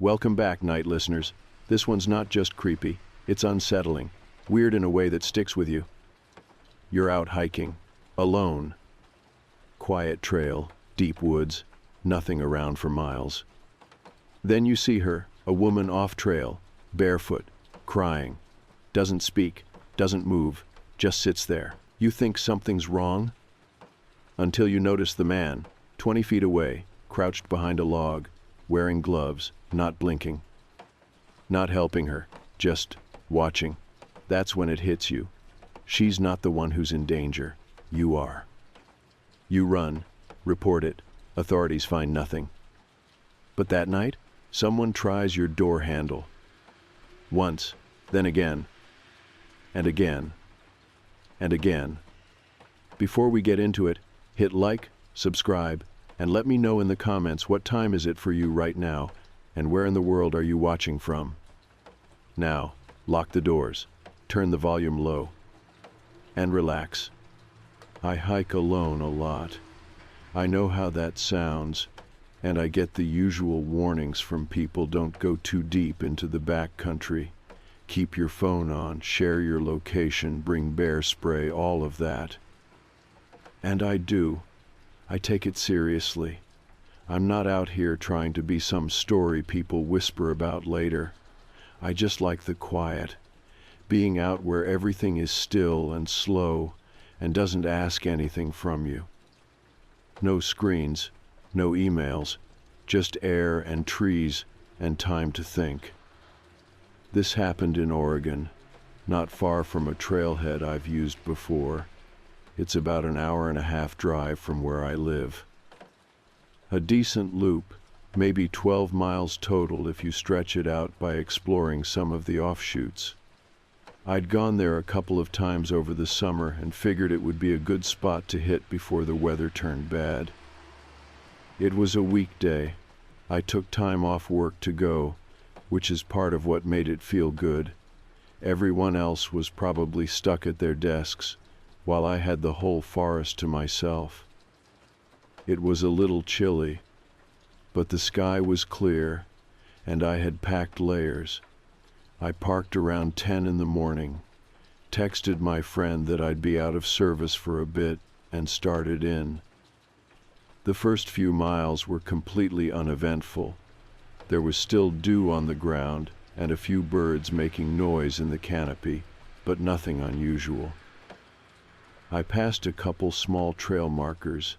Welcome back, night listeners. This one's not just creepy, it's unsettling, weird in a way that sticks with you. You're out hiking, alone. Quiet trail, deep woods, nothing around for miles. Then you see her, a woman off trail, barefoot, crying. Doesn't speak, doesn't move, just sits there. You think something's wrong? Until you notice the man, 20 feet away, crouched behind a log, wearing gloves, not blinking. Not helping her, just watching. That's when it hits you. She's not the one who's in danger. You are. You run, report it. Authorities find nothing. But that night, someone tries your door handle. Once, then again, and again, and again. Before we get into it, hit like, subscribe, and let me know in the comments what time is it for you right now, and where in the world are you watching from. Now, lock the doors, turn the volume low, and relax. I hike alone a lot. I know how that sounds, and I get the usual warnings from people: don't go too deep into the back country, keep your phone on, share your location, bring bear spray, all of that. And I do. I take it seriously. I'm not out here trying to be some story people whisper about later. I just like the quiet, being out where everything is still and slow and doesn't ask anything from you. No screens, no emails, just air and trees and time to think. This happened in Oregon, not far from a trailhead I've used before. It's about an hour-and-a-half drive from where I live. A decent loop, maybe 12 miles total if you stretch it out by exploring some of the offshoots. I'd gone there a couple of times over the summer and figured it would be a good spot to hit before the weather turned bad. It was a weekday. I took time off work to go, which is part of what made it feel good. Everyone else was probably stuck at their desks, while I had the whole forest to myself. It was a little chilly, but the sky was clear, and I had packed layers. I parked around 10 in the morning, texted my friend that I'd be out of service for a bit, and started in. The first few miles were completely uneventful. There was still dew on the ground and a few birds making noise in the canopy, but nothing unusual. I passed a couple small trail markers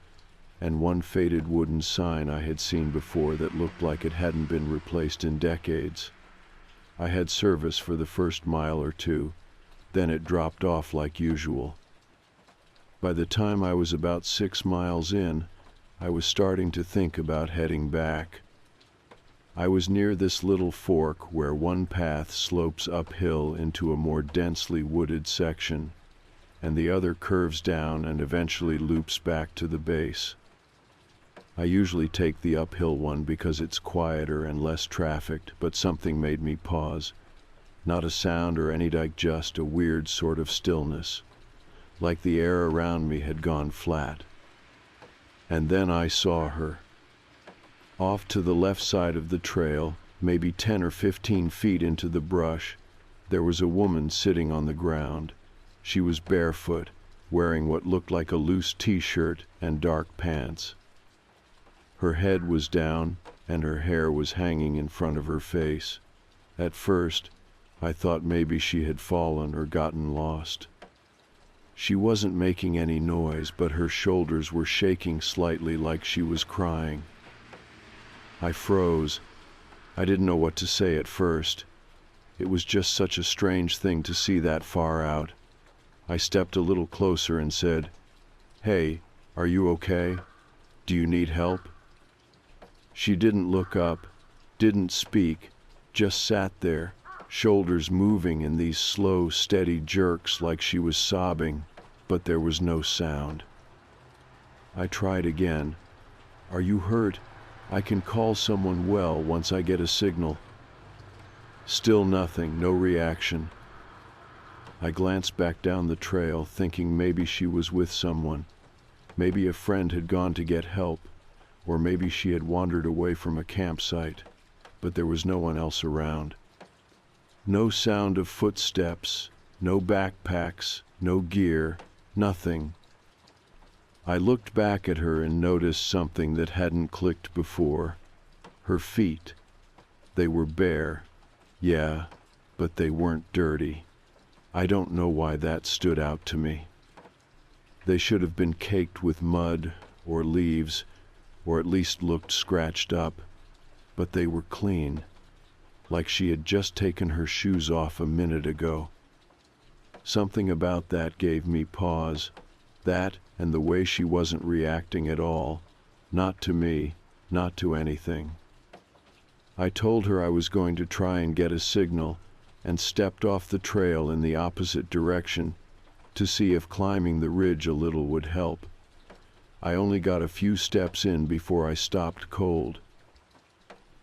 and one faded wooden sign I had seen before that looked like it hadn't been replaced in decades. I had service for the first mile or two, then it dropped off like usual. By the time I was about 6 miles in, I was starting to think about heading back. I was near this little fork where one path slopes uphill into a more densely wooded section, and the other curves down and eventually loops back to the base. I usually take the uphill one because it's quieter and less trafficked, but something made me pause. Not a sound or anything, just a weird sort of stillness, like the air around me had gone flat. And then I saw her. Off to the left side of the trail, maybe 10 or 15 feet into the brush, there was a woman sitting on the ground. She was barefoot, wearing what looked like a loose t-shirt and dark pants. Her head was down, and her hair was hanging in front of her face. At first, I thought maybe she had fallen or gotten lost. She wasn't making any noise, but her shoulders were shaking slightly like she was crying. I froze. I didn't know what to say at first. It was just such a strange thing to see that far out. I stepped a little closer and said, "Hey, are you okay? Do you need help?" She didn't look up, didn't speak, just sat there, shoulders moving in these slow, steady jerks like she was sobbing, but there was no sound. I tried again. "Are you hurt? I can call someone well once I get a signal." Still nothing, no reaction. I glanced back down the trail, thinking maybe she was with someone. Maybe a friend had gone to get help, or maybe she had wandered away from a campsite. but there was no one else around. No sound of footsteps, no backpacks, no gear, nothing. I looked back at her and noticed something that hadn't clicked before. Her feet. They were bare. Yeah, but they weren't dirty. I don't know why that stood out to me. They should have been caked with mud or leaves, or at least looked scratched up, but they were clean, like she had just taken her shoes off a minute ago. Something about that gave me pause. That and the way she wasn't reacting at all. Not to me, not to anything. I told her I was going to try and get a signal and stepped off the trail in the opposite direction to see if climbing the ridge a little would help. I only got a few steps in before I stopped cold.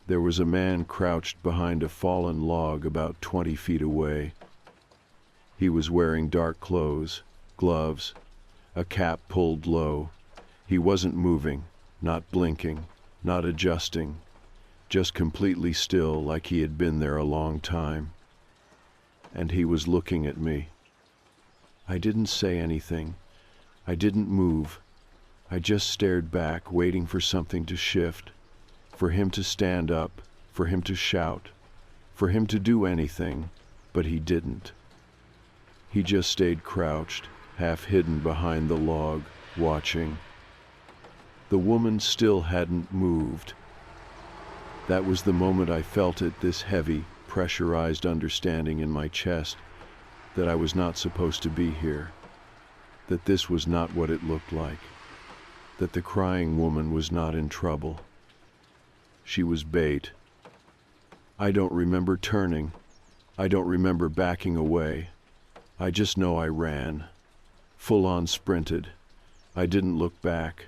There was a man crouched behind a fallen log about 20 feet away. He was wearing dark clothes, gloves, a cap pulled low. He wasn't moving, not blinking, not adjusting, just completely still like he had been there a long time. And he was looking at me. I didn't say anything. I didn't move. I just stared back, waiting for something to shift, for him to stand up, for him to shout, for him to do anything, but he didn't. He just stayed crouched, half hidden behind the log, watching. The woman still hadn't moved. That was the moment I felt it, this heavy, pressurized understanding in my chest that I was not supposed to be here, that this was not what it looked like, that the crying woman was not in trouble. She was bait. I don't remember turning. I don't remember backing away. I just know I ran. Full-on sprinted. I didn't look back.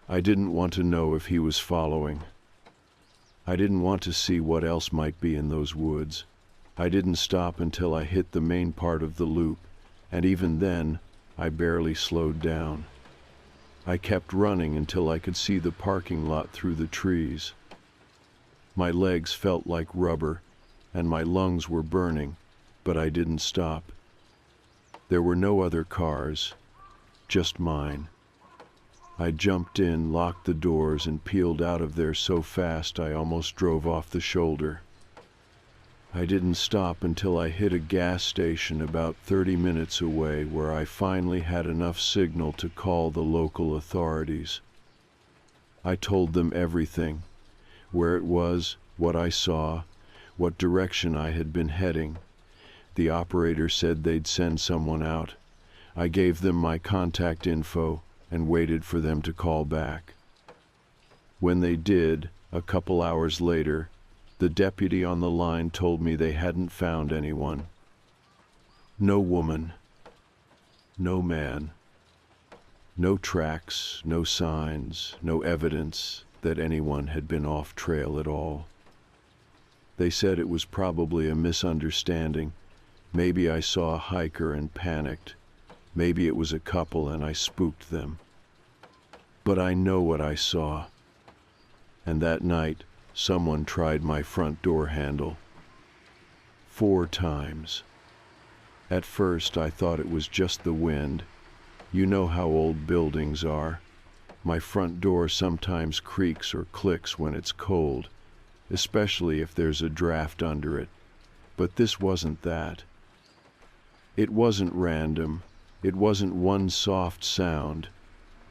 I didn't want to know if he was following. I didn't want to see what else might be in those woods. I didn't stop until I hit the main part of the loop, and even then, I barely slowed down. I kept running until I could see the parking lot through the trees. My legs felt like rubber, and my lungs were burning, but I didn't stop. There were no other cars, just mine. I jumped in, locked the doors, and peeled out of there so fast I almost drove off the shoulder. I didn't stop until I hit a gas station about 30 minutes away where I finally had enough signal to call the local authorities. I told them everything, where it was, what I saw, what direction I had been heading. The operator said they'd send someone out. I gave them my contact info and waited for them to call back. When they did, a couple hours later, the deputy on the line told me they hadn't found anyone. No woman. No man. No tracks, no signs, no evidence that anyone had been off trail at all. They said it was probably a misunderstanding. Maybe I saw a hiker and panicked. Maybe it was a couple and I spooked them. But I know what I saw. And that night, someone tried my front door handle. 4 times. At first, I thought it was just the wind. You know how old buildings are. My front door sometimes creaks or clicks when it's cold, especially if there's a draft under it. But this wasn't that. It wasn't random. It wasn't one soft sound.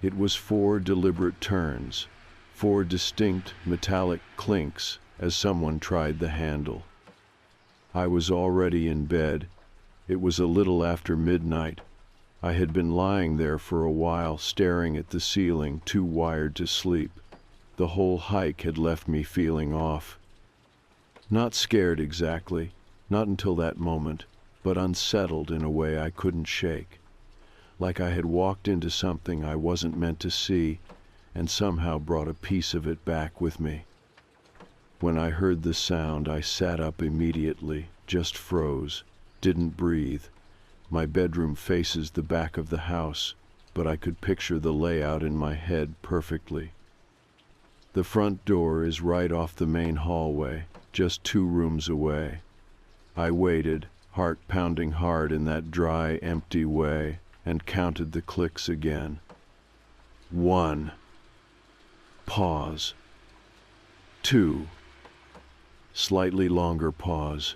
It was 4 deliberate turns, 4 distinct metallic clinks as someone tried the handle. I was already in bed. It was a little after midnight. I had been lying there for a while, staring at the ceiling, too wired to sleep. The whole hike had left me feeling off. Not scared exactly, not until that moment, but unsettled in a way I couldn't shake. Like I had walked into something I wasn't meant to see and somehow brought a piece of it back with me. When I heard the sound, I sat up immediately, just froze, didn't breathe. My bedroom faces the back of the house, but I could picture the layout in my head perfectly. The front door is right off the main hallway, just 2 rooms away. I waited, heart pounding hard in that dry, empty way, and counted the clicks again. 1. Pause. 2. Slightly longer pause.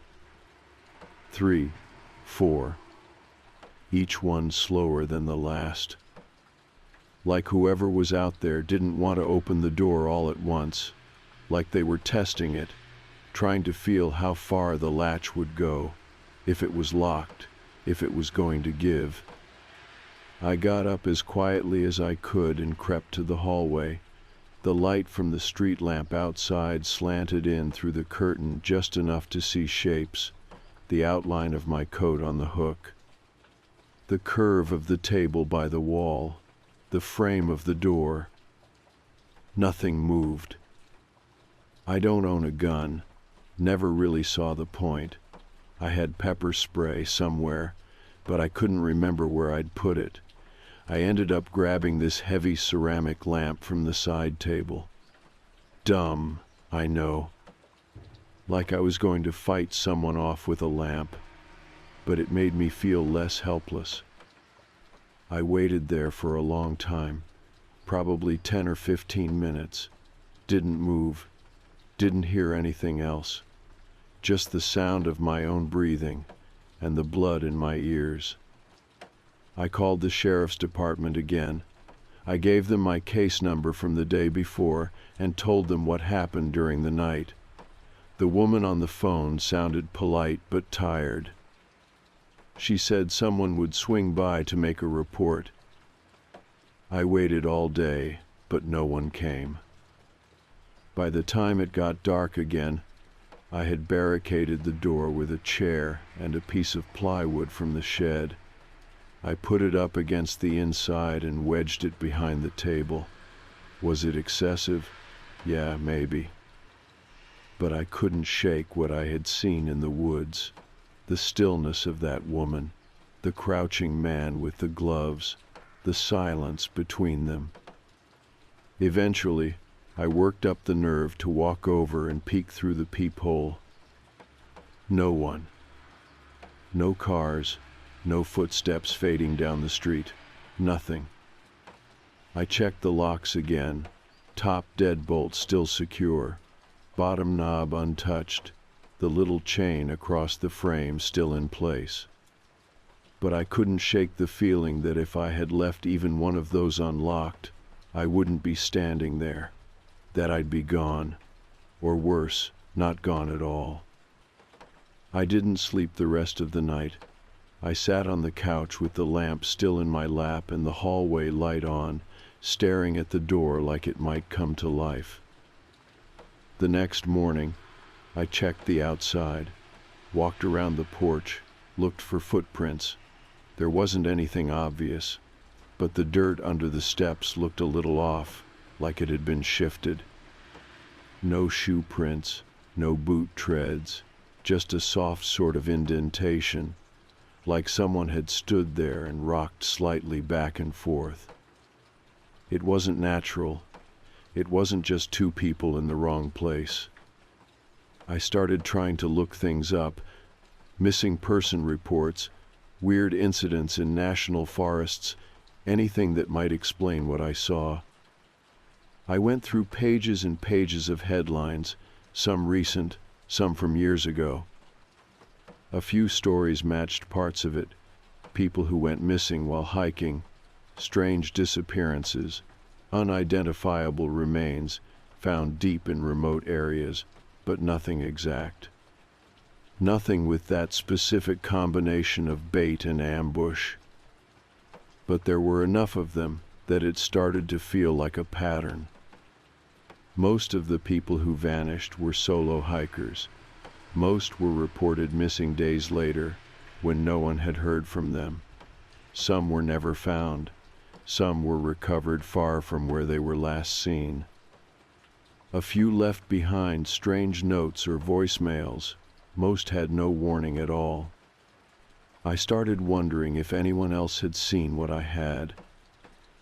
3, 4. Each one slower than the last. Like whoever was out there didn't want to open the door all at once, like they were testing it, trying to feel how far the latch would go, if it was locked, if it was going to give. I got up as quietly as I could and crept to the hallway. The light from the street lamp outside slanted in through the curtain just enough to see shapes, the outline of my coat on the hook, the curve of the table by the wall, the frame of the door. Nothing moved. I don't own a gun, never really saw the point. I had pepper spray somewhere, but I couldn't remember where I'd put it. I ended up grabbing this heavy ceramic lamp from the side table. Dumb, I know. Like I was going to fight someone off with a lamp, but it made me feel less helpless. I waited there for a long time, probably 10 or 15 minutes. Didn't move, didn't hear anything else. Just the sound of my own breathing and the blood in my ears. I called the sheriff's department again. I gave them my case number from the day before and told them what happened during the night. The woman on the phone sounded polite but tired. She said someone would swing by to make a report. I waited all day, but no one came. By the time it got dark again, I had barricaded the door with a chair and a piece of plywood from the shed. I put it up against the inside and wedged it behind the table. Was it excessive? Yeah, maybe. But I couldn't shake what I had seen in the woods. The stillness of that woman, the crouching man with the gloves, the silence between them. Eventually, I worked up the nerve to walk over and peek through the peephole. No one. No cars, no footsteps fading down the street. Nothing. I checked the locks again. Top deadbolt still secure. Bottom knob untouched. The little chain across the frame still in place. But I couldn't shake the feeling that if I had left even one of those unlocked, I wouldn't be standing there. That I'd be gone. Or worse, not gone at all. I didn't sleep the rest of the night. I sat on the couch with the lamp still in my lap and the hallway light on, staring at the door like it might come to life. The next morning, I checked the outside, walked around the porch, looked for footprints. There wasn't anything obvious, but the dirt under the steps looked a little off, like it had been shifted. No shoe prints, no boot treads, just a soft sort of indentation, like someone had stood there and rocked slightly back and forth. It wasn't natural. It wasn't just two people in the wrong place. I started trying to look things up, missing person reports, weird incidents in national forests, anything that might explain what I saw. I went through pages and pages of headlines, some recent, some from years ago. A few stories matched parts of it. People who went missing while hiking, strange disappearances, unidentifiable remains found deep in remote areas, but nothing exact. Nothing with that specific combination of bait and ambush. But there were enough of them that it started to feel like a pattern. Most of the people who vanished were solo hikers. Most were reported missing days later, when no one had heard from them. Some were never found. Some were recovered far from where they were last seen. A few left behind strange notes or voicemails. Most had no warning at all. I started wondering if anyone else had seen what I had.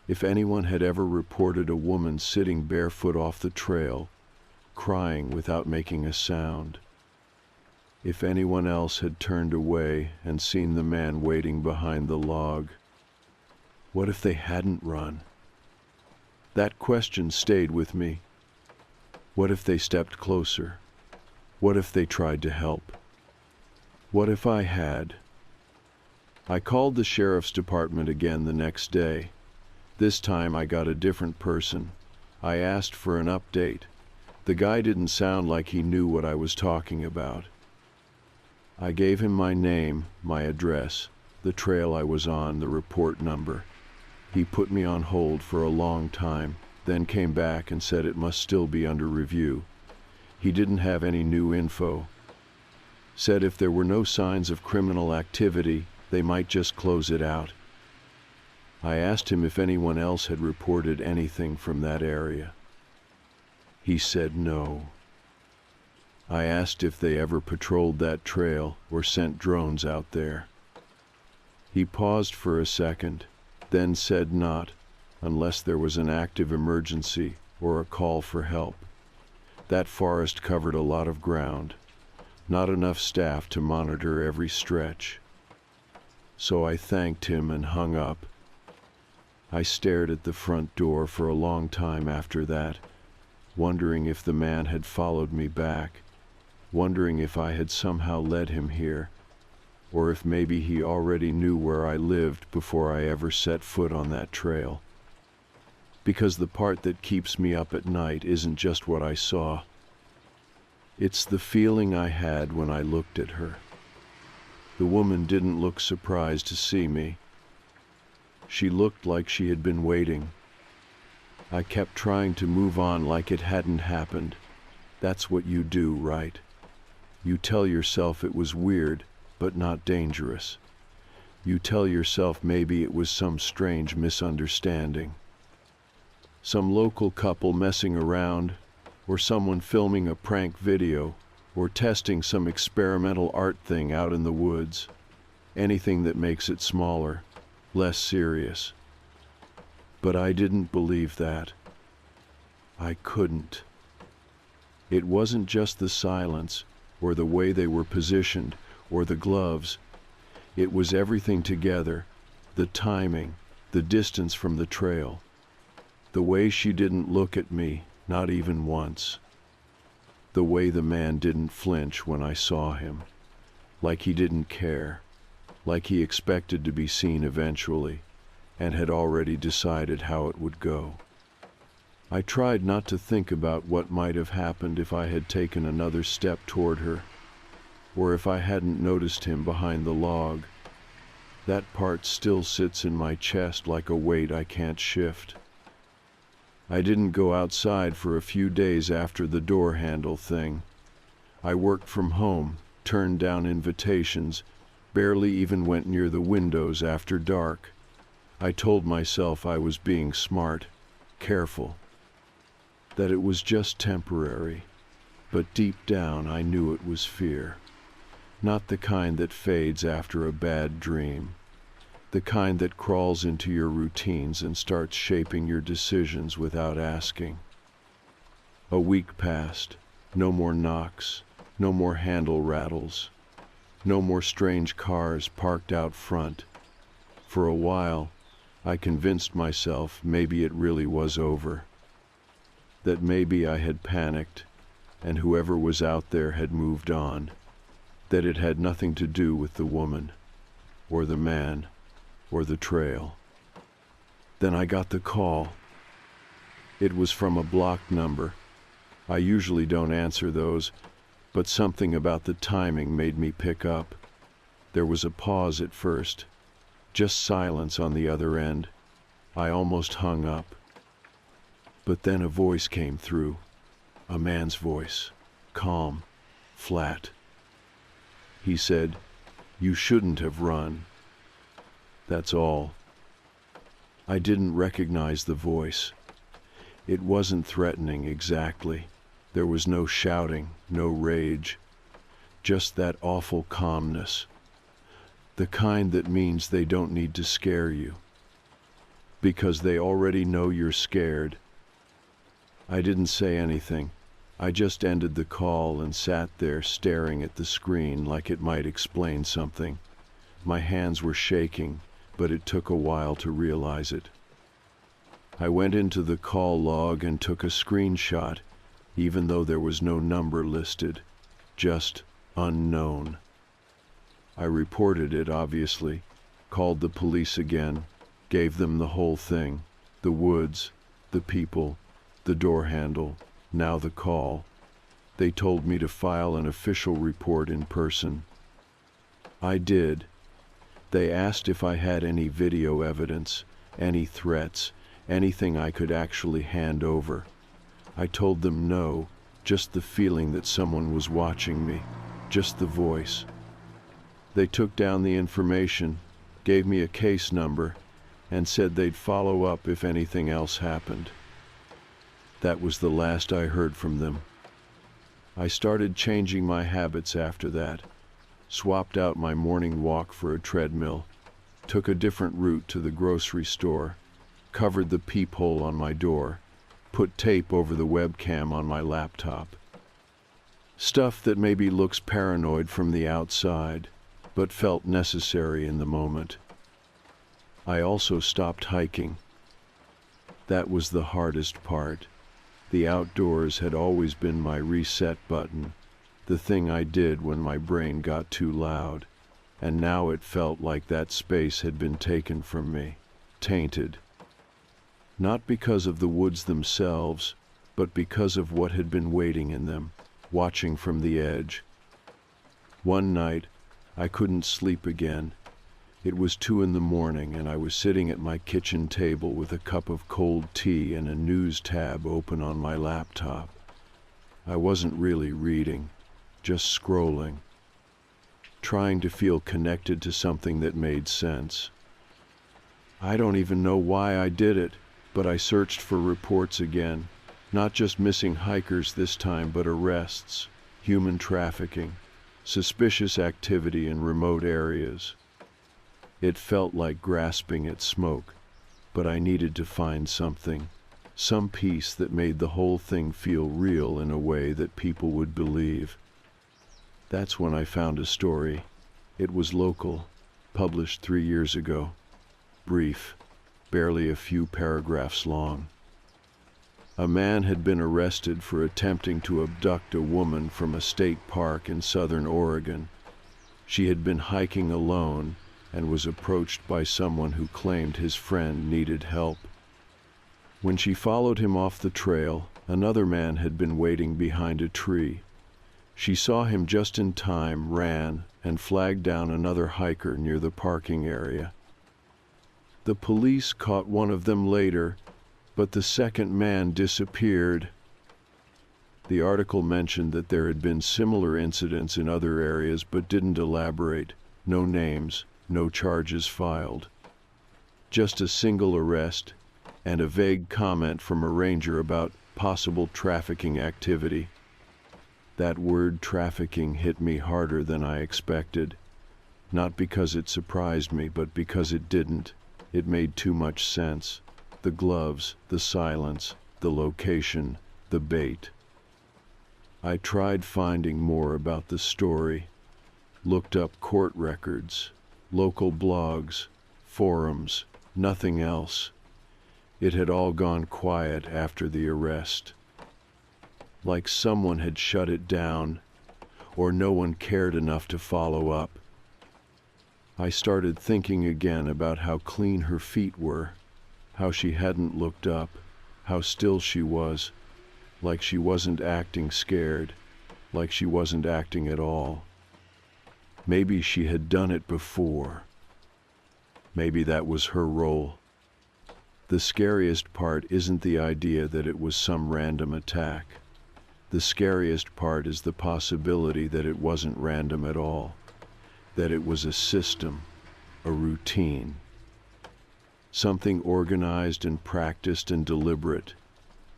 If anyone had ever reported a woman sitting barefoot off the trail, crying without making a sound. If anyone else had turned away and seen the man waiting behind the log? What if they hadn't run? That question stayed with me. What if they stepped closer? What if they tried to help? What if I had? I called the sheriff's department again the next day. This time I got a different person. I asked for an update. The guy didn't sound like he knew what I was talking about. I gave him my name, my address, the trail I was on, the report number. He put me on hold for a long time, then came back and said it must still be under review. He didn't have any new info. Said if there were no signs of criminal activity, they might just close it out. I asked him if anyone else had reported anything from that area. He said no. I asked if they ever patrolled that trail or sent drones out there. He paused for a second, then said not, unless there was an active emergency or a call for help. That forest covered a lot of ground, not enough staff to monitor every stretch. So I thanked him and hung up. I stared at the front door for a long time after that, wondering if the man had followed me back, wondering if I had somehow led him here, or if maybe he already knew where I lived before I ever set foot on that trail. Because the part that keeps me up at night isn't just what I saw. It's the feeling I had when I looked at her. The woman didn't look surprised to see me. She looked like she had been waiting. I kept trying to move on like it hadn't happened. That's what you do, right? You tell yourself it was weird, but not dangerous. You tell yourself maybe it was some strange misunderstanding. Some local couple messing around, or someone filming a prank video, or testing some experimental art thing out in the woods. Anything that makes it smaller, less serious. But I didn't believe that. I couldn't. It wasn't just the silence, or the way they were positioned, or the gloves. It was everything together, the timing, the distance from the trail. The way she didn't look at me, not even once. The way the man didn't flinch when I saw him, like he didn't care, like he expected to be seen eventually, and had already decided how it would go. I tried not to think about what might have happened if I had taken another step toward her, or if I hadn't noticed him behind the log. That part still sits in my chest like a weight I can't shift. I didn't go outside for a few days after the door handle thing. I worked from home, turned down invitations, barely even went near the windows after dark. I told myself I was being smart, careful, that it was just temporary, but deep down I knew it was fear. Not the kind that fades after a bad dream, the kind that crawls into your routines and starts shaping your decisions without asking. A week passed, no more knocks, no more handle rattles, no more strange cars parked out front. For a while, I convinced myself maybe it really was over, that maybe I had panicked and whoever was out there had moved on, that it had nothing to do with the woman, or the man, or the trail. Then I got the call. It was from a blocked number. I usually don't answer those, but something about the timing made me pick up. There was a pause at first, just silence on the other end. I almost hung up. But then a voice came through, a man's voice, calm, flat. He said, "You shouldn't have run." That's all. I didn't recognize the voice. It wasn't threatening exactly. There was no shouting, no rage, just that awful calmness. The kind that means they don't need to scare you, because they already know you're scared. I didn't say anything, I just ended the call and sat there staring at the screen like it might explain something. My hands were shaking, but it took a while to realize it. I went into the call log and took a screenshot, even though there was no number listed, just unknown. I reported it, obviously, called the police again, gave them the whole thing, the woods, the people, the door handle, now the call. They told me to file an official report in person. I did. They asked if I had any video evidence, any threats, anything I could actually hand over. I told them no, just the feeling that someone was watching me, just the voice. They took down the information, gave me a case number, and said they'd follow up if anything else happened. That was the last I heard from them. I started changing my habits after that, swapped out my morning walk for a treadmill, took a different route to the grocery store, covered the peephole on my door, put tape over the webcam on my laptop. Stuff that maybe looks paranoid from the outside, but felt necessary in the moment. I also stopped hiking. That was the hardest part. The outdoors had always been my reset button, the thing I did when my brain got too loud, and now it felt like that space had been taken from me, tainted. Not because of the woods themselves, but because of what had been waiting in them, watching from the edge. One night, I couldn't sleep again. It was 2 a.m, and I was sitting at my kitchen table with a cup of cold tea and a news tab open on my laptop. I wasn't really reading, just scrolling, trying to feel connected to something that made sense. I don't even know why I did it, but I searched for reports again, not just missing hikers this time, but arrests, human trafficking, suspicious activity in remote areas. It felt like grasping at smoke, but I needed to find something, some piece that made the whole thing feel real in a way that people would believe. That's when I found a story. It was local, published 3 years ago. Brief, barely a few paragraphs long. A man had been arrested for attempting to abduct a woman from a state park in southern Oregon. She had been hiking alone and was approached by someone who claimed his friend needed help. When she followed him off the trail, another man had been waiting behind a tree. She saw him just in time, ran, and flagged down another hiker near the parking area. The police caught one of them later, but the second man disappeared. The article mentioned that there had been similar incidents in other areas but didn't elaborate. No names, no charges filed. Just a single arrest and a vague comment from a ranger about possible trafficking activity. That word trafficking hit me harder than I expected. Not because it surprised me, but because it didn't. It made too much sense. The gloves, the silence, the location, the bait. I tried finding more about the story, looked up court records, local blogs, forums, nothing else. It had all gone quiet after the arrest. Like someone had shut it down, or no one cared enough to follow up. I started thinking again about how clean her feet were, how she hadn't looked up, how still she was, like she wasn't acting scared, like she wasn't acting at all. Maybe she had done it before. Maybe that was her role. The scariest part isn't the idea that it was some random attack. The scariest part is the possibility that it wasn't random at all, that it was a system, a routine, something organized and practiced and deliberate,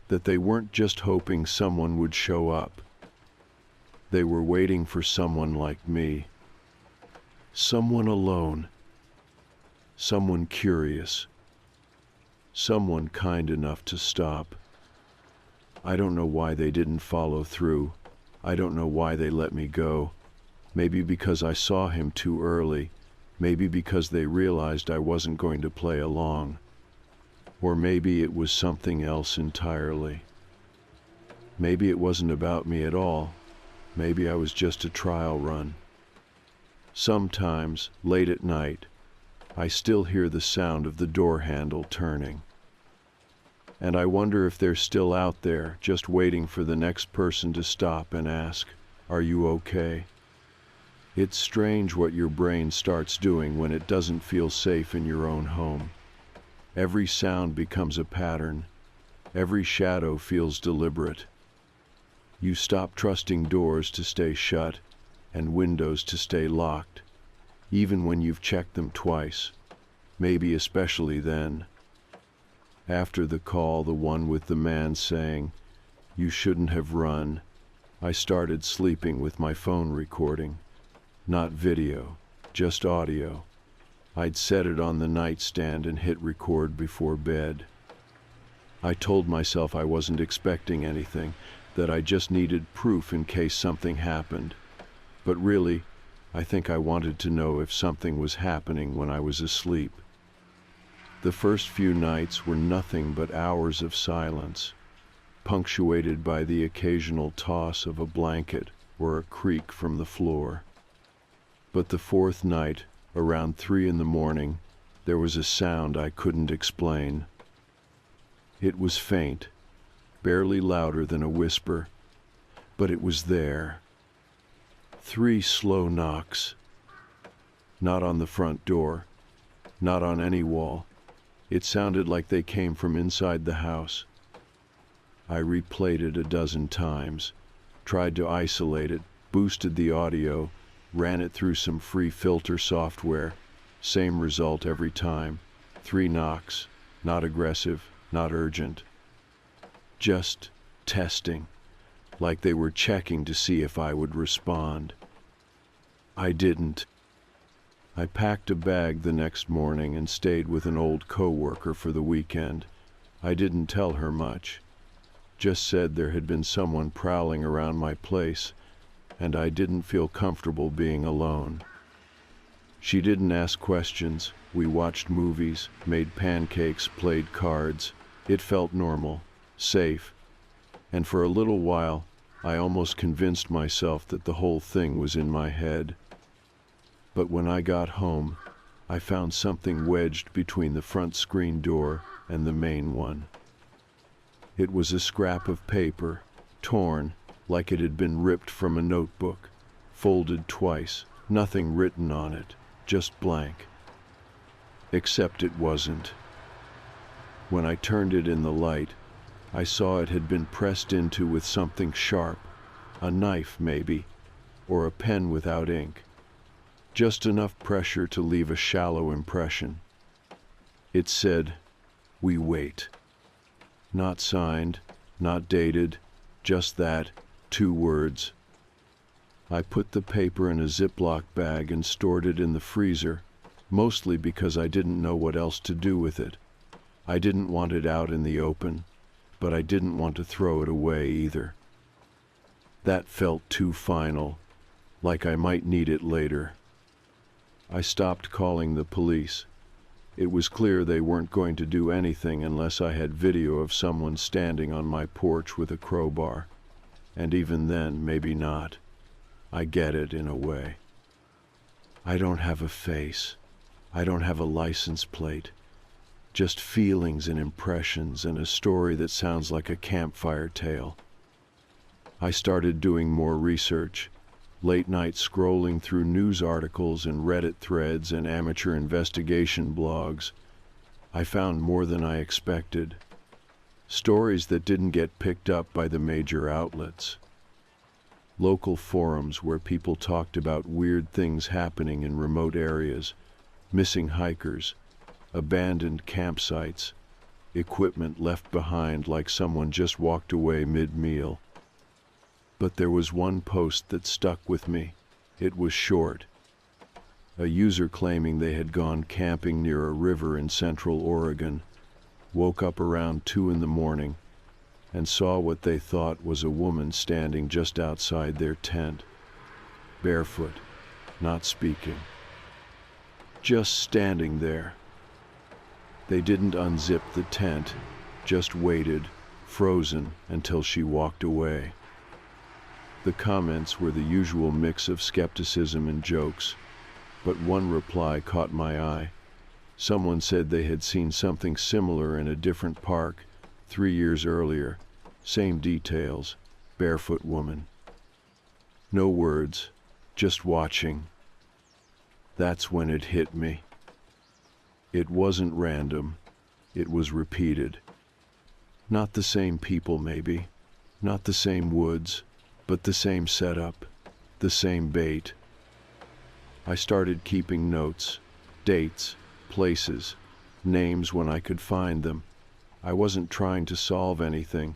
that they weren't just hoping someone would show up. They were waiting for someone like me, someone alone, someone curious, someone kind enough to stop. I don't know why they didn't follow through. I don't know why they let me go. Maybe because I saw him too early. Maybe because they realized I wasn't going to play along. Or maybe it was something else entirely. Maybe it wasn't about me at all. Maybe I was just a trial run. Sometimes, late at night, I still hear the sound of the door handle turning. And I wonder if they're still out there, just waiting for the next person to stop and ask, "Are you okay?" It's strange what your brain starts doing when it doesn't feel safe in your own home. Every sound becomes a pattern. Every shadow feels deliberate. You stop trusting doors to stay shut and windows to stay locked, even when you've checked them twice, maybe especially then. After the call, the one with the man saying, "You shouldn't have run," I started sleeping with my phone recording. Not video, just audio. I'd set it on the nightstand and hit record before bed. I told myself I wasn't expecting anything, that I just needed proof in case something happened. But really, I think I wanted to know if something was happening when I was asleep. The first few nights were nothing but hours of silence, punctuated by the occasional toss of a blanket or a creak from the floor. But the fourth night, around 3 a.m, there was a sound I couldn't explain. It was faint, barely louder than a whisper, but it was there. 3 slow knocks. Not on the front door, not on any wall. It sounded like they came from inside the house. I replayed it a dozen times, tried to isolate it, boosted the audio, ran it through some free filter software. Same result every time. 3 knocks, not aggressive, not urgent. Just testing, like they were checking to see if I would respond. I didn't. I packed a bag the next morning and stayed with an old co-worker for the weekend. I didn't tell her much. Just said there had been someone prowling around my place, and I didn't feel comfortable being alone. She didn't ask questions. We watched movies, made pancakes, played cards. It felt normal, safe, and for a little while, I almost convinced myself that the whole thing was in my head. But when I got home, I found something wedged between the front screen door and the main one. It was a scrap of paper, torn, like it had been ripped from a notebook, folded twice, nothing written on it, just blank. Except it wasn't. When I turned it in the light, I saw it had been pressed into with something sharp, a knife maybe, or a pen without ink. Just enough pressure to leave a shallow impression. It said, "We wait." Not signed, not dated, just that, 2 words. I put the paper in a Ziploc bag and stored it in the freezer, mostly because I didn't know what else to do with it. I didn't want it out in the open, but I didn't want to throw it away either. That felt too final, like I might need it later. I stopped calling the police. It was clear they weren't going to do anything unless I had video of someone standing on my porch with a crowbar. And even then, maybe not. I get it in a way. I don't have a face. I don't have a license plate. Just feelings and impressions and a story that sounds like a campfire tale. I started doing more research. Late night scrolling through news articles and Reddit threads and amateur investigation blogs. I found more than I expected. Stories that didn't get picked up by the major outlets. Local forums where people talked about weird things happening in remote areas, missing hikers, abandoned campsites, equipment left behind like someone just walked away mid-meal. But there was one post that stuck with me. It was short. A user claiming they had gone camping near a river in central Oregon, woke up around 2 a.m, and saw what they thought was a woman standing just outside their tent, barefoot, not speaking, just standing there. They didn't unzip the tent, just waited, frozen, until she walked away. The comments were the usual mix of skepticism and jokes, but one reply caught my eye. Someone said they had seen something similar in a different park 3 years earlier. Same details, barefoot woman. No words, just watching. That's when it hit me. It wasn't random, it was repeated. Not the same people maybe, not the same woods, but the same setup, the same bait. I started keeping notes, dates, places, names when I could find them. I wasn't trying to solve anything.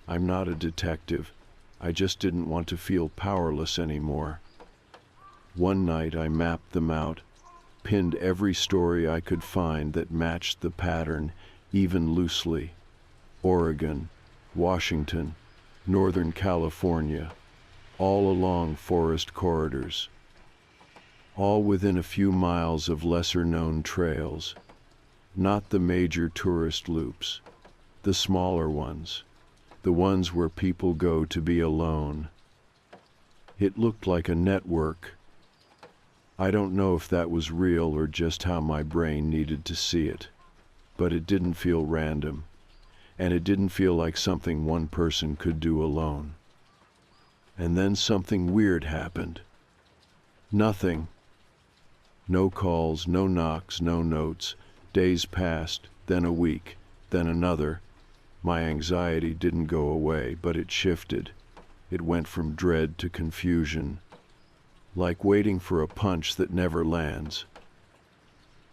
I'm not a detective. I just didn't want to feel powerless anymore. One night I mapped them out, pinned every story I could find that matched the pattern, even loosely. Oregon, Washington, Northern California, all along forest corridors, all within a few miles of lesser-known trails, not the major tourist loops, the smaller ones, the ones where people go to be alone. It looked like a network. I don't know if that was real or just how my brain needed to see it, but it didn't feel random, and it didn't feel like something one person could do alone. And then something weird happened. Nothing. No calls, no knocks, no notes. Days passed, then a week, then another. My anxiety didn't go away, but it shifted. It went from dread to confusion, like waiting for a punch that never lands.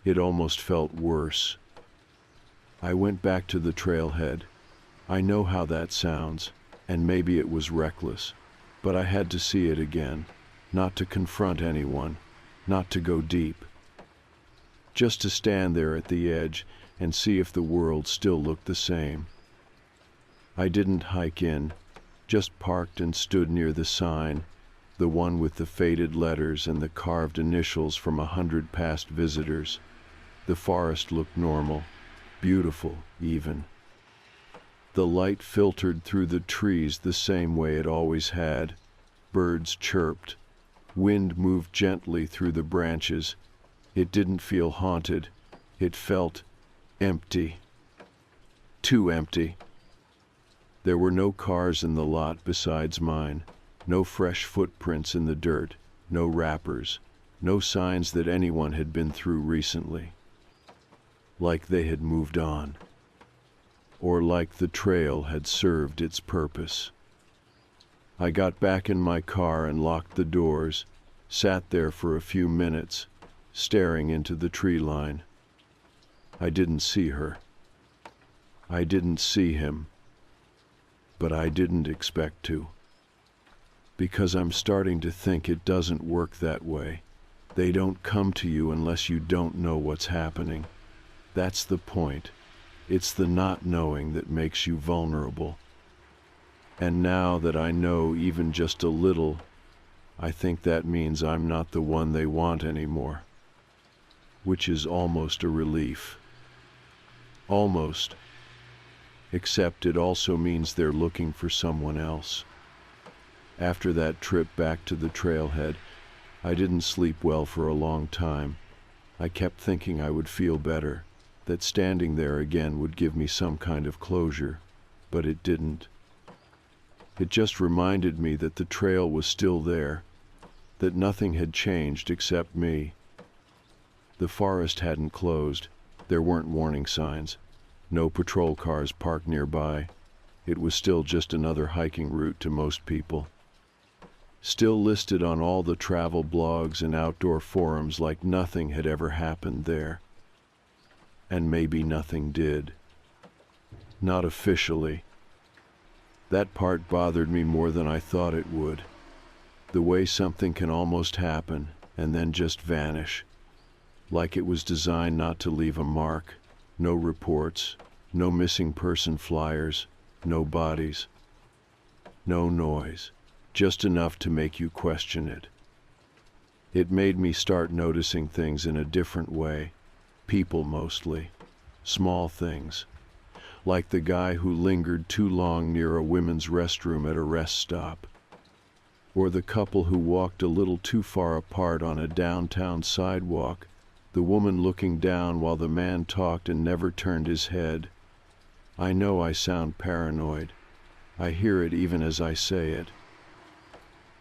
It almost felt worse. I went back to the trailhead. I know how that sounds, and maybe it was reckless, but I had to see it again, not to confront anyone, not to go deep. Just to stand there at the edge and see if the world still looked the same. I didn't hike in, just parked and stood near the sign, the one with the faded letters and the carved initials from 100 past visitors. The forest looked normal, beautiful even. The light filtered through the trees the same way it always had. Birds chirped. Wind moved gently through the branches. It didn't feel haunted. It felt empty. Too empty. There were no cars in the lot besides mine, no fresh footprints in the dirt, no wrappers, no signs that anyone had been through recently. Like they had moved on. Or like the trail had served its purpose. I got back in my car and locked the doors, sat there for a few minutes, staring into the tree line. I didn't see her. I didn't see him. But I didn't expect to. Because I'm starting to think it doesn't work that way. They don't come to you unless you don't know what's happening. That's the point. It's the not knowing that makes you vulnerable. And now that I know even just a little, I think that means I'm not the one they want anymore. Which is almost a relief. Almost. Except it also means they're looking for someone else. After that trip back to the trailhead, I didn't sleep well for a long time. I kept thinking I would feel better, that standing there again would give me some kind of closure, but it didn't. It just reminded me that the trail was still there, that nothing had changed except me. The forest hadn't closed. There weren't warning signs. No patrol cars parked nearby. It was still just another hiking route to most people. Still listed on all the travel blogs and outdoor forums like nothing had ever happened there. And maybe nothing did. Not officially. That part bothered me more than I thought it would. The way something can almost happen and then just vanish. Like it was designed not to leave a mark. No reports, no missing person flyers, no bodies, no noise, just enough to make you question it. It made me start noticing things in a different way, people mostly, small things, like the guy who lingered too long near a women's restroom at a rest stop, or the couple who walked a little too far apart on a downtown sidewalk, the woman looking down while the man talked and never turned his head. I know I sound paranoid. I hear it even as I say it.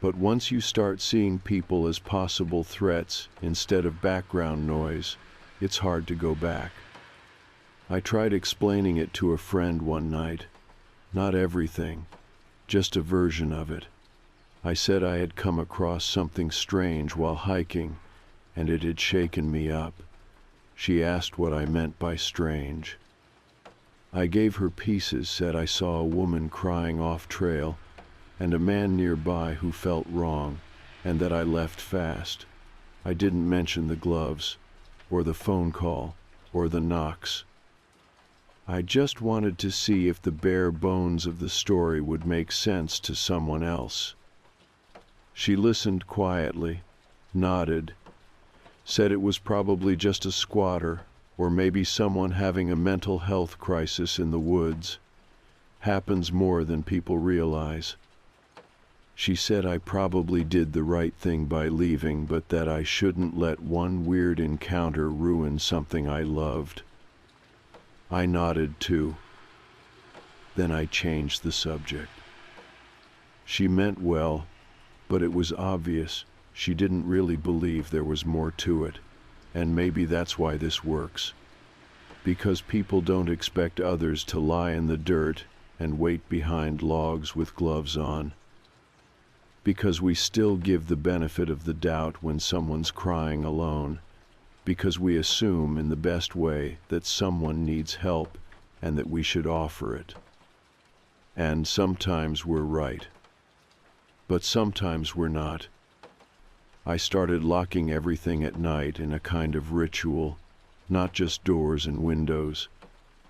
But once you start seeing people as possible threats instead of background noise, it's hard to go back. I tried explaining it to a friend one night. Not everything, just a version of it. I said I had come across something strange while hiking, and it had shaken me up. She asked what I meant by strange. I gave her pieces, said I saw a woman crying off trail, and a man nearby who felt wrong, and that I left fast. I didn't mention the gloves, or the phone call, or the knocks. I just wanted to see if the bare bones of the story would make sense to someone else. She listened quietly, nodded, said it was probably just a squatter, or maybe someone having a mental health crisis in the woods. Happens more than people realize. She said I probably did the right thing by leaving, but that I shouldn't let one weird encounter ruin something I loved. I nodded too. Then I changed the subject. She meant well, but it was obvious she didn't really believe there was more to it, and maybe that's why this works. Because people don't expect others to lie in the dirt and wait behind logs with gloves on. Because we still give the benefit of the doubt when someone's crying alone. Because we assume in the best way that someone needs help and that we should offer it. And sometimes we're right. But sometimes we're not. I started locking everything at night in a kind of ritual, not just doors and windows.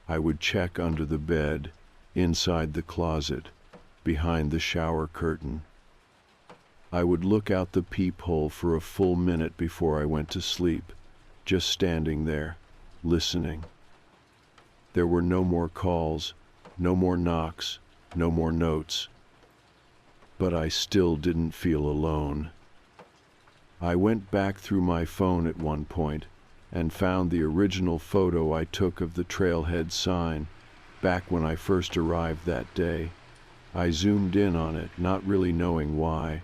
I would check under the bed, inside the closet, behind the shower curtain. I would look out the peephole for a full minute before I went to sleep, just standing there, listening. There were no more calls, no more knocks, no more notes. But I still didn't feel alone. I went back through my phone at one point and found the original photo I took of the trailhead sign, back when I first arrived that day. I zoomed in on it, not really knowing why,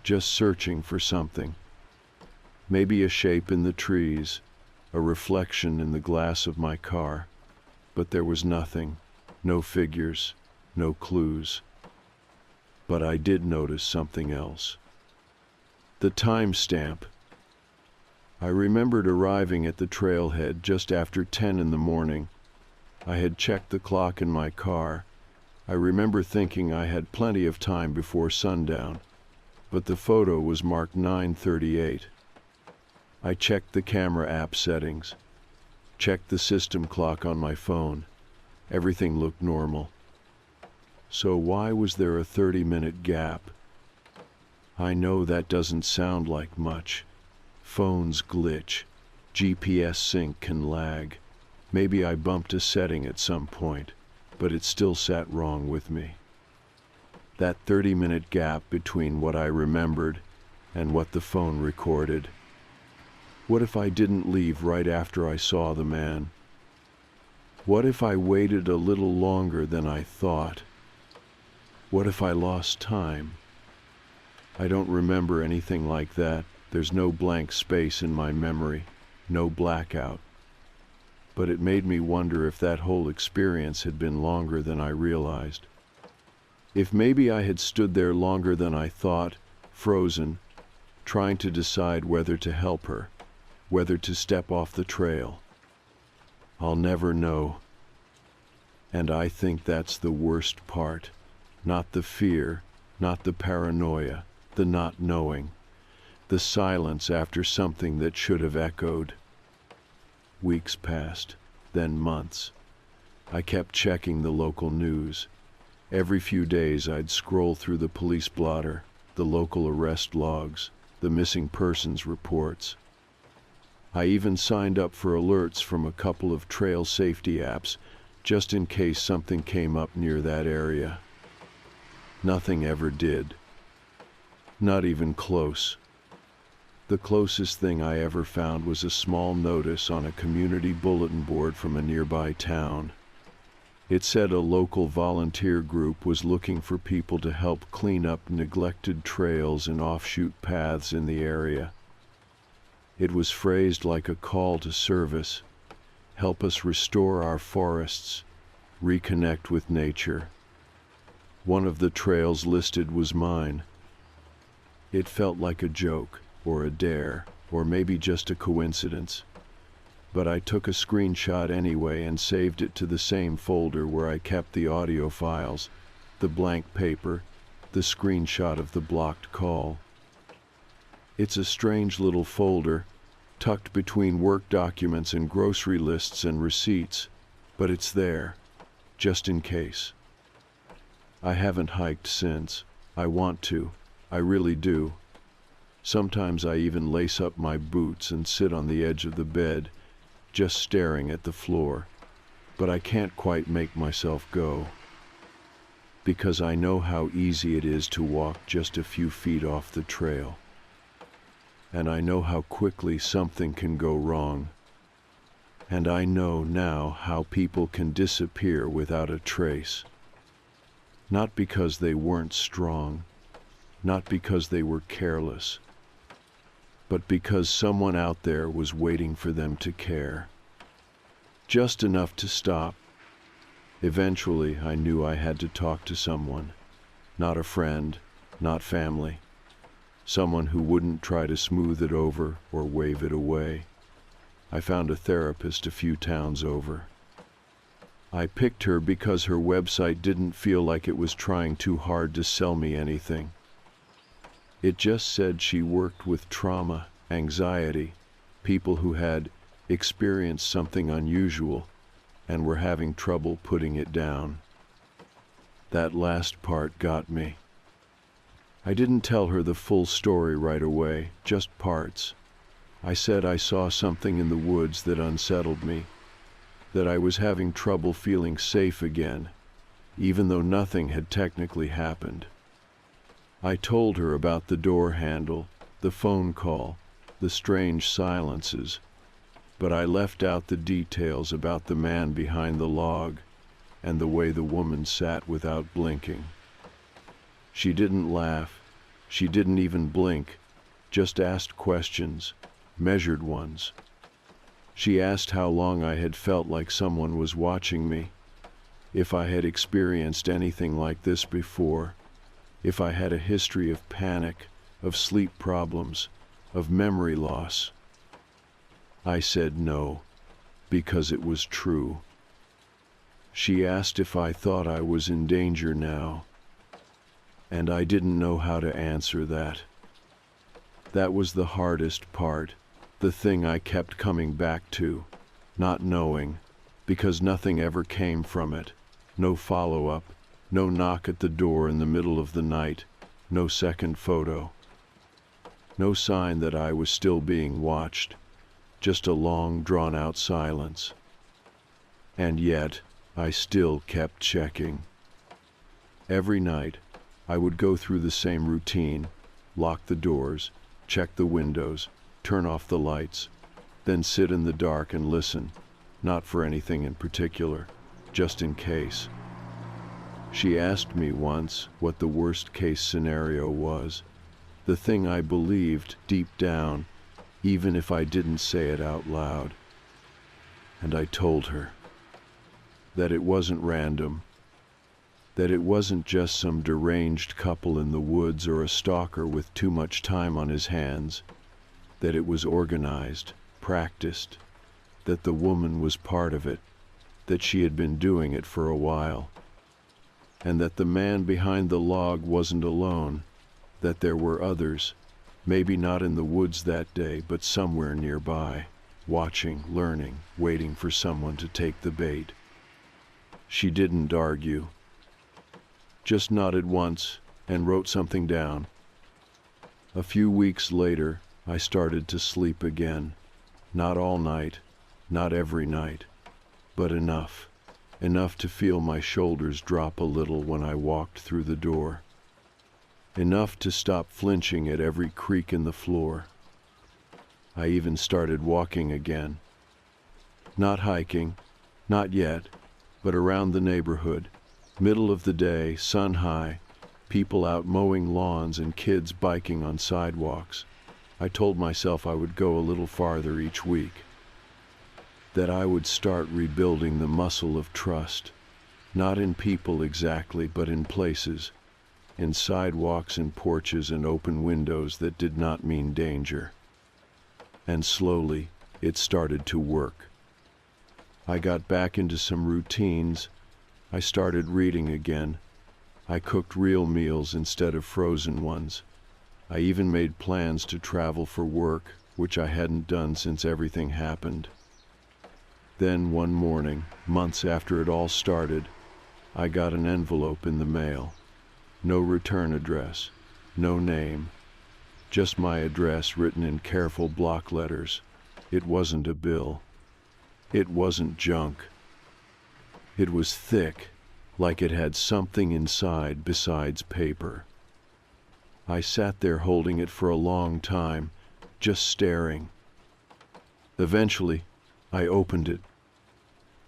just searching for something. Maybe a shape in the trees, a reflection in the glass of my car, but there was nothing, no figures, no clues. But I did notice something else. The timestamp. I remembered arriving at the trailhead just after 10 in the morning. I had checked the clock in my car. I remember thinking I had plenty of time before sundown, but the photo was marked 9:38. I checked the camera app settings, checked the system clock on my phone. Everything looked normal. So why was there a 30-minute gap? I know that doesn't sound like much. Phones glitch. GPS sync can lag. Maybe I bumped a setting at some point, but it still sat wrong with me. That 30-minute gap between what I remembered and what the phone recorded. What if I didn't leave right after I saw the man? What if I waited a little longer than I thought? What if I lost time? I don't remember anything like that. There's no blank space in my memory, no blackout. But it made me wonder if that whole experience had been longer than I realized. If maybe I had stood there longer than I thought, frozen, trying to decide whether to help her, whether to step off the trail. I'll never know. And I think that's the worst part. Not the fear, not the paranoia, the not knowing, the silence after something that should have echoed. Weeks passed, then months. I kept checking the local news. Every few days I'd scroll through the police blotter, the local arrest logs, the missing persons reports. I even signed up for alerts from a couple of trail safety apps, just in case something came up near that area. Nothing ever did. Not even close. The closest thing I ever found was a small notice on a community bulletin board from a nearby town. It said a local volunteer group was looking for people to help clean up neglected trails and offshoot paths in the area. It was phrased like a call to service. Help us restore our forests, reconnect with nature. One of the trails listed was mine. It felt like a joke, or a dare, or maybe just a coincidence. But I took a screenshot anyway and saved it to the same folder where I kept the audio files, the blank paper, the screenshot of the blocked call. It's a strange little folder, tucked between work documents and grocery lists and receipts, but it's there, just in case. I haven't hiked since. I want to. I really do. Sometimes I even lace up my boots and sit on the edge of the bed, just staring at the floor, but I can't quite make myself go. Because I know how easy it is to walk just a few feet off the trail. And I know how quickly something can go wrong. And I know now how people can disappear without a trace. Not because they weren't strong, not because they were careless, but because someone out there was waiting for them to care. Just enough to stop. Eventually, I knew I had to talk to someone. Not a friend, not family. Someone who wouldn't try to smooth it over or wave it away. I found a therapist a few towns over. I picked her because her website didn't feel like it was trying too hard to sell me anything. It just said she worked with trauma, anxiety, people who had experienced something unusual and were having trouble putting it down. That last part got me. I didn't tell her the full story right away, just parts. I said I saw something in the woods that unsettled me, that I was having trouble feeling safe again, even though nothing had technically happened. I told her about the door handle, the phone call, the strange silences, but I left out the details about the man behind the log and the way the woman sat without blinking. She didn't laugh, she didn't even blink, just asked questions, measured ones. She asked how long I had felt like someone was watching me, if I had experienced anything like this before, if I had a history of panic, of sleep problems, of memory loss. I said no, because it was true. She asked if I thought I was in danger now, and I didn't know how to answer that. That was the hardest part, the thing I kept coming back to, not knowing, because nothing ever came from it, no follow-up, no knock at the door in the middle of the night, no second photo. No sign that I was still being watched, just a long, drawn-out silence. And yet, I still kept checking. Every night, I would go through the same routine, lock the doors, check the windows, turn off the lights, then sit in the dark and listen, not for anything in particular, just in case. She asked me once what the worst-case scenario was, the thing I believed deep down, even if I didn't say it out loud. And I told her that it wasn't random, that it wasn't just some deranged couple in the woods or a stalker with too much time on his hands, that it was organized, practiced, that the woman was part of it, that she had been doing it for a while, and that the man behind the log wasn't alone, that there were others, maybe not in the woods that day, but somewhere nearby, watching, learning, waiting for someone to take the bait. She didn't argue. just nodded once and wrote something down. A few weeks later, I started to sleep again. Not all night, not every night, but enough. Enough to feel my shoulders drop a little when I walked through the door. Enough to stop flinching at every creak in the floor. I even started walking again. Not hiking, not yet, but around the neighborhood. Middle of the day, sun high, people out mowing lawns and kids biking on sidewalks. I told myself I would go a little farther each week. That I would start rebuilding the muscle of trust, not in people exactly, but in places, in sidewalks and porches and open windows that did not mean danger. And slowly, it started to work. I got back into some routines. I started reading again. I cooked real meals instead of frozen ones. I even made plans to travel for work, which I hadn't done since everything happened. Then one morning, months after it all started, I got an envelope in the mail. No return address, no name, just my address written in careful block letters. It wasn't a bill. It wasn't junk. It was thick, like it had something inside besides paper. I sat there holding it for a long time, just staring. Eventually, I opened it.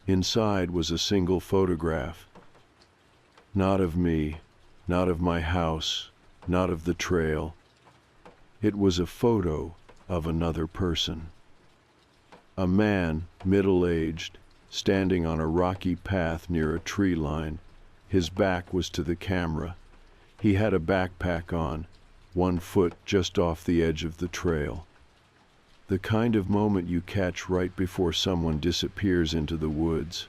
Inside was a single photograph. Not of me, not of my house, not of the trail. It was a photo of another person. A man, middle-aged, standing on a rocky path near a tree line. His back was to the camera. He had a backpack on, one foot just off the edge of the trail. The kind of moment you catch right before someone disappears into the woods.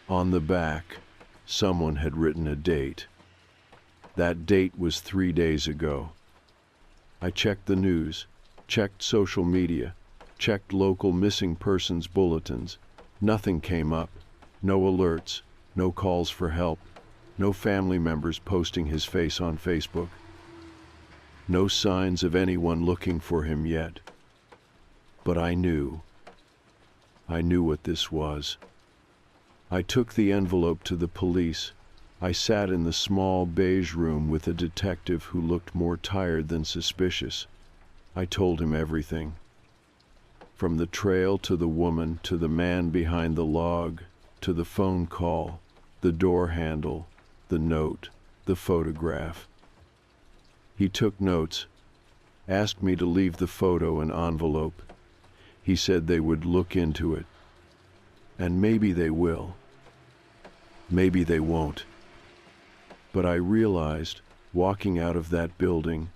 On the back, someone had written a date. That date was 3 days ago. I checked the news, checked social media, checked local missing persons bulletins. Nothing came up. No alerts, no calls for help, no family members posting his face on Facebook. No signs of anyone looking for him yet. But I knew what this was. I took the envelope to the police. I sat in the small beige room with a detective who looked more tired than suspicious. I told him everything. From the trail to the woman, to the man behind the log, to the phone call, the door handle, the note, the photograph. He took notes, asked me to leave the photo and envelope. He said they would look into it. And maybe they will. Maybe they won't. But I realized, walking out of that building,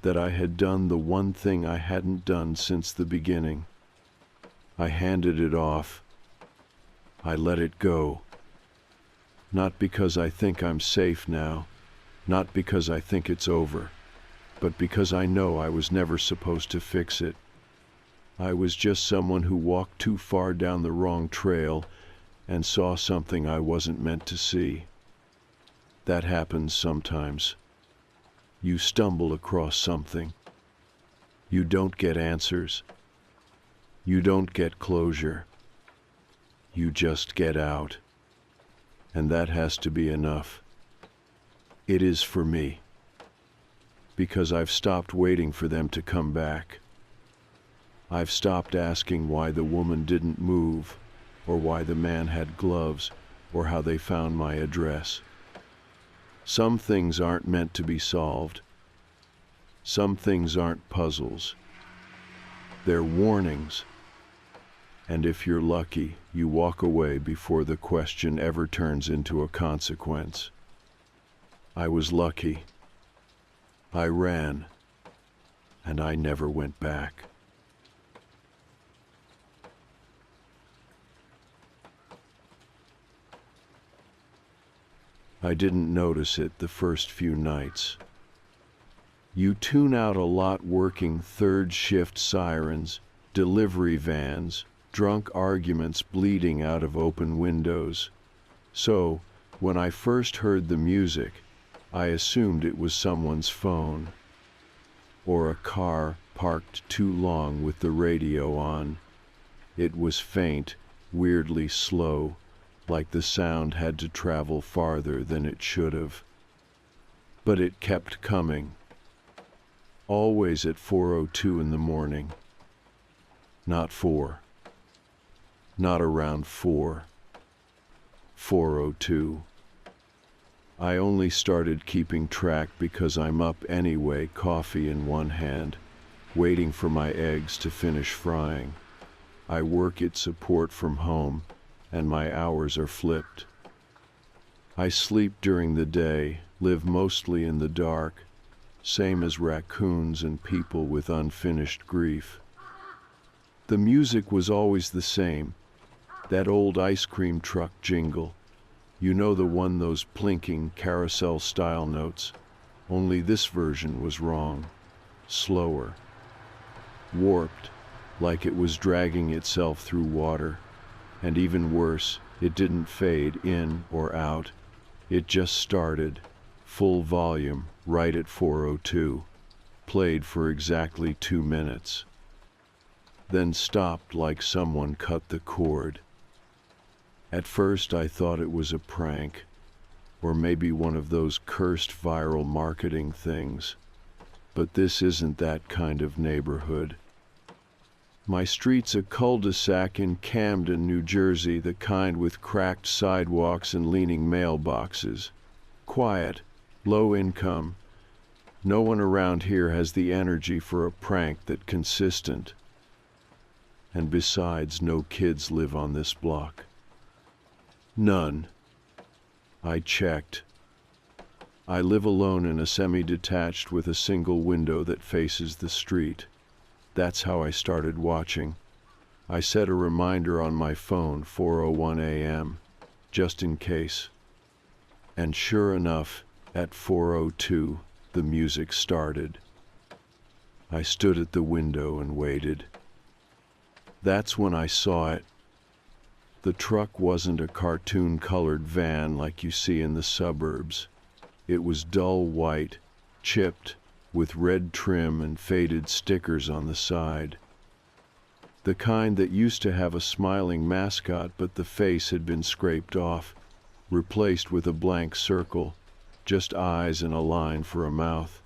that I had done the one thing I hadn't done since the beginning. I handed it off. I let it go. Not because I think I'm safe now, not because I think it's over, but because I know I was never supposed to fix it. I was just someone who walked too far down the wrong trail and saw something I wasn't meant to see. That happens sometimes. You stumble across something. You don't get answers. You don't get closure. You just get out. And that has to be enough. It is for me. Because I've stopped waiting for them to come back. I've stopped asking why the woman didn't move, or why the man had gloves, or how they found my address. Some things aren't meant to be solved. Some things aren't puzzles. They're warnings. And if you're lucky, you walk away before the question ever turns into a consequence. I was lucky. I ran, and I never went back. I didn't notice it the first few nights. You tune out a lot working third shift sirens, delivery vans, drunk arguments bleeding out of open windows. So, When I first heard the music, I assumed it was someone's phone, or a car parked too long with the radio on. It was faint, weirdly slow, like the sound had to travel farther than it should have. But it kept coming, always at 4:02 in the morning. Not 4. Not around 4. 4:02. I only started keeping track because I'm up anyway, coffee in one hand, waiting for my eggs to finish frying. I work at support from home, and my hours are flipped. I sleep during the day, live mostly in the dark, same as raccoons and people with unfinished grief. The music was always the same, that old ice cream truck jingle. You know, the one, those plinking carousel-style notes. Only this version was wrong, slower, warped, like it was dragging itself through water. And even worse, it didn't fade in or out. It just started, full volume, right at 4:02, played for exactly 2 minutes. Then stopped like someone cut the cord. At first I thought it was a prank, or maybe one of those cursed viral marketing things. But this isn't that kind of neighborhood. My street's a cul-de-sac in Camden, New Jersey, the kind with cracked sidewalks and leaning mailboxes. Quiet, low income. No one around here has the energy for a prank that's consistent. And besides, no kids live on this block. None. I checked. I live alone in a semi-detached with a single window that faces the street. That's how I started watching. I set a reminder on my phone, 4:01 a.m., just in case. And sure enough, at 4:02, the music started. I stood at the window and waited. That's when I saw it. The truck wasn't a cartoon-colored van like you see in the suburbs. It was dull white, chipped, with red trim and faded stickers on the side. The kind that used to have a smiling mascot, but the face had been scraped off, replaced with a blank circle, just eyes and a line for a mouth.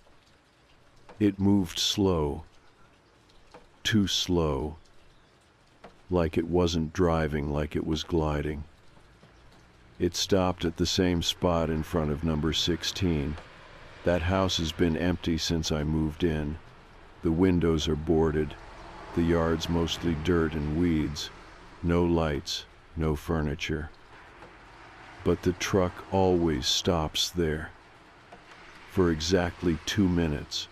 It moved slow, too slow, like it wasn't driving, like it was gliding. It stopped at the same spot in front of number 16. That house has been empty since I moved in. The windows are boarded, the yard's mostly dirt and weeds, no lights, no furniture. But the truck always stops there, for exactly 2 minutes.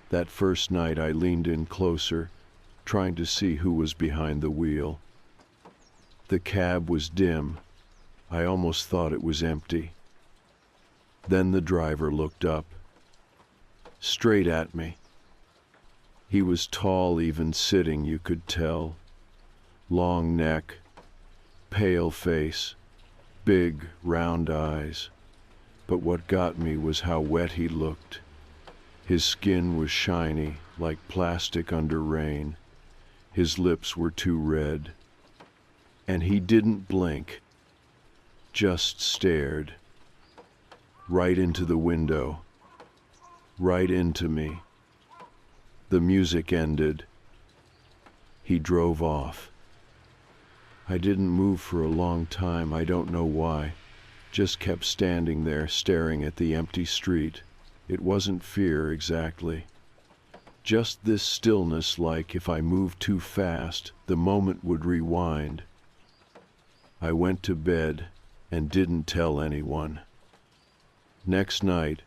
That first night I leaned in closer, trying to see who was behind the wheel. The cab was dim. I almost thought it was empty. Then the driver looked up, straight at me. He was tall, even sitting, you could tell. Long neck, pale face, big, round eyes. But what got me was how wet he looked. His skin was shiny, like plastic under rain. His lips were too red. And he didn't blink, just stared. Right into the window. Right into me. The music ended. He drove off. I didn't move for a long time, I don't know why. Just kept standing there, staring at the empty street. It wasn't fear exactly. Just this stillness, like if I moved too fast, the moment would rewind. I went to bed and didn't tell anyone. Next night,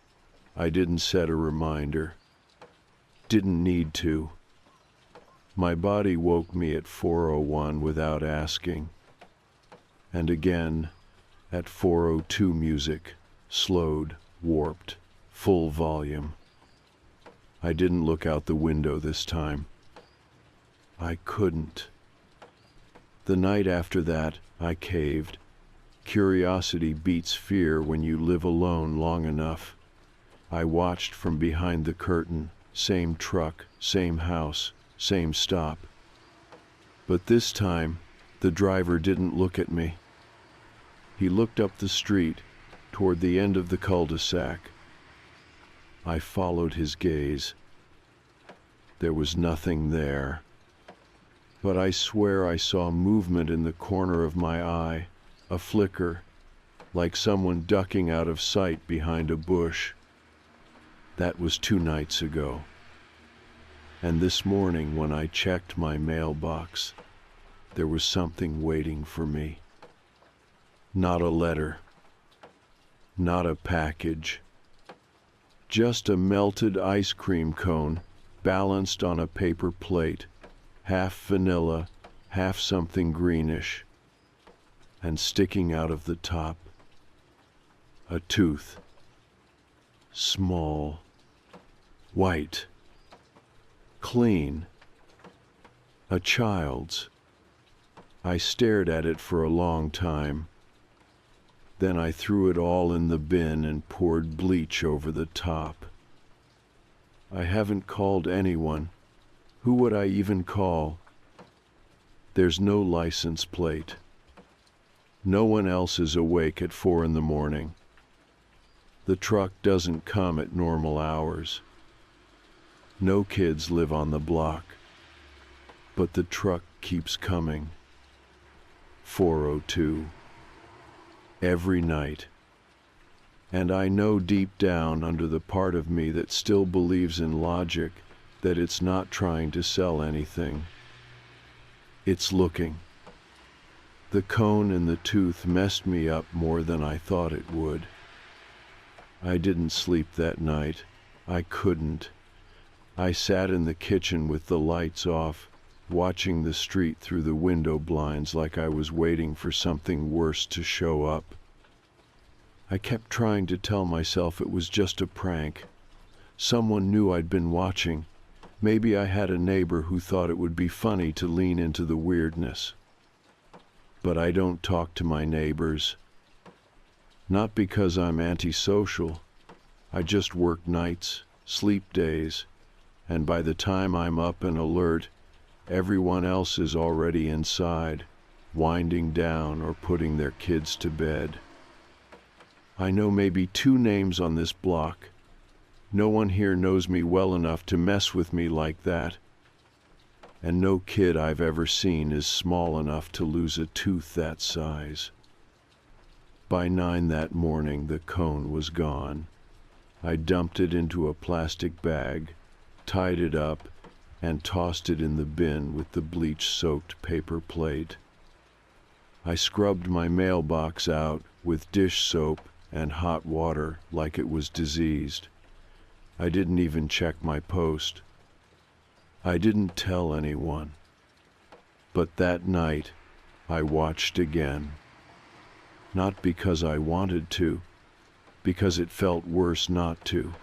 I didn't set a reminder. Didn't need to. My body woke me at 4:01 without asking. And again, at 4:02, music, slowed, warped, full volume. I didn't look out the window this time. I couldn't. The night after that, I caved. Curiosity beats fear when you live alone long enough. I watched from behind the curtain, same truck, same house, same stop. But this time, the driver didn't look at me. He looked up the street, toward the end of the cul-de-sac. I followed his gaze. There was nothing there. But I swear I saw movement in the corner of my eye, a flicker, like someone ducking out of sight behind a bush. That was 2 nights ago. And this morning when I checked my mailbox, there was something waiting for me. Not a letter. Not a package. Just a melted ice cream cone balanced on a paper plate, half vanilla, half something greenish. And sticking out of the top, a tooth. Small. White. Clean. A child's. I stared at it for a long time. Then I threw it all in the bin and poured bleach over the top. I haven't called anyone. Who would I even call? There's no license plate. No one else is awake at 4 in the morning. The truck doesn't come at normal hours. No kids live on the block. But the truck keeps coming. 4:02. Every night. And I know deep down under the part of me that still believes in logic that it's not trying to sell anything. It's looking. The cone and the tooth messed me up more than I thought it would. I didn't sleep that night. I couldn't. I sat in the kitchen with the lights off, watching the street through the window blinds like I was waiting for something worse to show up. I kept trying to tell myself it was just a prank. Someone knew I'd been watching. Maybe I had a neighbor who thought it would be funny to lean into the weirdness. But I don't talk to my neighbors. Not because I'm antisocial. I just work nights, sleep days, and by the time I'm up and alert, everyone else is already inside, winding down or putting their kids to bed. I know maybe 2 names on this block. No one here knows me well enough to mess with me like that. And no kid I've ever seen is small enough to lose a tooth that size. By 9 that morning, the cone was gone. I dumped it into a plastic bag, tied it up, and tossed it in the bin with the bleach-soaked paper plate. I scrubbed my mailbox out with dish soap and hot water like it was diseased. I didn't even check my post. I didn't tell anyone. But that night, I watched again. Not because I wanted to, because it felt worse not to.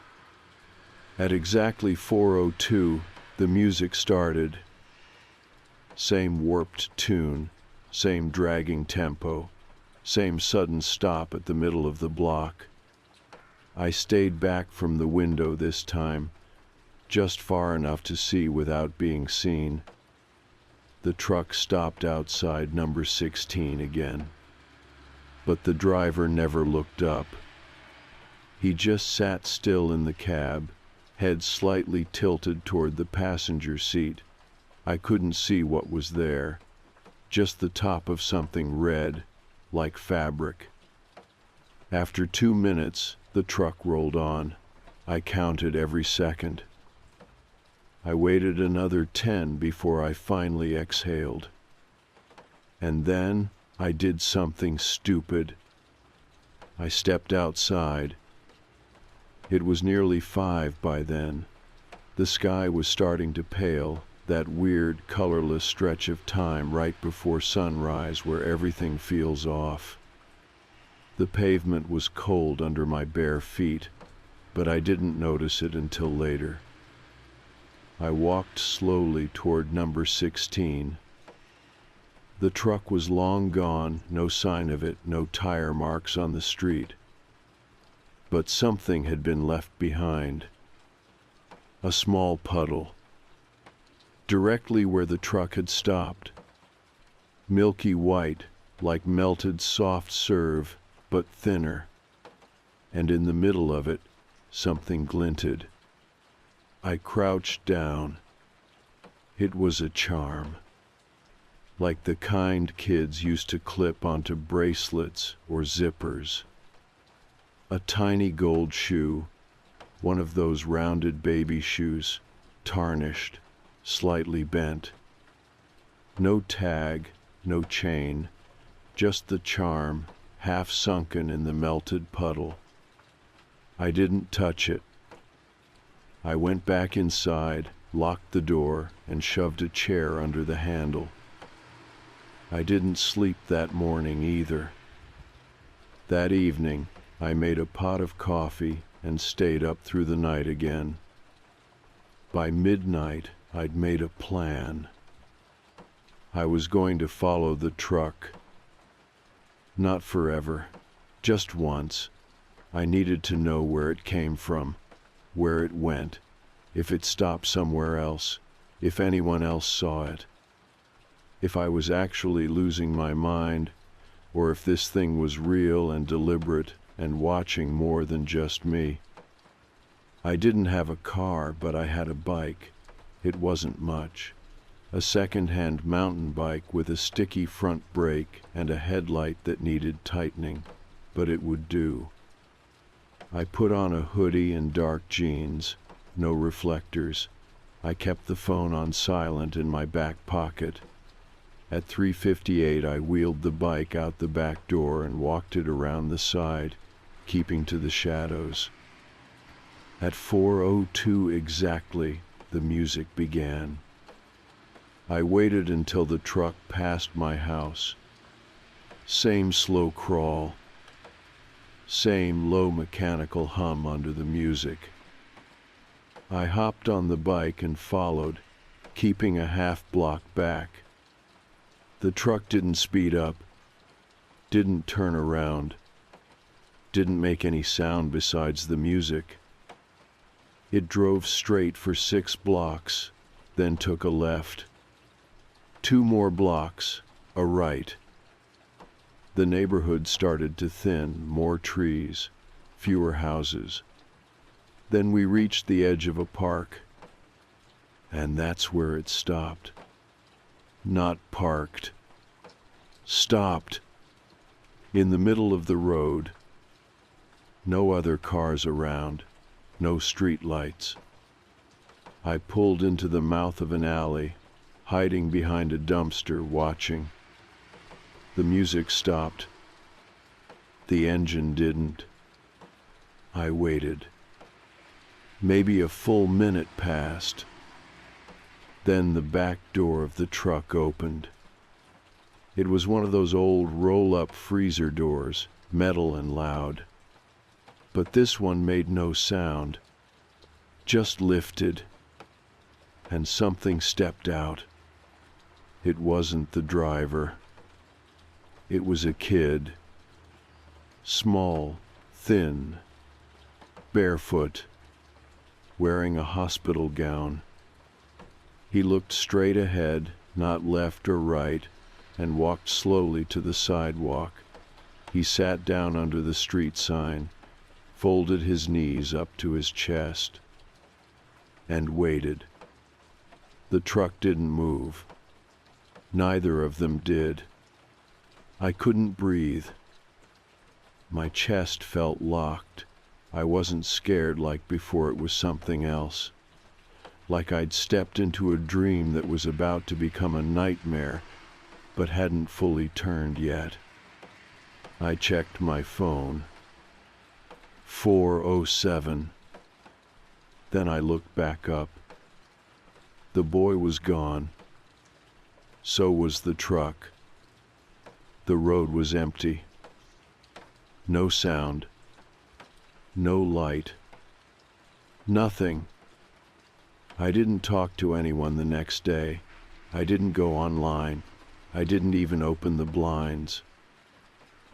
At exactly 4:02, the music started. Same warped tune, same dragging tempo, same sudden stop at the middle of the block. I stayed back from the window this time, just far enough to see without being seen. The truck stopped outside number 16 again. But the driver never looked up. He just sat still in the cab, head slightly tilted toward the passenger seat. I couldn't see what was there, just the top of something red, like fabric. After 2 minutes, the truck rolled on. I counted every second. I waited another 10 before I finally exhaled. And then I did something stupid. I stepped outside. It was nearly 5 by then. The sky was starting to pale, that weird, colorless stretch of time right before sunrise where everything feels off. The pavement was cold under my bare feet, but I didn't notice it until later. I walked slowly toward number 16. The truck was long gone, no sign of it, no tire marks on the street. But something had been left behind. A small puddle, directly where the truck had stopped. Milky white, like melted soft serve, but thinner. And in the middle of it, something glinted. I crouched down. It was a charm, like the kind kids used to clip onto bracelets or zippers. A tiny gold shoe, one of those rounded baby shoes, tarnished, slightly bent. No tag, no chain, just the charm, half sunken in the melted puddle. I didn't touch it. I went back inside, locked the door, and shoved a chair under the handle. I didn't sleep that morning either. That evening, I made a pot of coffee and stayed up through the night again. By midnight, I'd made a plan. I was going to follow the truck. Not forever, just once. I needed to know where it came from, where it went, if it stopped somewhere else, if anyone else saw it, if I was actually losing my mind, or if this thing was real and deliberate and watching more than just me. I didn't have a car, but I had a bike. It wasn't much. A second-hand mountain bike with a sticky front brake and a headlight that needed tightening, but it would do. I put on a hoodie and dark jeans, no reflectors. I kept the phone on silent in my back pocket. At 3:58, I wheeled the bike out the back door and walked it around the side, keeping to the shadows. At 4:02 exactly, the music began. I waited until the truck passed my house. Same slow crawl. Same low mechanical hum under the music. I hopped on the bike and followed, keeping a half block back. The truck didn't speed up, didn't turn around, didn't make any sound besides the music. It drove straight for 6 blocks, then took a left. 2 more blocks, a right. The neighborhood started to thin, more trees, fewer houses. Then we reached the edge of a park, and that's where it stopped. Not parked. Stopped. In the middle of the road. No other cars around, no street lights. I pulled into the mouth of an alley, hiding behind a dumpster, watching. The music stopped. The engine didn't. I waited. Maybe a full minute passed. Then the back door of the truck opened. It was one of those old roll-up freezer doors, metal and loud. But this one made no sound, just lifted, and something stepped out. It wasn't the driver. It was a kid, small, thin, barefoot, wearing a hospital gown. He looked straight ahead, not left or right, and walked slowly to the sidewalk. He sat down under the street sign, folded his knees up to his chest, and waited. The truck didn't move. Neither of them did. I couldn't breathe. My chest felt locked. I wasn't scared like before it was something else. Like I'd stepped into a dream that was about to become a nightmare, but hadn't fully turned yet. I checked my phone. 4:07. Then I looked back up. The boy was gone. So was the truck. The road was empty. No sound. No light. Nothing. I didn't talk to anyone the next day. I didn't go online. I didn't even open the blinds.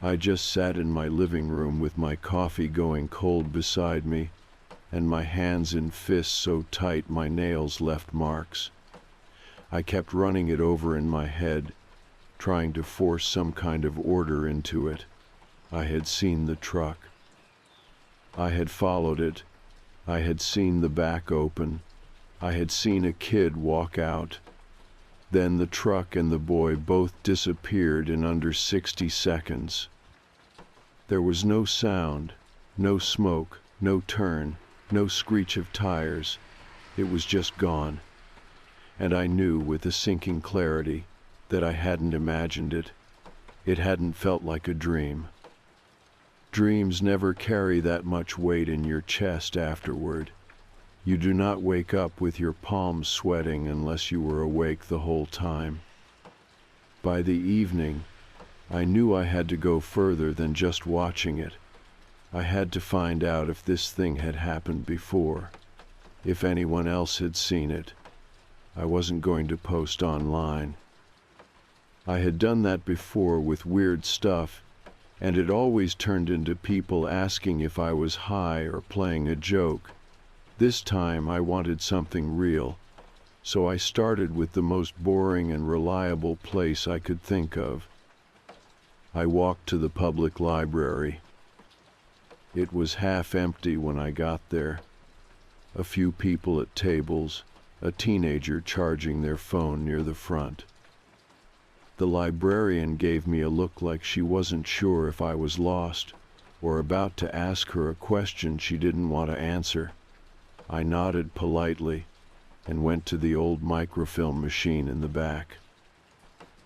I just sat in my living room with my coffee going cold beside me, and my hands in fists so tight my nails left marks. I kept running it over in my head, trying to force some kind of order into it. I had seen the truck. I had followed it. I had seen the back open. I had seen a kid walk out. Then the truck and the boy both disappeared in under 60 seconds. There was no sound, no smoke, no turn, no screech of tires. It was just gone. And I knew with a sinking clarity that I hadn't imagined it. It hadn't felt like a dream. Dreams never carry that much weight in your chest afterward. You do not wake up with your palms sweating unless you were awake the whole time. By the evening, I knew I had to go further than just watching it. I had to find out if this thing had happened before, if anyone else had seen it. I wasn't going to post online. I had done that before with weird stuff, and it always turned into people asking if I was high or playing a joke. This time I wanted something real, so I started with the most boring and reliable place I could think of. I walked to the public library. It was half empty when I got there. A few people at tables, a teenager charging their phone near the front. The librarian gave me a look like she wasn't sure if I was lost or about to ask her a question she didn't want to answer. I nodded politely and went to the old microfilm machine in the back.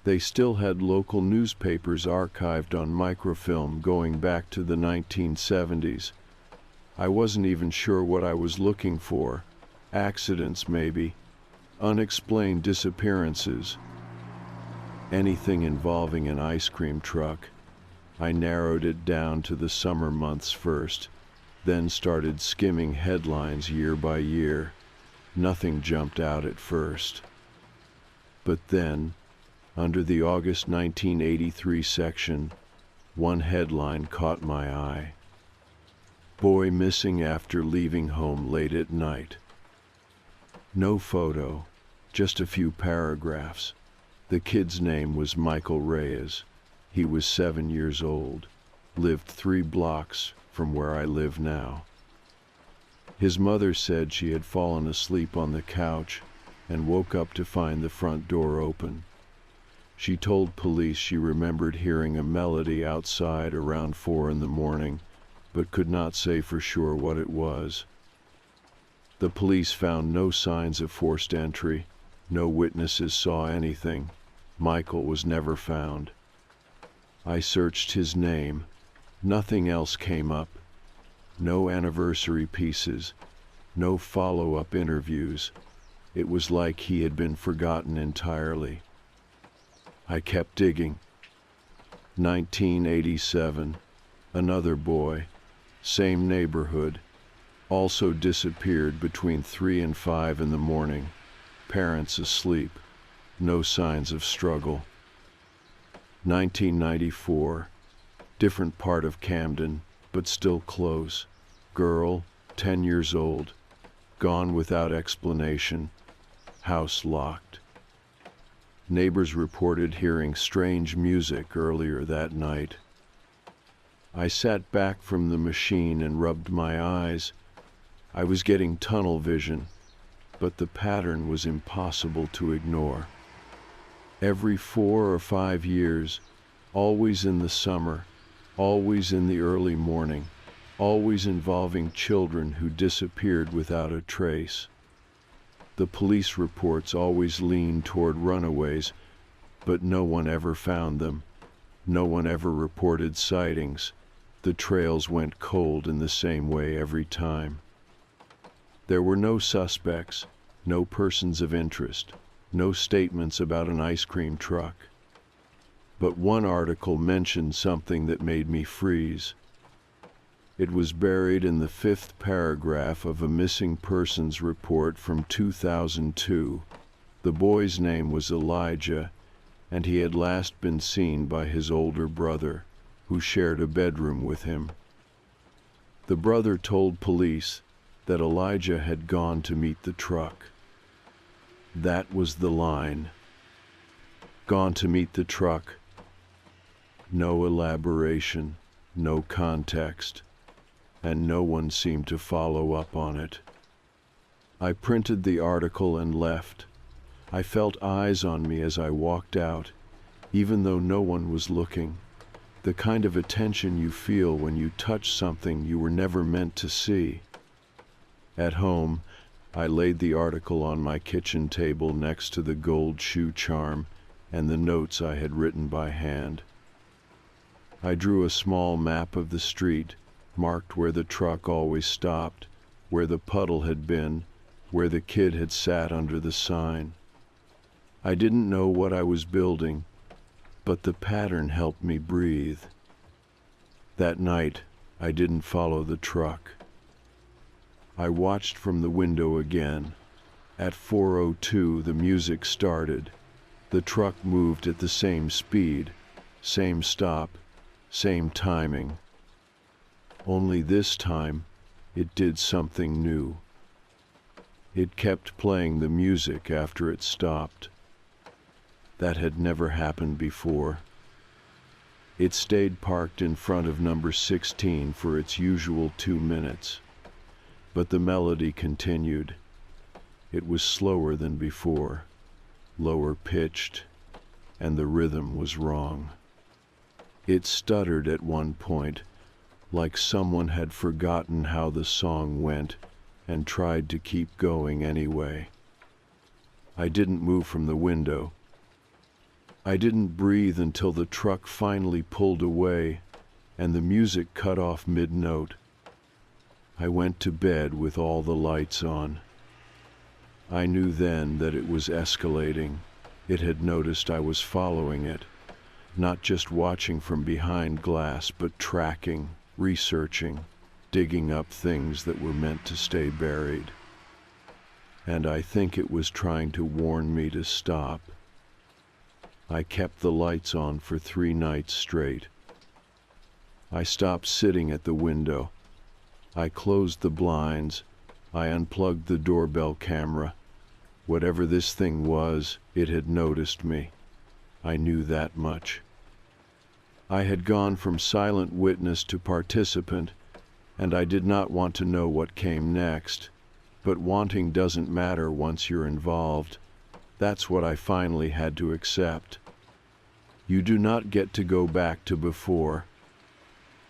They still had local newspapers archived on microfilm going back to the 1970s. I wasn't even sure what I was looking for. Accidents, maybe. Unexplained disappearances. Anything involving an ice cream truck. I narrowed it down to the summer months first, then started skimming headlines year by year. Nothing jumped out at first. But then, under the August 1983 section, one headline caught my eye. Boy missing after leaving home late at night. No photo, just a few paragraphs. The kid's name was Michael Reyes. He was 7 years old, lived 3 blocks from where I live now. His mother said she had fallen asleep on the couch and woke up to find the front door open. She told police she remembered hearing a melody outside around 4 in the morning, but could not say for sure what it was. The police found no signs of forced entry. No witnesses saw anything. Michael was never found. I searched his name. Nothing else came up. No anniversary pieces. No follow-up interviews. It was like he had been forgotten entirely. I kept digging. 1987. Another boy. Same neighborhood. Also disappeared between 3 and 5 in the morning. Parents asleep. No signs of struggle. 1994. Different part of Camden, but still close. Girl, 10 years old. Gone without explanation. House locked. Neighbors reported hearing strange music earlier that night. I sat back from the machine and rubbed my eyes. I was getting tunnel vision, but the pattern was impossible to ignore. Every 4 or 5 years, always in the summer, always in the early morning, always involving children who disappeared without a trace. The police reports always leaned toward runaways, but no one ever found them. No one ever reported sightings. The trails went cold in the same way every time. There were no suspects, no persons of interest, no statements about an ice cream truck. But one article mentioned something that made me freeze. It was buried in the 5th paragraph of a missing persons report from 2002. The boy's name was Elijah, and he had last been seen by his older brother, who shared a bedroom with him. The brother told police that Elijah had gone to meet the truck. That was the line. Gone to meet the truck. No elaboration, no context, and no one seemed to follow up on it. I printed the article and left. I felt eyes on me as I walked out, even though no one was looking. The kind of attention you feel when you touch something you were never meant to see. At home, I laid the article on my kitchen table next to the gold shoe charm and the notes I had written by hand. I drew a small map of the street, marked where the truck always stopped, where the puddle had been, where the kid had sat under the sign. I didn't know what I was building, but the pattern helped me breathe. That night, I didn't follow the truck. I watched from the window again. At 4:02, the music started. The truck moved at the same speed, same stop, same timing. Only this time, it did something new. It kept playing the music after it stopped. That had never happened before. It stayed parked in front of number 16 for its usual 2 minutes. But the melody continued. It was slower than before, lower pitched, and the rhythm was wrong. It stuttered at one point, like someone had forgotten how the song went and tried to keep going anyway. I didn't move from the window. I didn't breathe until the truck finally pulled away and the music cut off mid-note. I went to bed with all the lights on. I knew then that it was escalating. It had noticed I was following it, not just watching from behind glass, but tracking, researching, digging up things that were meant to stay buried. And I think it was trying to warn me to stop. I kept the lights on for 3 nights straight. I stopped sitting at the window. I closed the blinds. I unplugged the doorbell camera. Whatever this thing was, it had noticed me. I knew that much. I had gone from silent witness to participant, and I did not want to know what came next. But wanting doesn't matter once you're involved. That's what I finally had to accept. You do not get to go back to before.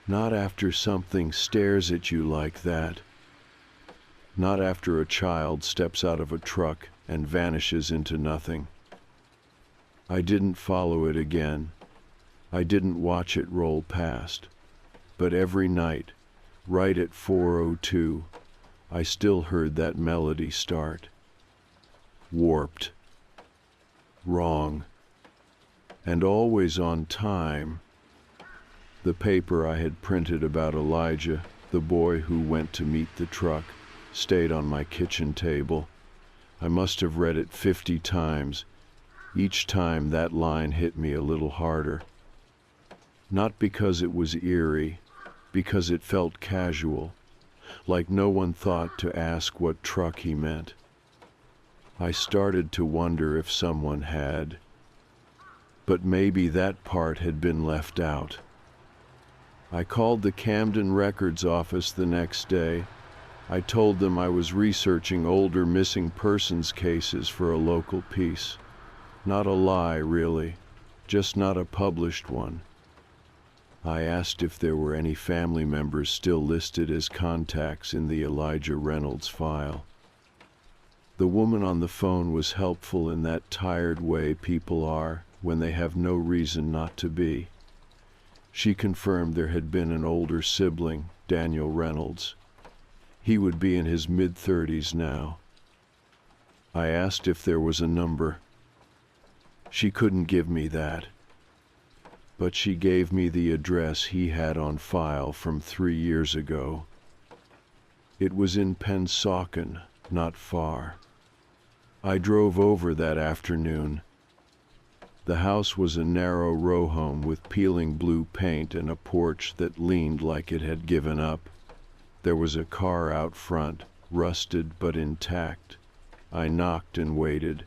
Not after something stares at you like that. Not after a child steps out of a truck and vanishes into nothing. I didn't follow it again. I didn't watch it roll past. But every night, right at 4:02, I still heard that melody start. Warped. Wrong. And always on time. The paper I had printed about Elijah, the boy who went to meet the truck, stayed on my kitchen table. I must have read it 50 times. Each time that line hit me a little harder. Not because it was eerie, because it felt casual, like no one thought to ask what truck he meant. I started to wonder if someone had. But maybe that part had been left out. I called the Camden Records office the next day. I told them I was researching older missing persons cases for a local piece. Not a lie, really, just not a published one. I asked if there were any family members still listed as contacts in the Elijah Reynolds file. The woman on the phone was helpful in that tired way people are when they have no reason not to be. She confirmed there had been an older sibling, Daniel Reynolds. He would be in his mid-30s now. I asked if there was a number. She couldn't give me that. But she gave me the address he had on file from 3 years ago. It was in Pensauken, not far. I drove over that afternoon. The house was a narrow row home with peeling blue paint and a porch that leaned like it had given up. There was a car out front, rusted but intact. I knocked and waited.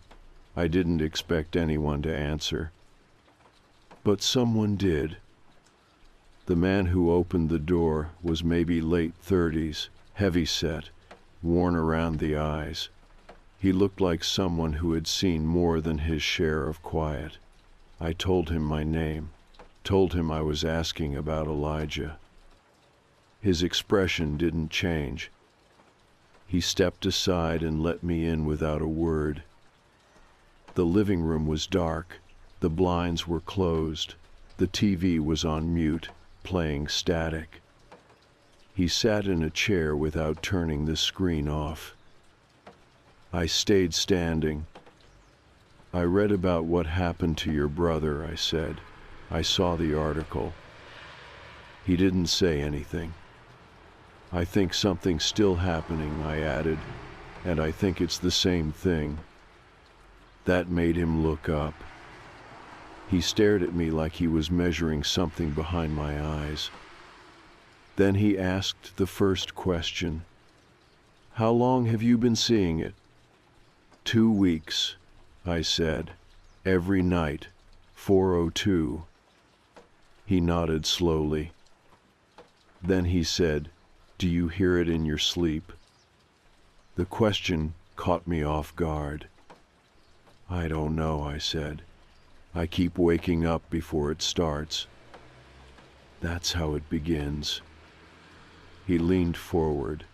I didn't expect anyone to answer. But someone did. The man who opened the door was maybe late 30s, heavy-set, worn around the eyes. He looked like someone who had seen more than his share of quiet. I told him my name, told him I was asking about Elijah. His expression didn't change. He stepped aside and let me in without a word. The living room was dark. The blinds were closed. The TV was on mute, playing static. He sat in a chair without turning the screen off. I stayed standing. "I read about what happened to your brother," I said. "I saw the article." He didn't say anything. "I think something's still happening," I added, "and I think it's the same thing." That made him look up. He stared at me like he was measuring something behind my eyes. Then he asked the first question. "How long have you been seeing it?" 2 weeks, I said. "Every night, 4:02. He nodded slowly. Then he said, "Do you hear it in your sleep?" The question caught me off guard. "I don't know," I said. "I keep waking up before it starts." "That's how it begins." He leaned forward.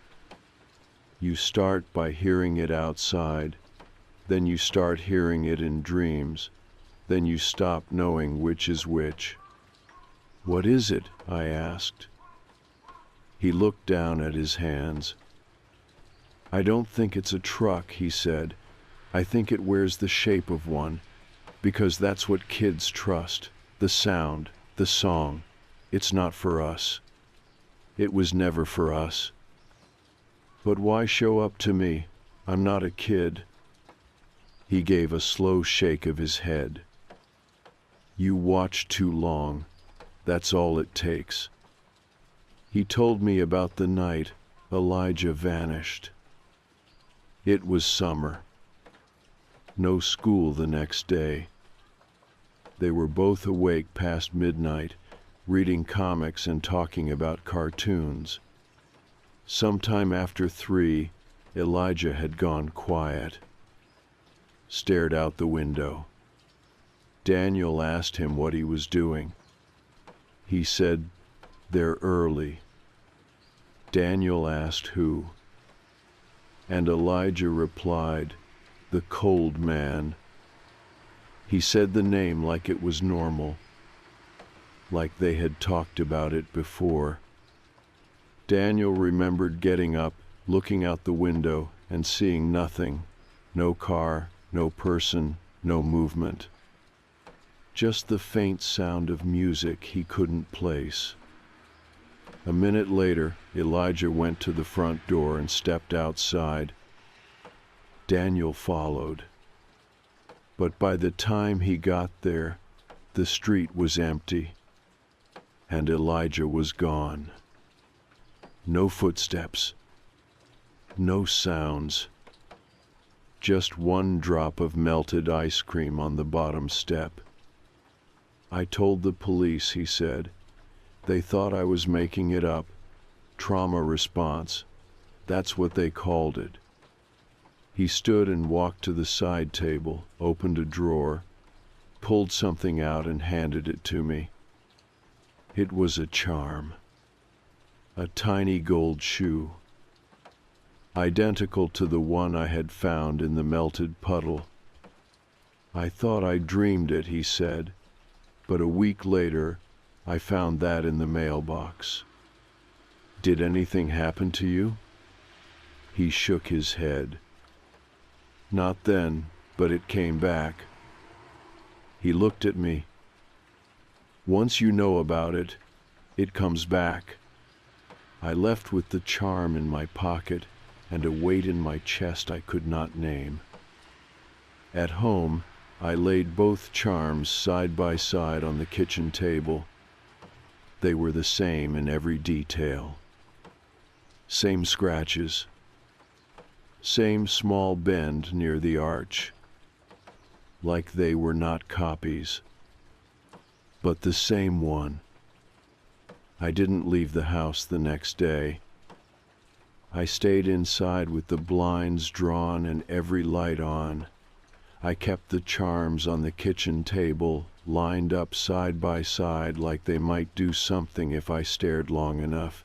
"You start by hearing it outside, then you start hearing it in dreams, then you stop knowing which is which." "What is it?" I asked. He looked down at his hands. "I don't think it's a truck," he said. "I think it wears the shape of one, because that's what kids trust, the sound, the song. It's not for us. It was never for us." "But why show up to me? I'm not a kid." He gave a slow shake of his head. "You watch too long. That's all it takes." He told me about the night Elijah vanished. It was summer. No school the next day. They were both awake past midnight, reading comics and talking about cartoons. Sometime after 3, Elijah had gone quiet. Stared out the window. Daniel asked him what he was doing. He said, "They're early." Daniel asked who. And Elijah replied, "The cold man." He said the name like it was normal, like they had talked about it before. Daniel remembered getting up, looking out the window, and seeing nothing. No car, no person, no movement. Just the faint sound of music he couldn't place. A minute later, Elijah went to the front door and stepped outside. Daniel followed. But by the time he got there, the street was empty, and Elijah was gone. No footsteps, no sounds, just one drop of melted ice cream on the bottom step. "I told the police," he said. "They thought I was making it up. Trauma response. That's what they called it." He stood and walked to the side table, opened a drawer, pulled something out and handed it to me. It was a charm. A tiny gold shoe. Identical to the one I had found in the melted puddle. "I thought I dreamed it," he said, "but a week later, I found that in the mailbox." "Did anything happen to you?" He shook his head. "Not then, but it came back." He looked at me. "Once you know about it, it comes back." I left with the charm in my pocket and a weight in my chest I could not name. At home, I laid both charms side by side on the kitchen table. They were the same in every detail. Same scratches. Same small bend near the arch. Like they were not copies. But the same one. I didn't leave the house the next day. I stayed inside with the blinds drawn and every light on. I kept the charms on the kitchen table, lined up side by side like they might do something if I stared long enough.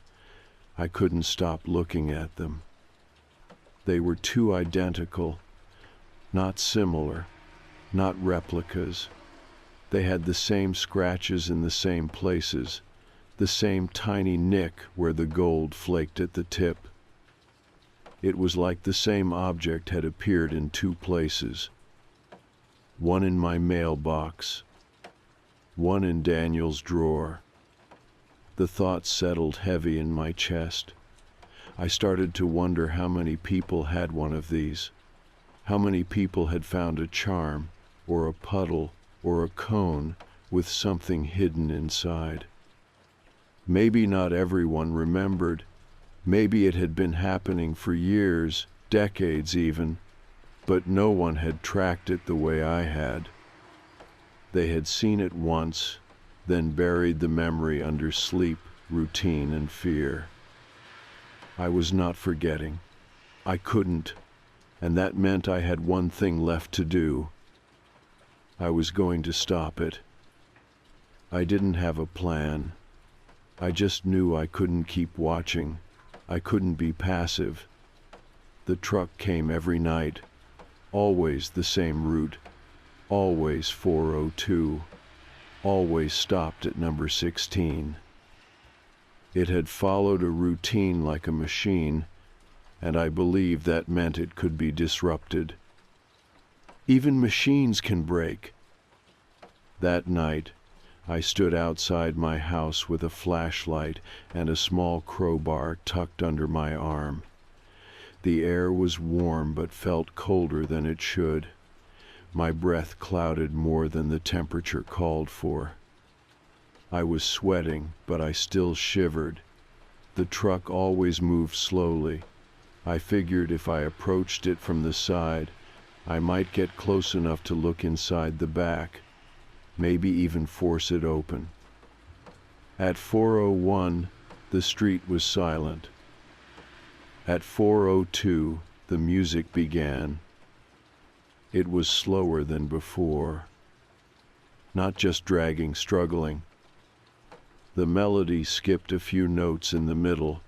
I couldn't stop looking at them. They were too identical, not similar, not replicas. They had the same scratches in the same places, the same tiny nick where the gold flaked at the tip. It was like the same object had appeared in two places. One in my mailbox, one in Daniel's drawer. The thoughts settled heavy in my chest. I started to wonder how many people had one of these. How many people had found a charm, or a puddle, or a cone with something hidden inside. Maybe not everyone remembered. Maybe it had been happening for years, decades even, but no one had tracked it the way I had. They had seen it once, then buried the memory under sleep, routine, and fear. I was not forgetting. I couldn't, and that meant I had one thing left to do. I was going to stop it. I didn't have a plan. I just knew I couldn't keep watching. I couldn't be passive. The truck came every night, always the same route, always 402, always stopped at number 16. It had followed a routine like a machine, and I believed that meant it could be disrupted. Even machines can break. That night, I stood outside my house with a flashlight and a small crowbar tucked under my arm. The air was warm but felt colder than it should. My breath clouded more than the temperature called for. I was sweating, but I still shivered. The truck always moved slowly. I figured if I approached it from the side, I might get close enough to look inside the back. Maybe even force it open. At 4:01, the street was silent. At 4:02, the music began. It was slower than before. Not just dragging, struggling. The melody skipped a few notes in the middle,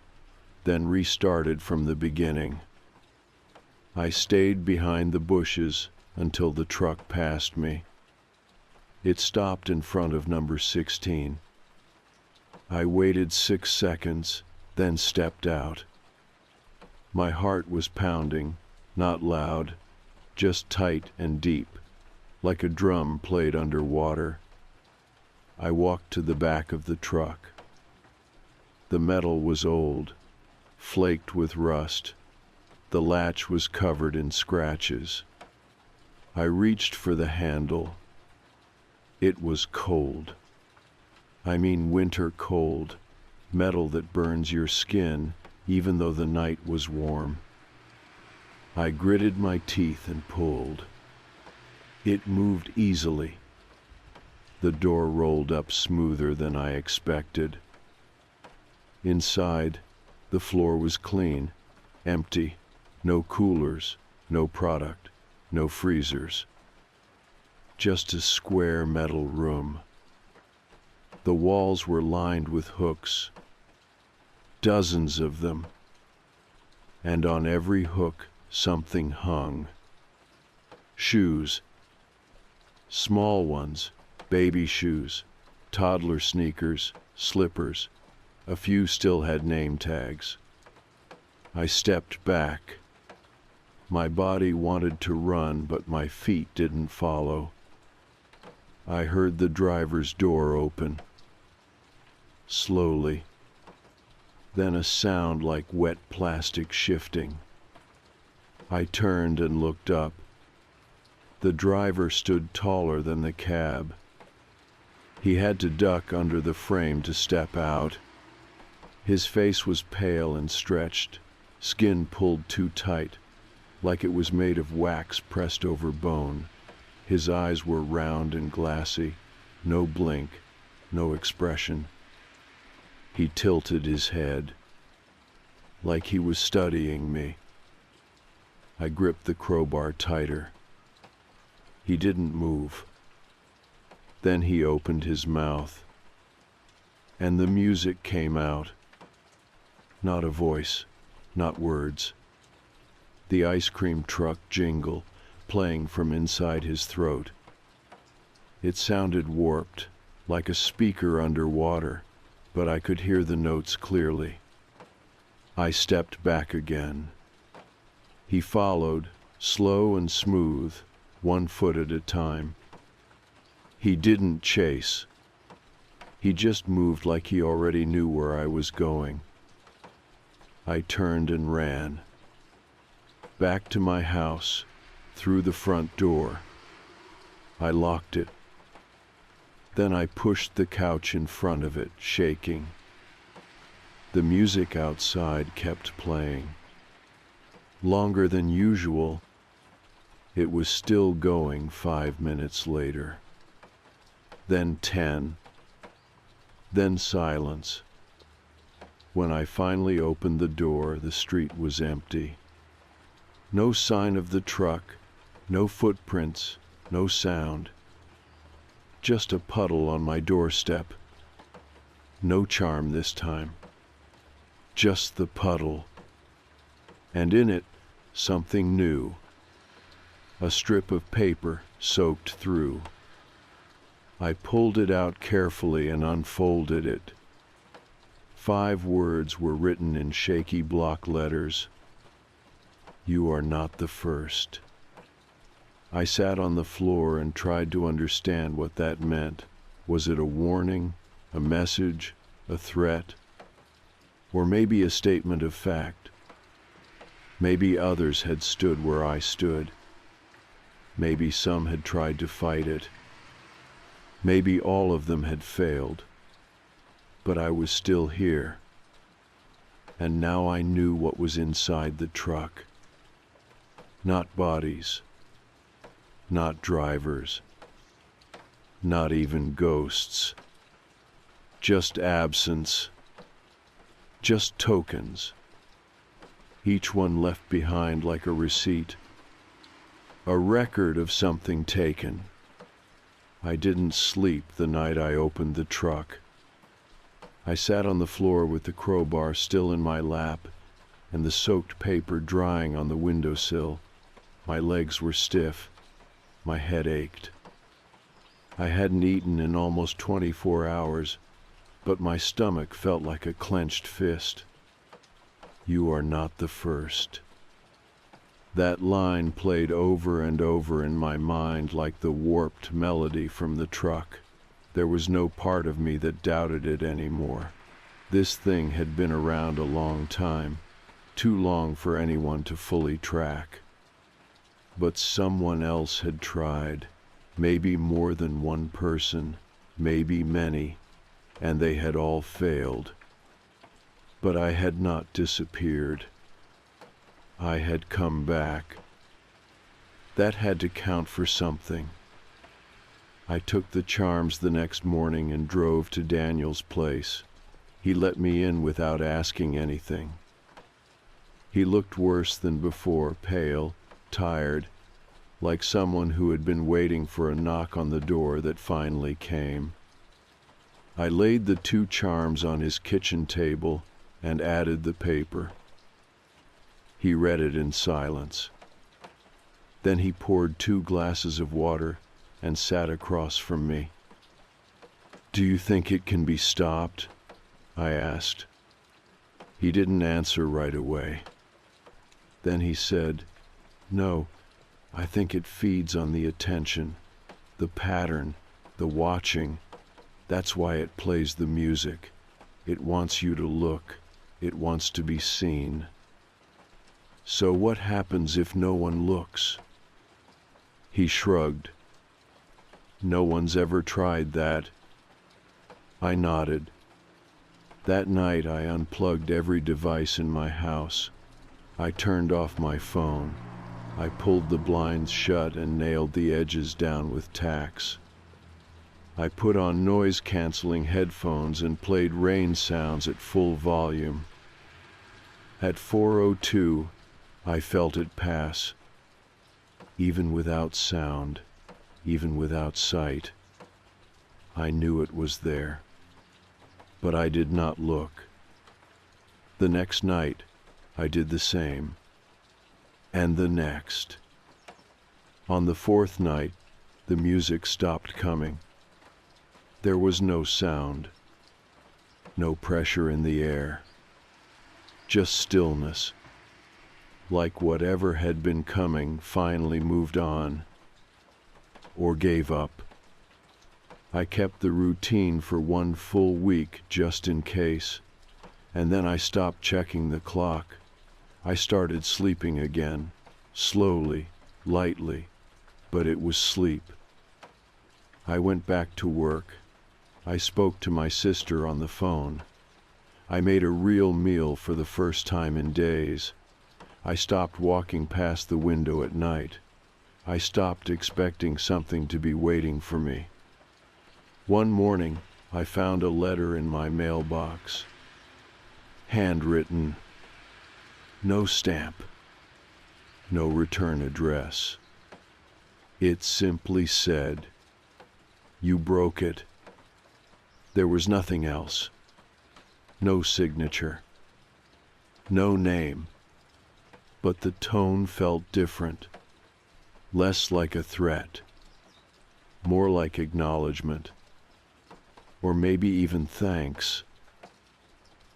then restarted from the beginning. I stayed behind the bushes until the truck passed me. It stopped in front of number 16. I waited 6 seconds, then stepped out. My heart was pounding, not loud, just tight and deep, like a drum played underwater. I walked to the back of the truck. The metal was old, flaked with rust. The latch was covered in scratches. I reached for the handle. It was cold. I mean winter cold, metal that burns your skin even though the night was warm. I gritted my teeth and pulled. It moved easily. The door rolled up smoother than I expected. Inside, the floor was clean, empty, no coolers, no product, no freezers. Just a square metal room. The walls were lined with hooks, dozens of them, and on every hook something hung. Shoes, small ones, baby shoes, toddler sneakers, slippers. A few still had name tags. I stepped back. My body wanted to run, but my feet didn't follow. I heard the driver's door open. Slowly. Then a sound like wet plastic shifting. I turned and looked up. The driver stood taller than the cab. He had to duck under the frame to step out. His face was pale and stretched, skin pulled too tight, like it was made of wax pressed over bone. His eyes were round and glassy, no blink, no expression. He tilted his head, like he was studying me. I gripped the crowbar tighter. He didn't move. Then he opened his mouth, and the music came out. Not a voice, not words. The ice cream truck jingle playing from inside his throat. It sounded warped, like a speaker underwater, but I could hear the notes clearly. I stepped back again. He followed, slow and smooth, 1 foot at a time. He didn't chase. He just moved like he already knew where I was going. I turned and ran. Back to my house, through the front door. I locked it. Then I pushed the couch in front of it, shaking. The music outside kept playing. Longer than usual. It was still going 5 minutes later. Then 10. Then silence. When I finally opened the door, the street was empty. No sign of the truck, no footprints, no sound. Just a puddle on my doorstep. No charm this time. Just the puddle. And in it, something new. A strip of paper soaked through. I pulled it out carefully and unfolded it. 5 words were written in shaky block letters. You are not the first. I sat on the floor and tried to understand what that meant. Was it a warning, a message, a threat, or maybe a statement of fact? Maybe others had stood where I stood. Maybe some had tried to fight it. Maybe all of them had failed. But I was still here. And now I knew what was inside the truck. Not bodies. Not drivers. Not even ghosts. Just absence. Just tokens. Each one left behind like a receipt. A record of something taken. I didn't sleep the night I opened the truck. I sat on the floor with the crowbar still in my lap and the soaked paper drying on the windowsill. My legs were stiff. My head ached. I hadn't eaten in almost 24 hours, but my stomach felt like a clenched fist. You are not the first. That line played over and over in my mind like the warped melody from the truck. There was no part of me that doubted it anymore. This thing had been around a long time, too long for anyone to fully track. But someone else had tried, maybe more than one person, maybe many, and they had all failed. But I had not disappeared. I had come back. That had to count for something. I took the charms the next morning and drove to Daniel's place. He let me in without asking anything. He looked worse than before, pale, tired, like someone who had been waiting for a knock on the door that finally came. I laid the 2 charms on his kitchen table and added the paper. He read it in silence. Then he poured 2 glasses of water and sat across from me. Do you think it can be stopped? I asked. He didn't answer right away. Then he said, No, I think it feeds on the attention, the pattern, the watching. That's why it plays the music. It wants you to look. It wants to be seen. So what happens if no one looks? He shrugged. No one's ever tried that. I nodded. That night I unplugged every device in my house. I turned off my phone. I pulled the blinds shut and nailed the edges down with tacks. I put on noise-canceling headphones and played rain sounds at full volume. At 4:02, I felt it pass. Even without sound, even without sight, I knew it was there. But I did not look. The next night, I did the same. And the next. On the fourth night, the music stopped coming. There was no sound, no pressure in the air, just stillness, like whatever had been coming finally moved on, or gave up. I kept the routine for one full week just in case, and then I stopped checking the clock. I started sleeping again, slowly, lightly, but it was sleep. I went back to work. I spoke to my sister on the phone. I made a real meal for the first time in days. I stopped walking past the window at night. I stopped expecting something to be waiting for me. One morning, I found a letter in my mailbox. Handwritten. No stamp. No return address. It simply said, "You broke it." There was nothing else. No signature. No name. But the tone felt different. Less like a threat. More like acknowledgement. Or maybe even thanks.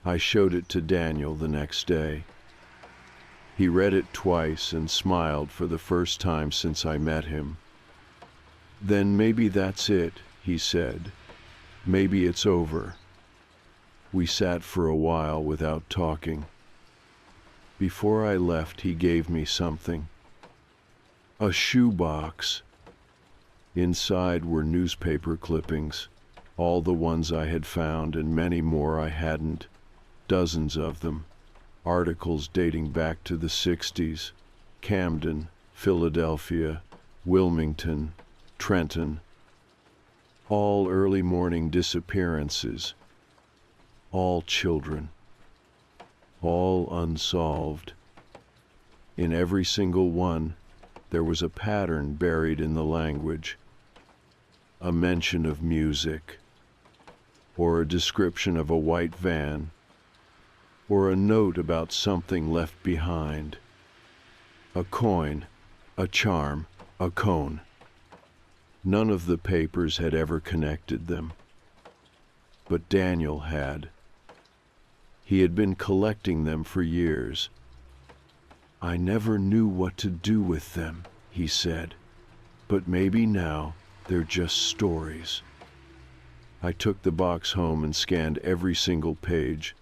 I showed it to Daniel the next day. He read it twice and smiled for the first time since I met him. "Then maybe that's it," he said. "Maybe it's over." We sat for a while without talking. Before I left, he gave me something. A shoebox. Inside were newspaper clippings, all the ones I had found and many more I hadn't, dozens of them. Articles dating back to the 60s, Camden, Philadelphia, Wilmington, Trenton. All early morning disappearances. All children. All unsolved. In every single one, there was a pattern buried in the language. A mention of music, or a description of a white van, or a note about something left behind. A coin, a charm, a cone. None of the papers had ever connected them. But Daniel had. He had been collecting them for years. "I never knew what to do with them," he said, "but maybe now they're just stories." I took the box home and scanned every single page.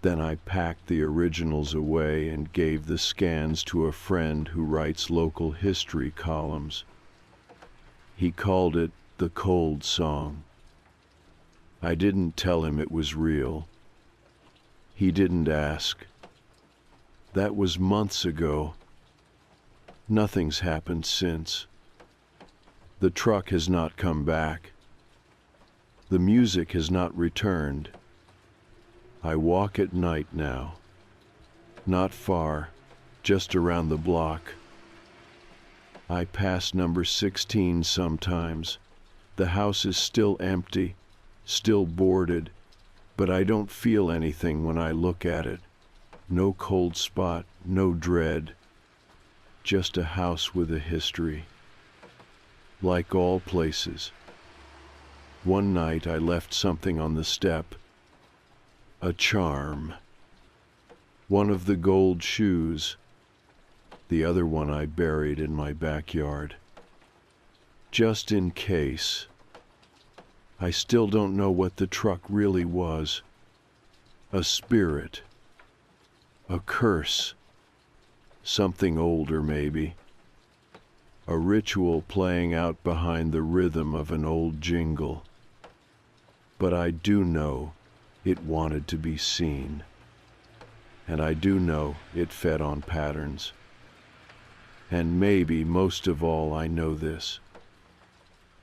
Then I packed the originals away and gave the scans to a friend who writes local history columns. He called it the Cold Song. I didn't tell him it was real. He didn't ask. That was months ago. Nothing's happened since. The truck has not come back. The music has not returned. I walk at night now. Not far, just around the block. I pass number 16 sometimes. The house is still empty, still boarded, but I don't feel anything when I look at it. No cold spot, no dread. Just a house with a history. Like all places. One night I left something on the step. A charm. One of the gold shoes. The other one I buried in my backyard. Just in case. I still don't know what the truck really was. A spirit. A curse. Something older, maybe. a ritual playing out behind the rhythm of an old jingle. But I do know it wanted to be seen. And I do know it fed on patterns. And maybe most of all, I know this.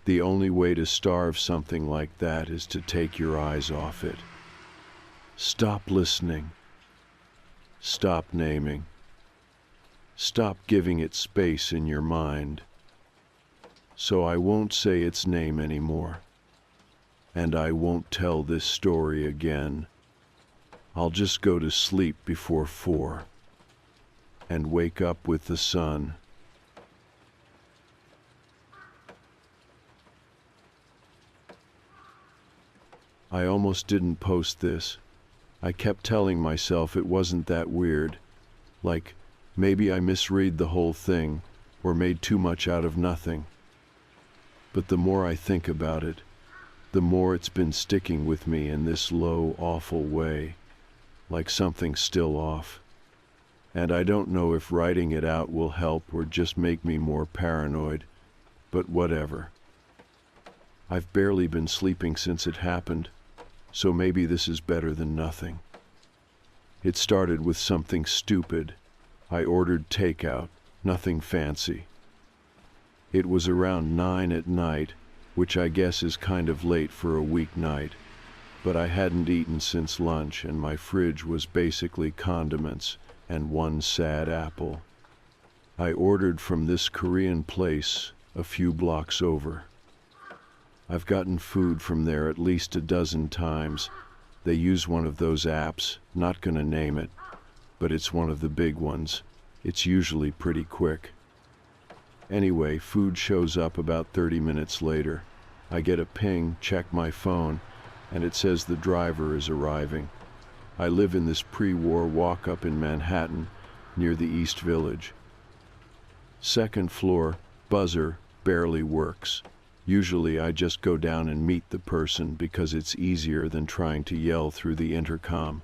The only way to starve something like that is to take your eyes off it. Stop listening. Stop naming. Stop giving it space in your mind. So I won't say its name anymore. And I won't tell this story again. I'll just go to sleep before 4 and wake up with the sun. I almost didn't post this. I kept telling myself it wasn't that weird. Like, maybe I misread the whole thing or made too much out of nothing. But the more I think about it, the more it's been sticking with me in this low, awful way, like something's still off. And I don't know if writing it out will help or just make me more paranoid, but whatever. I've barely been sleeping since it happened, so maybe this is better than nothing. It started with something stupid. I ordered takeout, nothing fancy. It was around 9 at night, which I guess is kind of late for a weeknight, but I hadn't eaten since lunch and my fridge was basically condiments and one sad apple. I ordered from this Korean place a few blocks over. I've gotten food from there at least a dozen times. They use one of those apps, not gonna name it, but it's one of the big ones. It's usually pretty quick. Anyway, food shows up about 30 minutes later. I get a ping, check my phone, and it says the driver is arriving. I live in this pre-war walk-up in Manhattan, near the East Village. Second floor, buzzer, barely works. Usually I just go down and meet the person because it's easier than trying to yell through the intercom.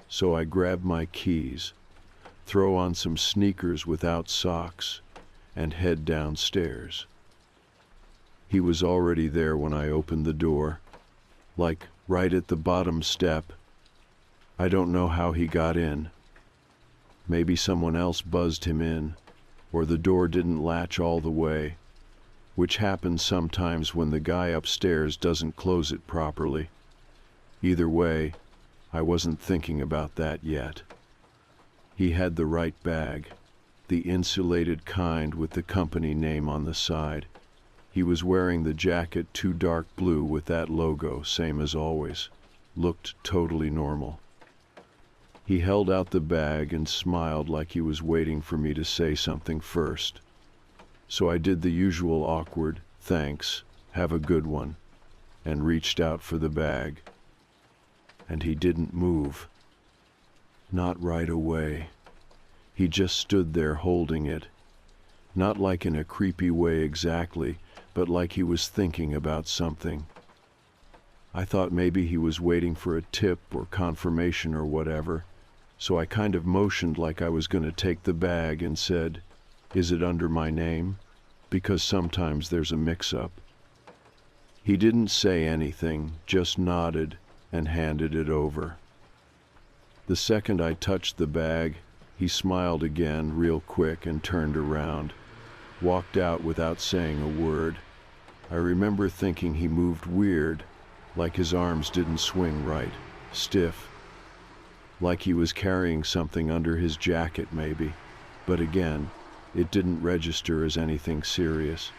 So I grab my keys, throw on some sneakers without socks, and head downstairs. He was already there when I opened the door, like right at the bottom step. I don't know how he got in. Maybe someone else buzzed him in, or the door didn't latch all the way, which happens sometimes when the guy upstairs doesn't close it properly. Either way, I wasn't thinking about that yet. He had the right bag, the insulated kind with the company name on the side. He was wearing the jacket too dark blue with that logo, same as always. Looked totally normal. He held out the bag and smiled like he was waiting for me to say something first. So I did the usual awkward, thanks, have a good one, and reached out for the bag. And he didn't move. Not right away. He just stood there holding it. Not like in a creepy way exactly, but like he was thinking about something. I thought maybe he was waiting for a tip or confirmation or whatever, so I kind of motioned like I was going to take the bag and said, "Is it under my name?" Because sometimes there's a mix-up. He didn't say anything, just nodded and handed it over. The second I touched the bag, he smiled again real quick and turned around, walked out without saying a word. I remember thinking he moved weird, like his arms didn't swing right, stiff, like he was carrying something under his jacket maybe, but again, it didn't register as anything serious.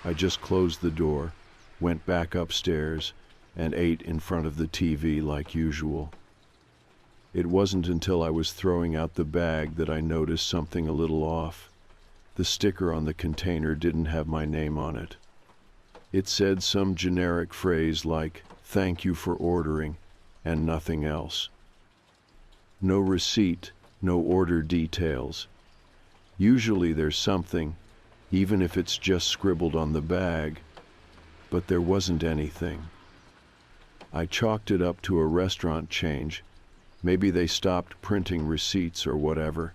I just closed the door, went back upstairs, and ate in front of the TV like usual. It wasn't until I was throwing out the bag that I noticed something a little off. The sticker on the container didn't have my name on it. It said some generic phrase like, "Thank you for ordering," and nothing else. No receipt, no order details. Usually there's something, even if it's just scribbled on the bag, but there wasn't anything. I chalked it up to a restaurant change. Maybe they stopped printing receipts or whatever.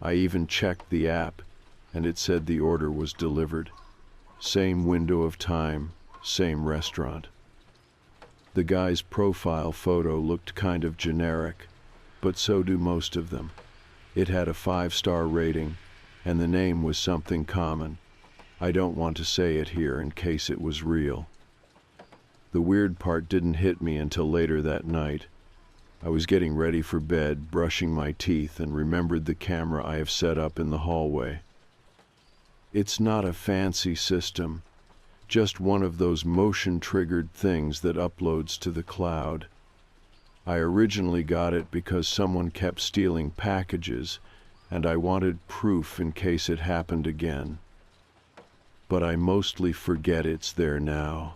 I even checked the app. and it said the order was delivered. Same window of time, same restaurant. The guy's profile photo looked kind of generic, but so do most of them. It had a 5-star rating, and the name was something common. I don't want to say it here in case it was real. The weird part didn't hit me until later that night. I was getting ready for bed, brushing my teeth, and remembered the camera I have set up in the hallway. It's not a fancy system, just one of those motion-triggered things that uploads to the cloud. I originally got it because someone kept stealing packages, and I wanted proof in case it happened again. But I mostly forget it's there now.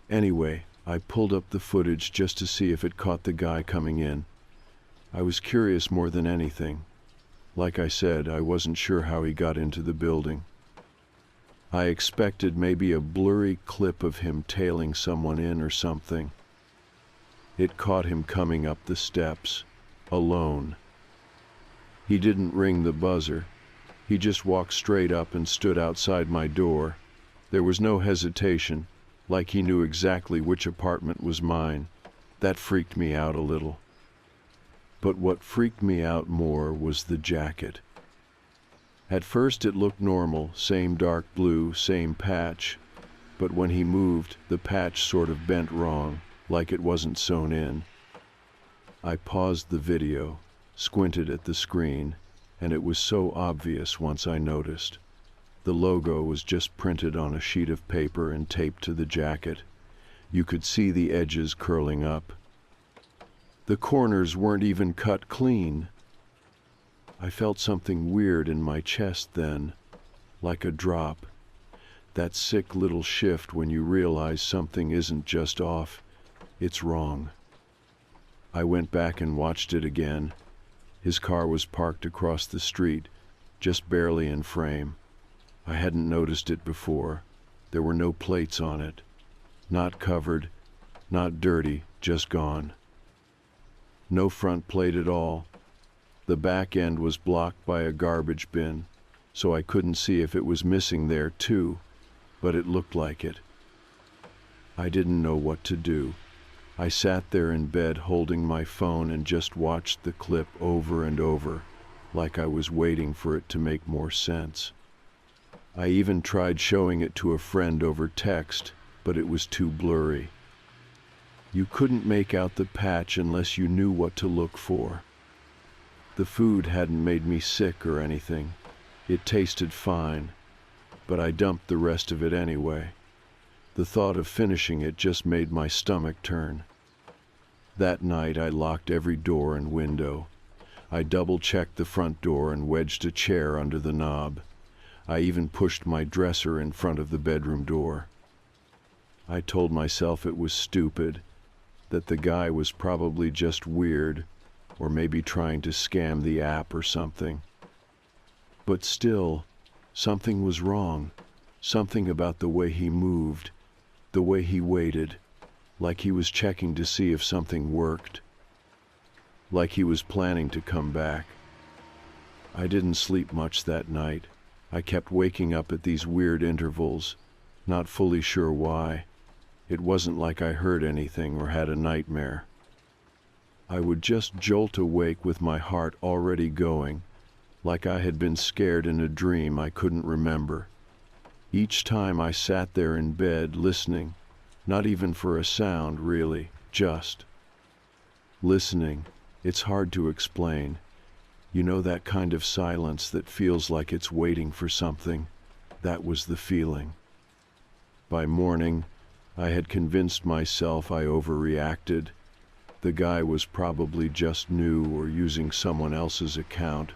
Anyway, I pulled up the footage just to see if it caught the guy coming in. I was curious more than anything. Like I said, I wasn't sure how he got into the building. I expected maybe a blurry clip of him tailing someone in or something. It caught him coming up the steps, alone. He didn't ring the buzzer. He just walked straight up and stood outside my door. There was no hesitation, like he knew exactly which apartment was mine. That freaked me out a little. But what freaked me out more was the jacket. At first it looked normal, same dark blue, same patch. But when he moved, the patch sort of bent wrong, like it wasn't sewn in. I paused the video, squinted at the screen, and it was so obvious once I noticed. The logo was just printed on a sheet of paper and taped to the jacket. You could see the edges curling up. The corners weren't even cut clean. I felt something weird in my chest then, like a drop. That sick little shift when you realize something isn't just off, it's wrong. I went back and watched it again. His car was parked across the street, just barely in frame. I hadn't noticed it before. There were no plates on it. Not covered, not dirty, just gone. No front plate at all. The back end was blocked by a garbage bin, so I couldn't see if it was missing there too, but it looked like it. I didn't know what to do. I sat there in bed holding my phone and just watched the clip over and over, like I was waiting for it to make more sense. I even tried showing it to a friend over text, but it was too blurry. You couldn't make out the patch unless you knew what to look for. The food hadn't made me sick or anything. It tasted fine, but I dumped the rest of it anyway. The thought of finishing it just made my stomach turn. That night I locked every door and window. I double-checked the front door and wedged a chair under the knob. I even pushed my dresser in front of the bedroom door. I told myself it was stupid, that the guy was probably just weird, or maybe trying to scam the app or something. But still, something was wrong. Something about the way he moved, the way he waited, like he was checking to see if something worked, like he was planning to come back. I didn't sleep much that night. I kept waking up at these weird intervals, not fully sure why. It wasn't like I heard anything or had a nightmare. I would just jolt awake with my heart already going, like I had been scared in a dream I couldn't remember. Each time I sat there in bed listening, not even for a sound really, just listening. It's hard to explain. You know that kind of silence that feels like it's waiting for something? That was the feeling. By morning, I had convinced myself I overreacted. The guy was probably just new or using someone else's account,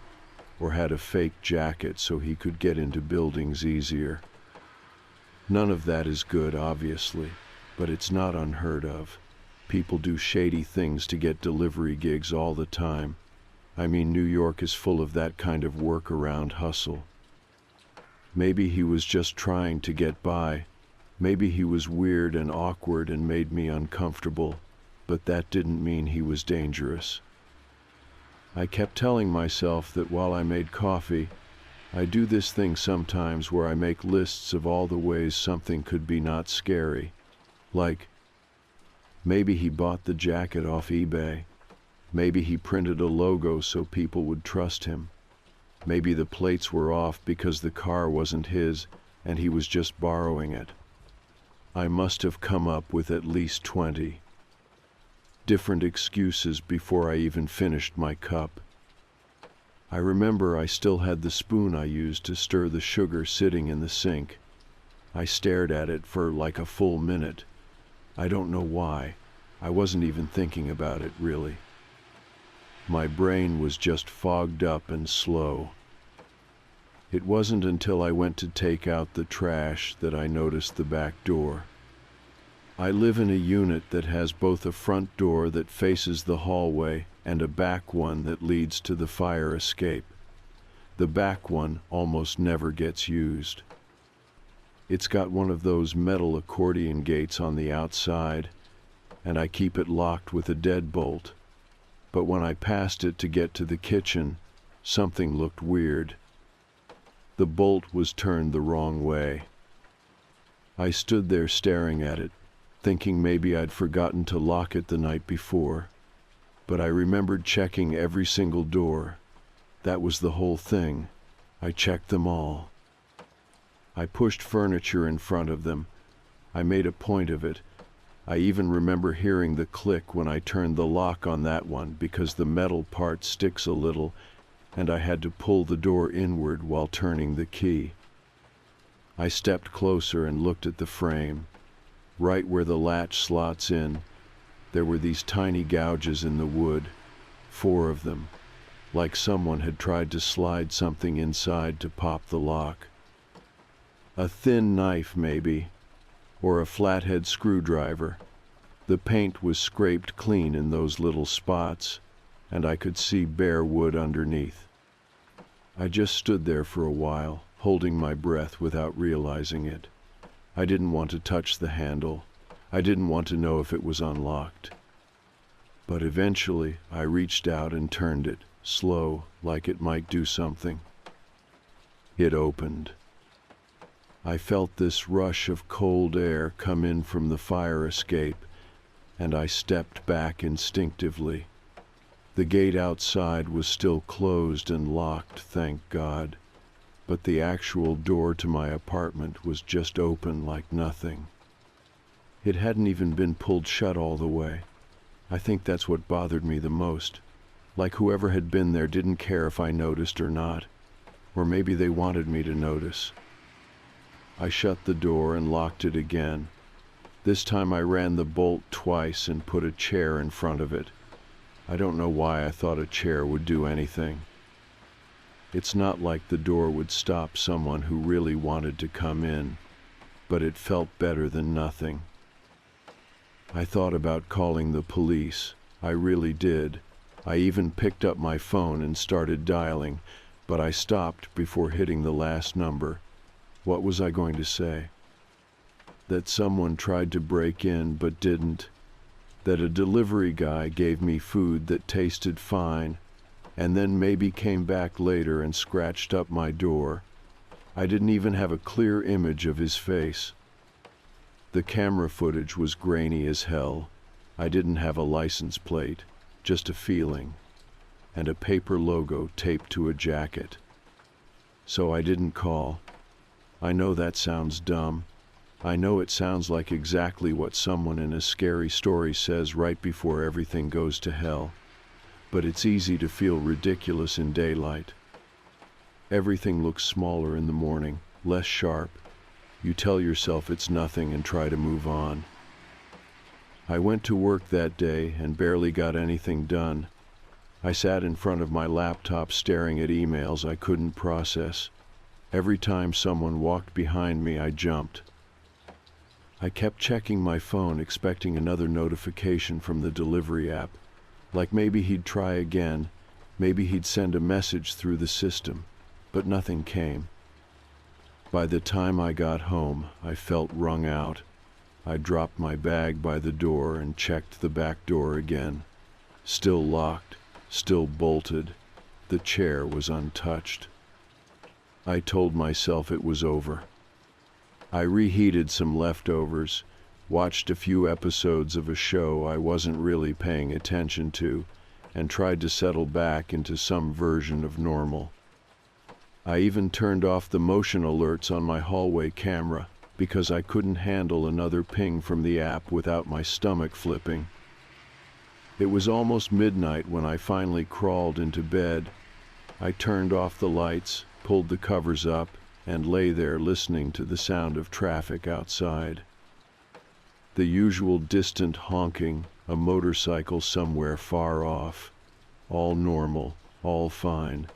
or had a fake jacket so he could get into buildings easier. None of that is good, obviously, but it's not unheard of. People do shady things to get delivery gigs all the time. I mean, New York is full of that kind of workaround hustle. Maybe he was just trying to get by. Maybe he was weird and awkward and made me uncomfortable, but that didn't mean he was dangerous. I kept telling myself that while I made coffee, I do this thing sometimes where I make lists of all the ways something could be not scary. Like, maybe he bought the jacket off eBay. Maybe he printed a logo so people would trust him. Maybe the plates were off because the car wasn't his and he was just borrowing it. I must have come up with at least 20 different excuses before I even finished my cup. I remember I still had the spoon I used to stir the sugar sitting in the sink. I stared at it for like a full minute. I don't know why. I wasn't even thinking about it, really. My brain was just fogged up and slow. It wasn't until I went to take out the trash that I noticed the back door. I live in a unit that has both a front door that faces the hallway and a back one that leads to the fire escape. The back one almost never gets used. It's got one of those metal accordion gates on the outside, and I keep it locked with a deadbolt. But when I passed it to get to the kitchen, something looked weird. The bolt was turned the wrong way. I stood there staring at it, thinking maybe I'd forgotten to lock it the night before. But I remembered checking every single door. That was the whole thing. I checked them all. I pushed furniture in front of them. I made a point of it. I even remember hearing the click when I turned the lock on that one because the metal part sticks a little and I had to pull the door inward while turning the key. I stepped closer and looked at the frame. Right where the latch slots in, there were these tiny gouges in the wood, 4 of them, like someone had tried to slide something inside to pop the lock. A thin knife, maybe, or a flathead screwdriver. The paint was scraped clean in those little spots, and I could see bare wood underneath. I just stood there for a while, holding my breath without realizing it. I didn't want to touch the handle. I didn't want to know if it was unlocked. But eventually, I reached out and turned it, slow, like it might do something. It opened. I felt this rush of cold air come in from the fire escape, and I stepped back instinctively. The gate outside was still closed and locked, thank God. But the actual door to my apartment was just open like nothing. It hadn't even been pulled shut all the way. I think that's what bothered me the most. Like whoever had been there didn't care if I noticed or not. Or maybe they wanted me to notice. I shut the door and locked it again. This time I ran the bolt twice and put a chair in front of it. I don't know why I thought a chair would do anything. It's not like the door would stop someone who really wanted to come in, but it felt better than nothing. I thought about calling the police. I really did. I even picked up my phone and started dialing, but I stopped before hitting the last number. What was I going to say? That someone tried to break in but didn't. That a delivery guy gave me food that tasted fine, and then maybe came back later and scratched up my door. I didn't even have a clear image of his face. The camera footage was grainy as hell. I didn't have a license plate, just a feeling, and a paper logo taped to a jacket. So I didn't call. I know that sounds dumb. I know it sounds like exactly what someone in a scary story says right before everything goes to hell. But it's easy to feel ridiculous in daylight. Everything looks smaller in the morning, less sharp. You tell yourself it's nothing and try to move on. I went to work that day and barely got anything done. I sat in front of my laptop staring at emails I couldn't process. Every time someone walked behind me, I jumped. I kept checking my phone, expecting another notification from the delivery app. Like maybe he'd try again, maybe he'd send a message through the system, but nothing came. By the time I got home, I felt wrung out. I dropped my bag by the door and checked the back door again. Still locked, still bolted. The chair was untouched. I told myself it was over. I reheated some leftovers, watched a few episodes of a show I wasn't really paying attention to, and tried to settle back into some version of normal. I even turned off the motion alerts on my hallway camera because I couldn't handle another ping from the app without my stomach flipping. It was almost midnight when I finally crawled into bed. I turned off the lights, pulled the covers up, and lay there listening to the sound of traffic outside. The usual distant honking, a motorcycle somewhere far off. All normal, all fine.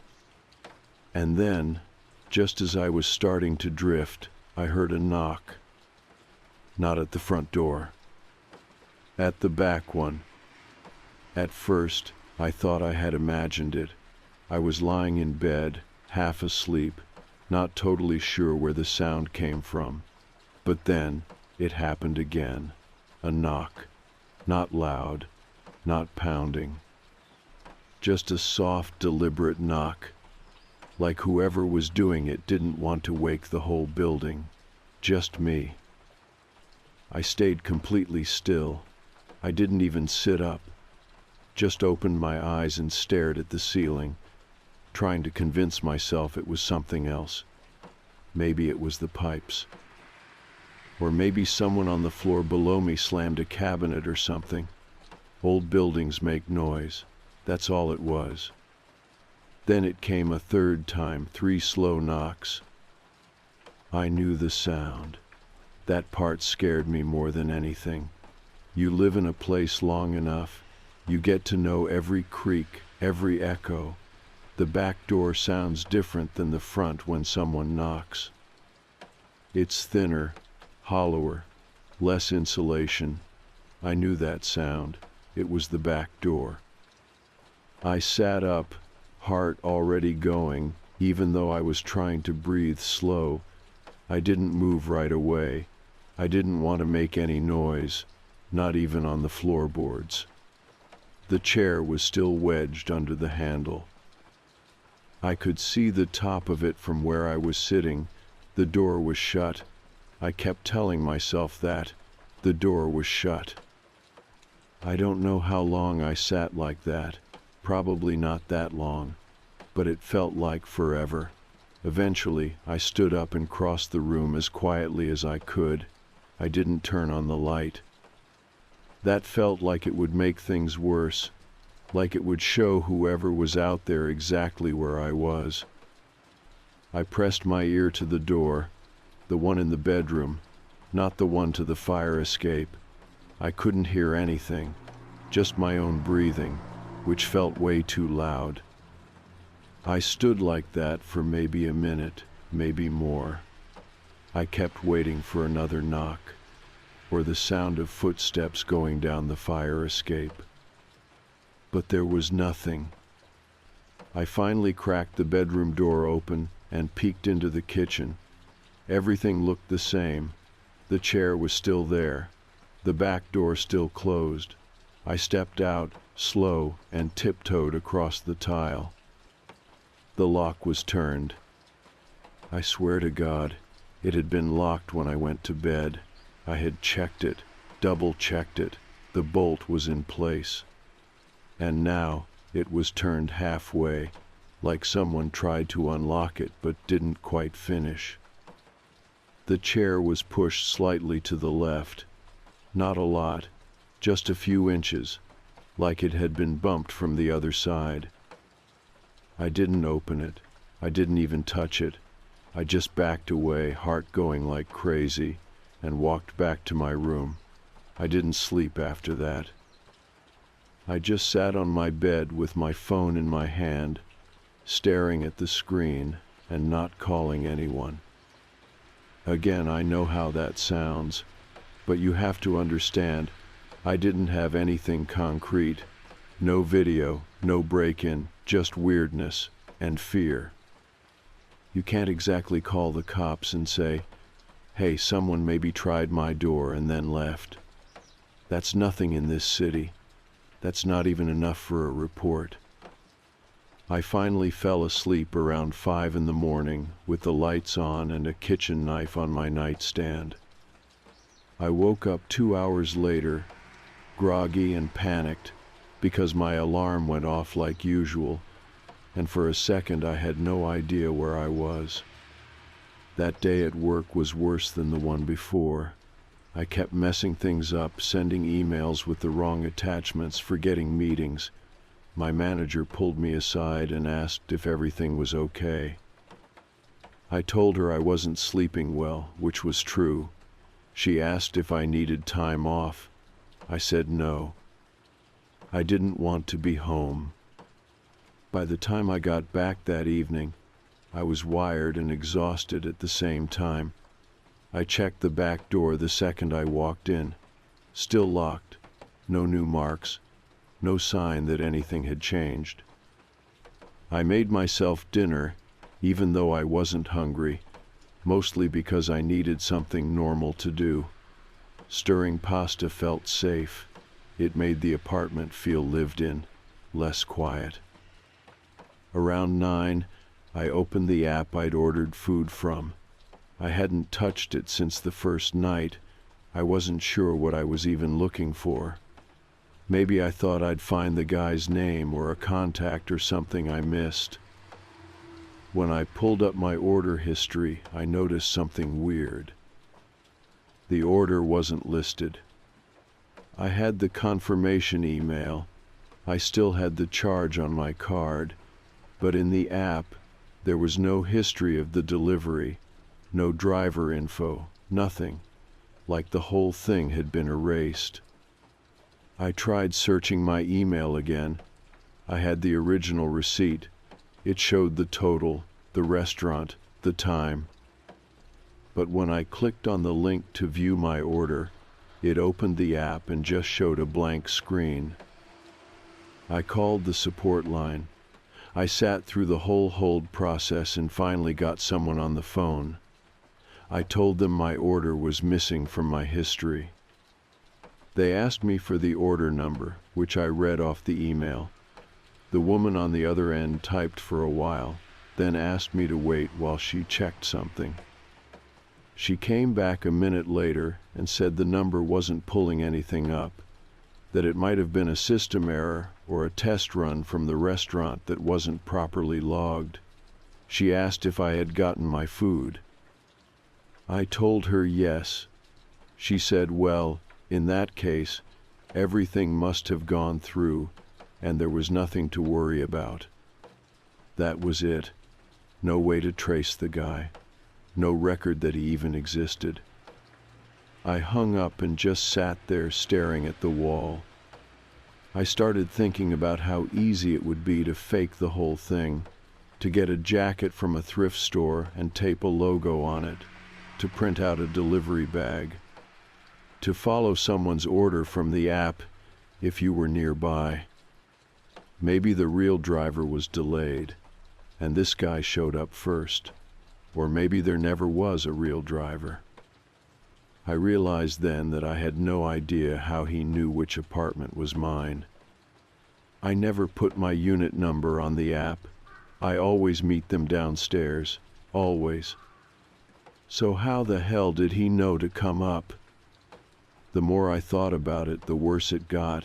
And then, just as I was starting to drift, I heard a knock. Not at the front door. At the back one. At first, I thought I had imagined it. I was lying in bed, half asleep, not totally sure where the sound came from. But then, it happened again. A knock. Not loud, not pounding. Just a soft, deliberate knock. Like whoever was doing it didn't want to wake the whole building. Just me. I stayed completely still. I didn't even sit up. Just opened my eyes and stared at the ceiling, trying to convince myself it was something else. Maybe it was the pipes. Or maybe someone on the floor below me slammed a cabinet or something. Old buildings make noise. That's all it was. Then it came a third time, 3 slow knocks. I knew the sound. That part scared me more than anything. You live in a place long enough, you get to know every creak, every echo. The back door sounds different than the front when someone knocks. It's thinner, hollower, less insulation. I knew that sound. It was the back door. I sat up, heart already going, even though I was trying to breathe slow. I didn't move right away. I didn't want to make any noise, not even on the floorboards. The chair was still wedged under the handle. I could see the top of it from where I was sitting. The door was shut. I kept telling myself that. The door was shut. I don't know how long I sat like that. Probably not that long. But it felt like forever. Eventually, I stood up and crossed the room as quietly as I could. I didn't turn on the light. That felt like it would make things worse. Like it would show whoever was out there exactly where I was. I pressed my ear to the door, the one in the bedroom, not the one to the fire escape. I couldn't hear anything, just my own breathing, which felt way too loud. I stood like that for maybe a minute, maybe more. I kept waiting for another knock, or the sound of footsteps going down the fire escape. But there was nothing. I finally cracked the bedroom door open and peeked into the kitchen. Everything looked the same. The chair was still there. The back door still closed. I stepped out, slow, and tiptoed across the tile. The lock was turned. I swear to God, it had been locked when I went to bed. I had checked it, double-checked it. The bolt was in place. And now it was turned halfway, like someone tried to unlock it but didn't quite finish. The chair was pushed slightly to the left. Not a lot, just a few inches, like it had been bumped from the other side. I didn't open it. I didn't even touch it. I just backed away, heart going like crazy, and walked back to my room. I didn't sleep after that. I just sat on my bed with my phone in my hand, staring at the screen and not calling anyone. Again, I know how that sounds, but you have to understand, I didn't have anything concrete. No video, no break-in, just weirdness and fear. You can't exactly call the cops and say, "Hey, someone maybe tried my door and then left." That's nothing in this city. That's not even enough for a report. I finally fell asleep around 5 in the morning with the lights on and a kitchen knife on my nightstand. I woke up 2 hours later, groggy and panicked, because my alarm went off like usual, and for a second I had no idea where I was. That day at work was worse than the one before. I kept messing things up, sending emails with the wrong attachments, forgetting meetings. My manager pulled me aside and asked if everything was okay. I told her I wasn't sleeping well, which was true. She asked if I needed time off. I said no. I didn't want to be home. By the time I got back that evening, I was wired and exhausted at the same time. I checked the back door the second I walked in. Still locked. No new marks. No sign that anything had changed. I made myself dinner, even though I wasn't hungry, mostly because I needed something normal to do. Stirring pasta felt safe. It made the apartment feel lived in, less quiet. Around 9, I opened the app I'd ordered food from. I hadn't touched it since the first night. I wasn't sure what I was even looking for. Maybe I thought I'd find the guy's name or a contact or something I missed. When I pulled up my order history, I noticed something weird. The order wasn't listed. I had the confirmation email. I still had the charge on my card, but in the app, there was no history of the delivery, no driver info, nothing, like the whole thing had been erased. I tried searching my email again. I had the original receipt. It showed the total, the restaurant, the time. But when I clicked on the link to view my order, it opened the app and just showed a blank screen. I called the support line. I sat through the whole hold process and finally got someone on the phone. I told them my order was missing from my history. They asked me for the order number, which I read off the email. The woman on the other end typed for a while, then asked me to wait while she checked something. She came back a minute later and said the number wasn't pulling anything up, that it might have been a system error or a test run from the restaurant that wasn't properly logged. She asked if I had gotten my food. I told her yes. She said, well, in that case, everything must have gone through, and there was nothing to worry about. That was it. No way to trace the guy. No record that he even existed. I hung up and just sat there staring at the wall. I started thinking about how easy it would be to fake the whole thing, to get a jacket from a thrift store and tape a logo on it, to print out a delivery bag, to follow someone's order from the app if you were nearby. Maybe the real driver was delayed, and this guy showed up first. Or maybe there never was a real driver. I realized then that I had no idea how he knew which apartment was mine. I never put my unit number on the app. I always meet them downstairs, always. So how the hell did he know to come up? The more I thought about it, the worse it got.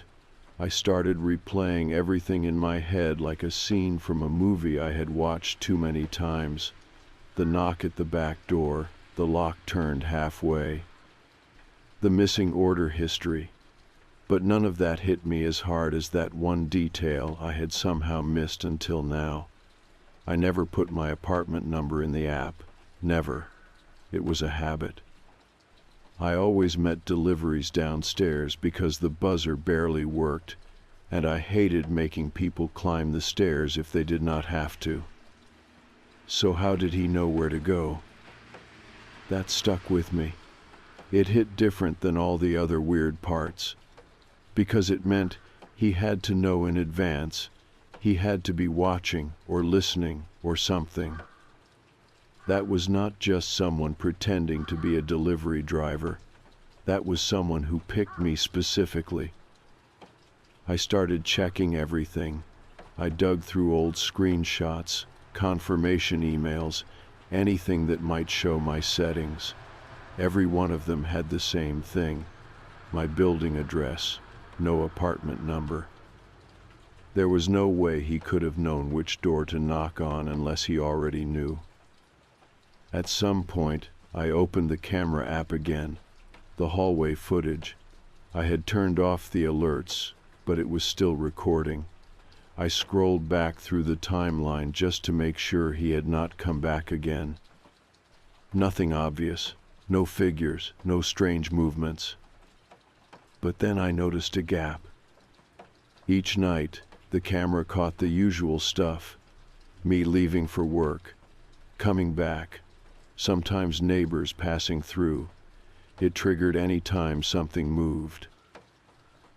I started replaying everything in my head like a scene from a movie I had watched too many times. The knock at the back door, the lock turned halfway, the missing order history. But none of that hit me as hard as that one detail I had somehow missed until now. I never put my apartment number in the app. Never. It was a habit. I always met deliveries downstairs because the buzzer barely worked, and I hated making people climb the stairs if they did not have to. So how did he know where to go? That stuck with me. It hit different than all the other weird parts, because it meant he had to know in advance. He had to be watching or listening or something. That was not just someone pretending to be a delivery driver. That was someone who picked me specifically. I started checking everything. I dug through old screenshots, confirmation emails, anything that might show my settings. Every one of them had the same thing: my building address, no apartment number. There was no way he could have known which door to knock on unless he already knew. At some point, I opened the camera app again, the hallway footage. I had turned off the alerts, but it was still recording. I scrolled back through the timeline just to make sure he had not come back again. Nothing obvious, no figures, no strange movements. But then I noticed a gap. Each night, the camera caught the usual stuff: me leaving for work, coming back, sometimes neighbors passing through. It triggered any time something moved.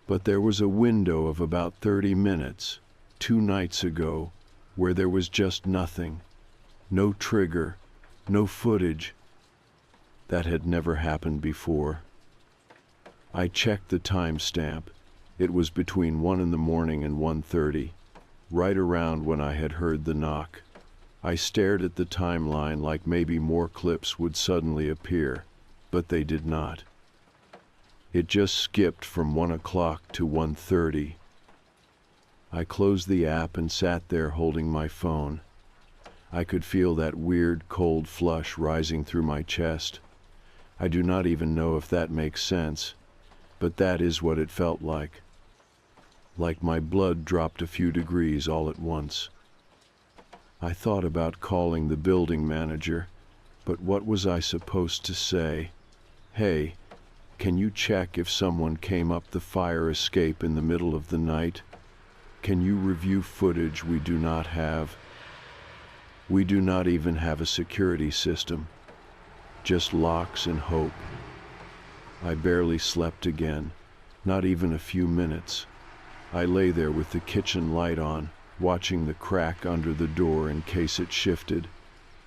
But there was a window of about 30 minutes, 2 nights ago, where there was just nothing. No trigger, no footage. That had never happened before. I checked the timestamp. It was between 1 in the morning and 1:30, right around when I had heard the knock. I stared at the timeline like maybe more clips would suddenly appear, but they did not. It just skipped from 1 o'clock to 1:30. I closed the app and sat there holding my phone. I could feel that weird cold flush rising through my chest. I do not even know if that makes sense, but that is what it felt like. Like my blood dropped a few degrees all at once. I thought about calling the building manager, but what was I supposed to say? Hey, can you check if someone came up the fire escape in the middle of the night? Can you review footage we do not have? We do not even have a security system, just locks and hope. I barely slept again, not even a few minutes. I lay there with the kitchen light on, watching the crack under the door in case it shifted.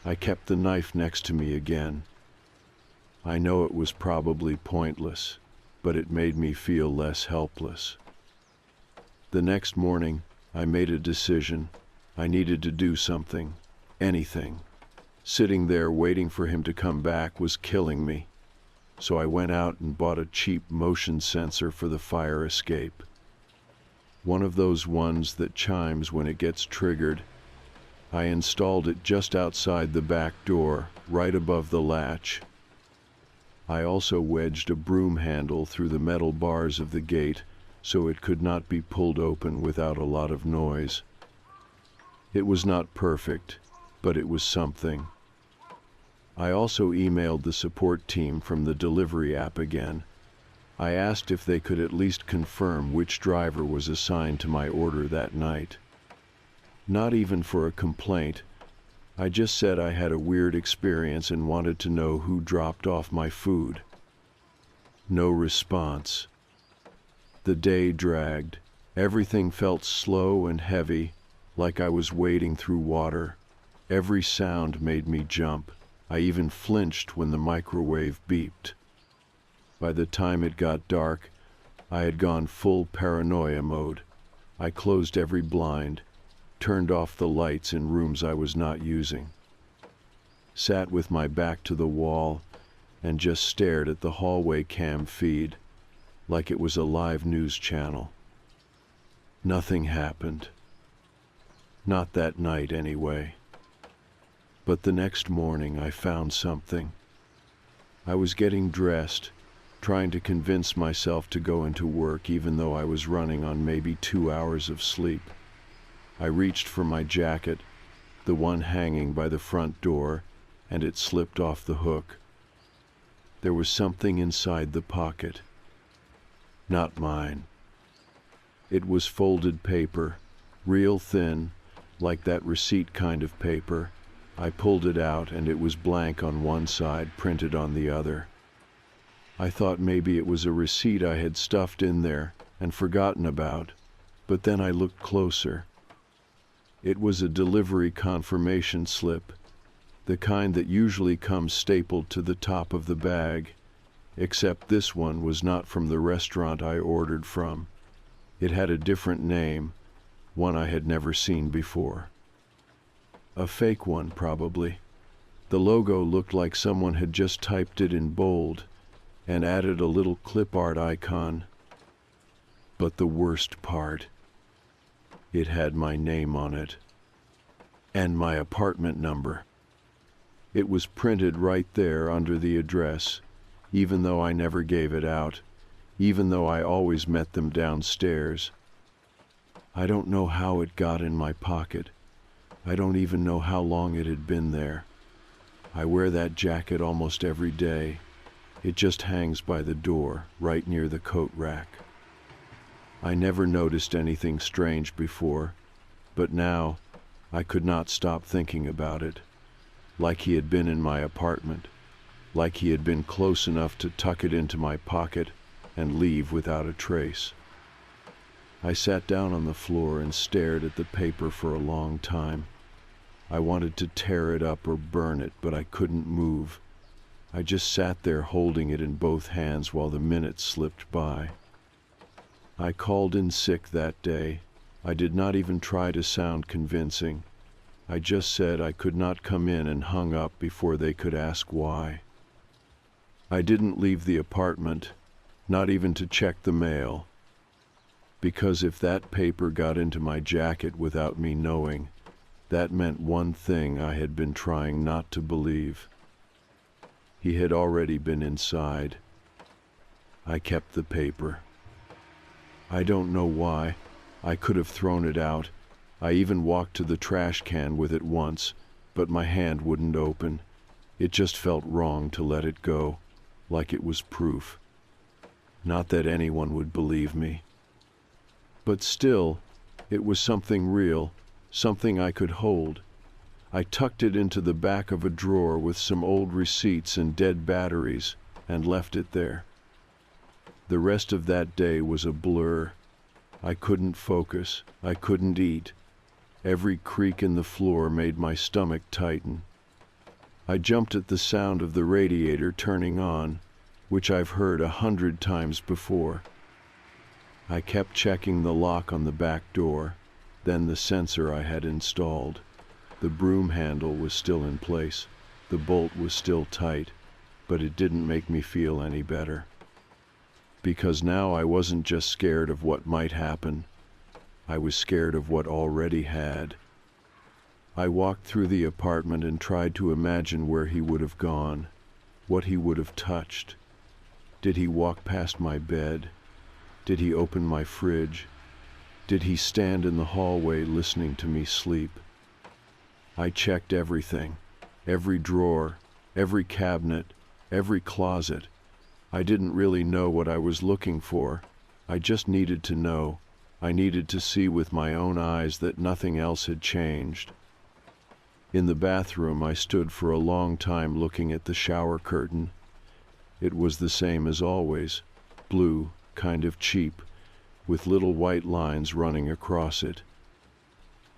I kept the knife next to me again. I know it was probably pointless, but it made me feel less helpless. The next morning, I made a decision. I needed to do something, anything. Sitting there waiting for him to come back was killing me. So I went out and bought a cheap motion sensor for the fire escape. One of those ones that chimes when it gets triggered. I installed it just outside the back door, right above the latch. I also wedged a broom handle through the metal bars of the gate so it could not be pulled open without a lot of noise. It was not perfect, but it was something. I also emailed the support team from the delivery app again. I asked if they could at least confirm which driver was assigned to my order that night. Not even for a complaint. I just said I had a weird experience and wanted to know who dropped off my food. No response. The day dragged. Everything felt slow and heavy, like I was wading through water. Every sound made me jump. I even flinched when the microwave beeped. By the time it got dark, I had gone full paranoia mode. I closed every blind, turned off the lights in rooms I was not using, sat with my back to the wall, and just stared at the hallway cam feed like it was a live news channel. Nothing happened. Not that night, anyway. But the next morning I found something. I was getting dressed, trying to convince myself to go into work even though I was running on maybe 2 hours of sleep. I reached for my jacket, the one hanging by the front door, and it slipped off the hook. There was something inside the pocket. Not mine. It was folded paper, real thin, like that receipt kind of paper. I pulled it out and it was blank on one side, printed on the other. I thought maybe it was a receipt I had stuffed in there and forgotten about, but then I looked closer. It was a delivery confirmation slip, the kind that usually comes stapled to the top of the bag, except this one was not from the restaurant I ordered from. It had a different name, one I had never seen before. A fake one, probably. The logo looked like someone had just typed it in bold and added a little clip art icon. But the worst part, it had my name on it. And my apartment number. It was printed right there under the address, even though I never gave it out, even though I always met them downstairs. I don't know how it got in my pocket. I don't even know how long it had been there. I wear that jacket almost every day. It just hangs by the door, right near the coat rack. I never noticed anything strange before, but now I could not stop thinking about it. Like he had been in my apartment, like he had been close enough to tuck it into my pocket and leave without a trace. I sat down on the floor and stared at the paper for a long time. I wanted to tear it up or burn it, but I couldn't move. I just sat there holding it in both hands while the minutes slipped by. I called in sick that day. I did not even try to sound convincing. I just said I could not come in and hung up before they could ask why. I didn't leave the apartment, not even to check the mail, because if that paper got into my jacket without me knowing, that meant one thing I had been trying not to believe. He had already been inside. I kept the paper. I don't know why. I could have thrown it out. I even walked to the trash can with it once, but my hand wouldn't open. It just felt wrong to let it go, like it was proof. Not that anyone would believe me. But still, it was something real, something I could hold. I tucked it into the back of a drawer with some old receipts and dead batteries and left it there. The rest of that day was a blur. I couldn't focus. I couldn't eat. Every creak in the floor made my stomach tighten. I jumped at the sound of the radiator turning on, which I've heard 100 times before. I kept checking the lock on the back door, then the sensor I had installed. The broom handle was still in place. The bolt was still tight, but it didn't make me feel any better. Because now I wasn't just scared of what might happen. I was scared of what already had. I walked through the apartment and tried to imagine where he would have gone, what he would have touched. Did he walk past my bed? Did he open my fridge? Did he stand in the hallway listening to me sleep? I checked everything, every drawer, every cabinet, every closet. I didn't really know what I was looking for. I just needed to know. I needed to see with my own eyes that nothing else had changed. In the bathroom, I stood for a long time looking at the shower curtain. It was the same as always, blue, kind of cheap, with little white lines running across it.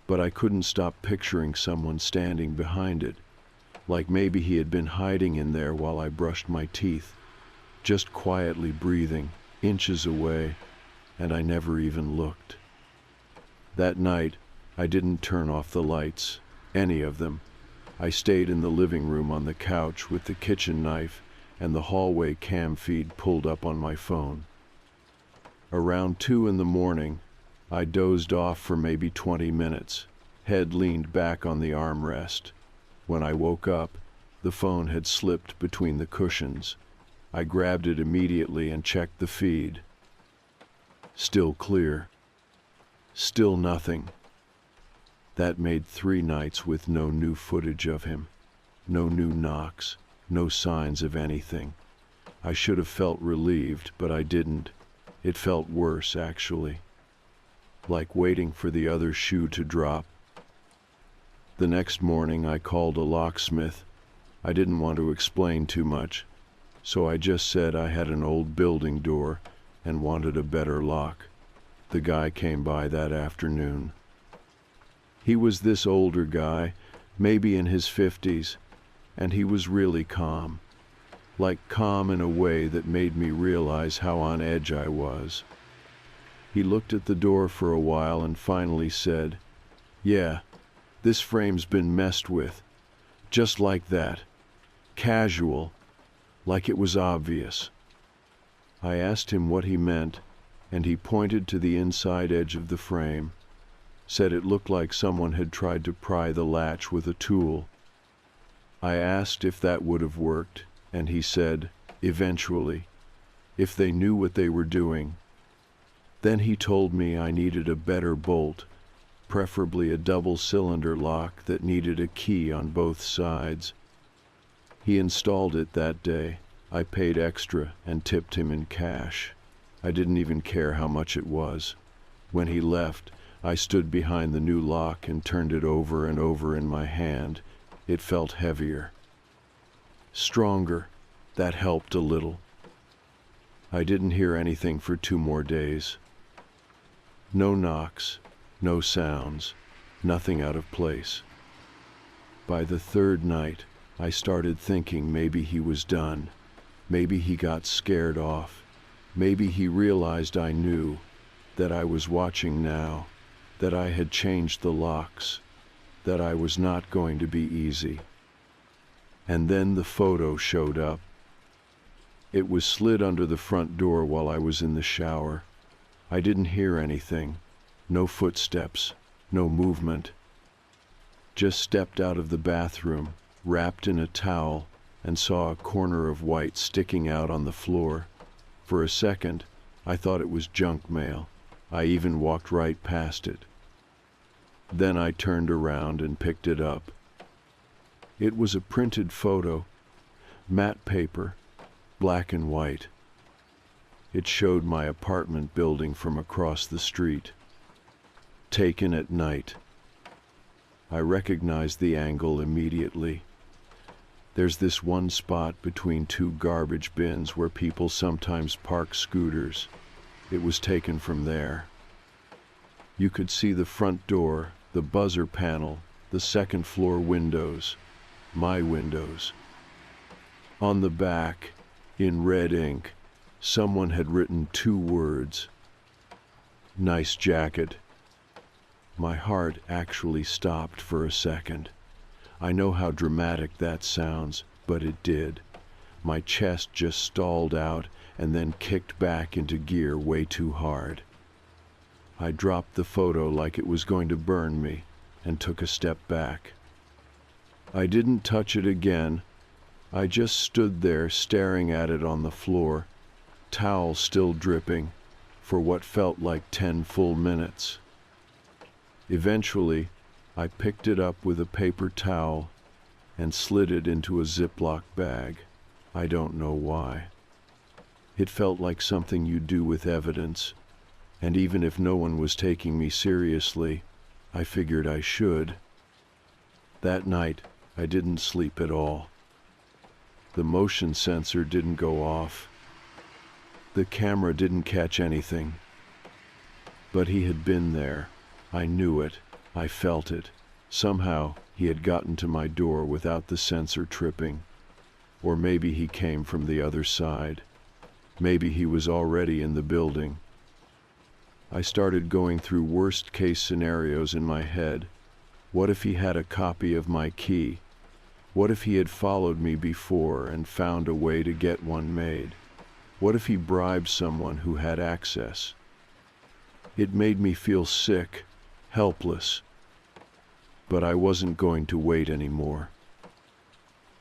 But I couldn't stop picturing someone standing behind it, like maybe he had been hiding in there while I brushed my teeth, just quietly breathing, inches away, and I never even looked. That night, I didn't turn off the lights, any of them. I stayed in the living room on the couch with the kitchen knife and the hallway cam feed pulled up on my phone. Around 2 in the morning, I dozed off for maybe 20 minutes, head leaned back on the armrest. When I woke up, the phone had slipped between the cushions. I grabbed it immediately and checked the feed. Still clear. Still nothing. That made 3 nights with no new footage of him. No new knocks. No signs of anything. I should have felt relieved, but I didn't. It felt worse, actually. Like waiting for the other shoe to drop. The next morning I called a locksmith. I didn't want to explain too much, so I just said I had an old building door and wanted a better lock. The guy came by that afternoon. He was this older guy, maybe in his 50s, and he was really calm. Like calm in a way that made me realize how on edge I was. He looked at the door for a while and finally said, "Yeah, this frame's been messed with. Just like that. Casual. Like it was obvious." I asked him what he meant, and he pointed to the inside edge of the frame, said it looked like someone had tried to pry the latch with a tool. I asked if that would have worked, and he said, eventually, if they knew what they were doing. Then he told me I needed a better bolt, preferably a double-cylinder lock that needed a key on both sides. He installed it that day. I paid extra and tipped him in cash. I didn't even care how much it was. When he left, I stood behind the new lock and turned it over and over in my hand. It felt heavier. Stronger. That helped a little. I didn't hear anything for 2 more days. No knocks, no sounds, nothing out of place. By the 3rd night, I started thinking maybe he was done. Maybe he got scared off. Maybe he realized I knew, that I was watching now, that I had changed the locks, that I was not going to be easy. And then the photo showed up. It was slid under the front door while I was in the shower. I didn't hear anything. No footsteps, no movement. Just stepped out of the bathroom, wrapped in a towel, and saw a corner of white sticking out on the floor. For a second, I thought it was junk mail. I even walked right past it. Then I turned around and picked it up. It was a printed photo, matte paper, black and white. It showed my apartment building from across the street. Taken at night. I recognized the angle immediately. There's this one spot between 2 garbage bins where people sometimes park scooters. It was taken from there. You could see the front door, the buzzer panel, the 2nd floor windows, my windows. On the back, in red ink, someone had written 2 words. "Nice jacket." My heart actually stopped for a second. I know how dramatic that sounds, but it did. My chest just stalled out and then kicked back into gear way too hard. I dropped the photo like it was going to burn me and took a step back. I didn't touch it again. I just stood there staring at it on the floor, towel still dripping, for what felt like 10 full minutes. Eventually, I picked it up with a paper towel and slid it into a Ziploc bag. I don't know why. It felt like something you do with evidence, and even if no one was taking me seriously, I figured I should. That night, I didn't sleep at all. The motion sensor didn't go off. The camera didn't catch anything. But he had been there. I knew it. I felt it. Somehow, he had gotten to my door without the sensor tripping. Or maybe he came from the other side. Maybe he was already in the building. I started going through worst-case scenarios in my head. What if he had a copy of my key? What if he had followed me before and found a way to get one made? What if he bribed someone who had access? It made me feel sick, helpless. But I wasn't going to wait anymore.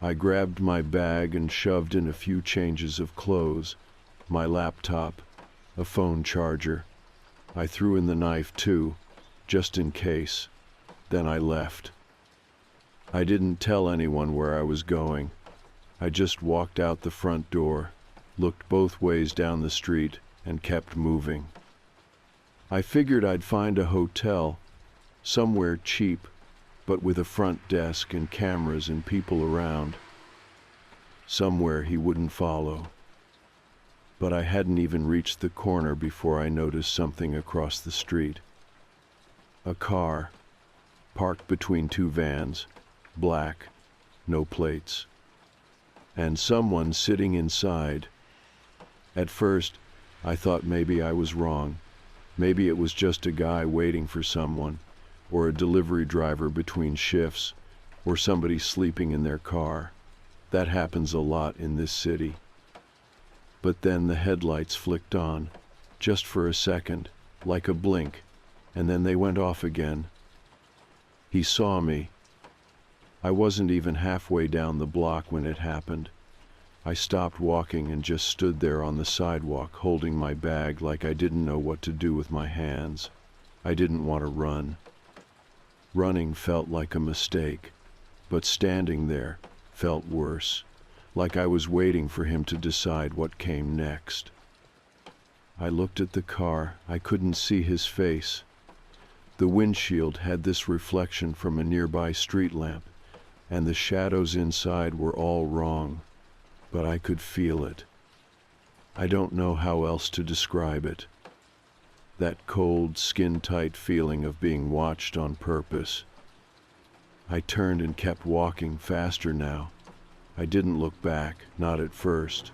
I grabbed my bag and shoved in a few changes of clothes, my laptop, a phone charger. I threw in the knife too, just in case. Then I left. I didn't tell anyone where I was going. I just walked out the front door, looked both ways down the street, and kept moving. I figured I'd find a hotel, somewhere cheap, but with a front desk and cameras and people around. Somewhere he wouldn't follow. But I hadn't even reached the corner before I noticed something across the street. A car, parked between 2 vans, black, no plates. And someone sitting inside. At first, I thought maybe I was wrong. Maybe it was just a guy waiting for someone, or a delivery driver between shifts, or somebody sleeping in their car. That happens a lot in this city. But then the headlights flicked on, just for a second, like a blink, and then they went off again. He saw me. I wasn't even halfway down the block when it happened. I stopped walking and just stood there on the sidewalk holding my bag like I didn't know what to do with my hands. I didn't want to run. Running felt like a mistake, but standing there felt worse, like I was waiting for him to decide what came next. I looked at the car. I couldn't see his face. The windshield had this reflection from a nearby street lamp, and the shadows inside were all wrong, but I could feel it. I don't know how else to describe it. That cold, skin-tight feeling of being watched on purpose. I turned and kept walking faster now. I didn't look back, not at first.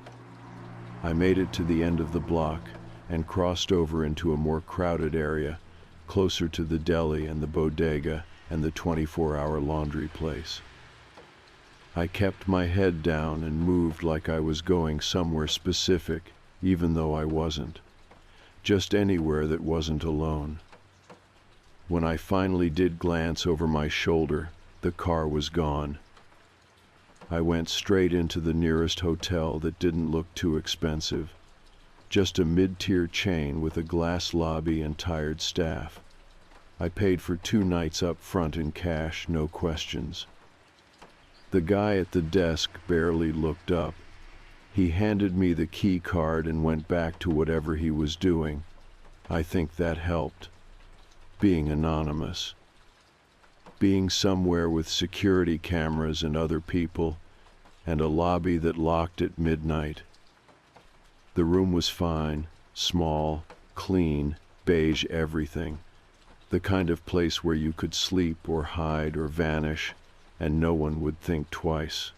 I made it to the end of the block and crossed over into a more crowded area, closer to the deli and the bodega and the 24-hour laundry place. I kept my head down and moved like I was going somewhere specific, even though I wasn't. Just anywhere that wasn't alone. When I finally did glance over my shoulder, the car was gone. I went straight into the nearest hotel that didn't look too expensive. Just a mid-tier chain with a glass lobby and tired staff. I paid for 2 nights up front in cash, no questions. The guy at the desk barely looked up. He handed me the key card and went back to whatever he was doing. I think that helped. Being anonymous. Being somewhere with security cameras and other people, and a lobby that locked at midnight. The room was fine, small, clean, beige everything. The kind of place where you could sleep or hide or vanish, and no one would think twice.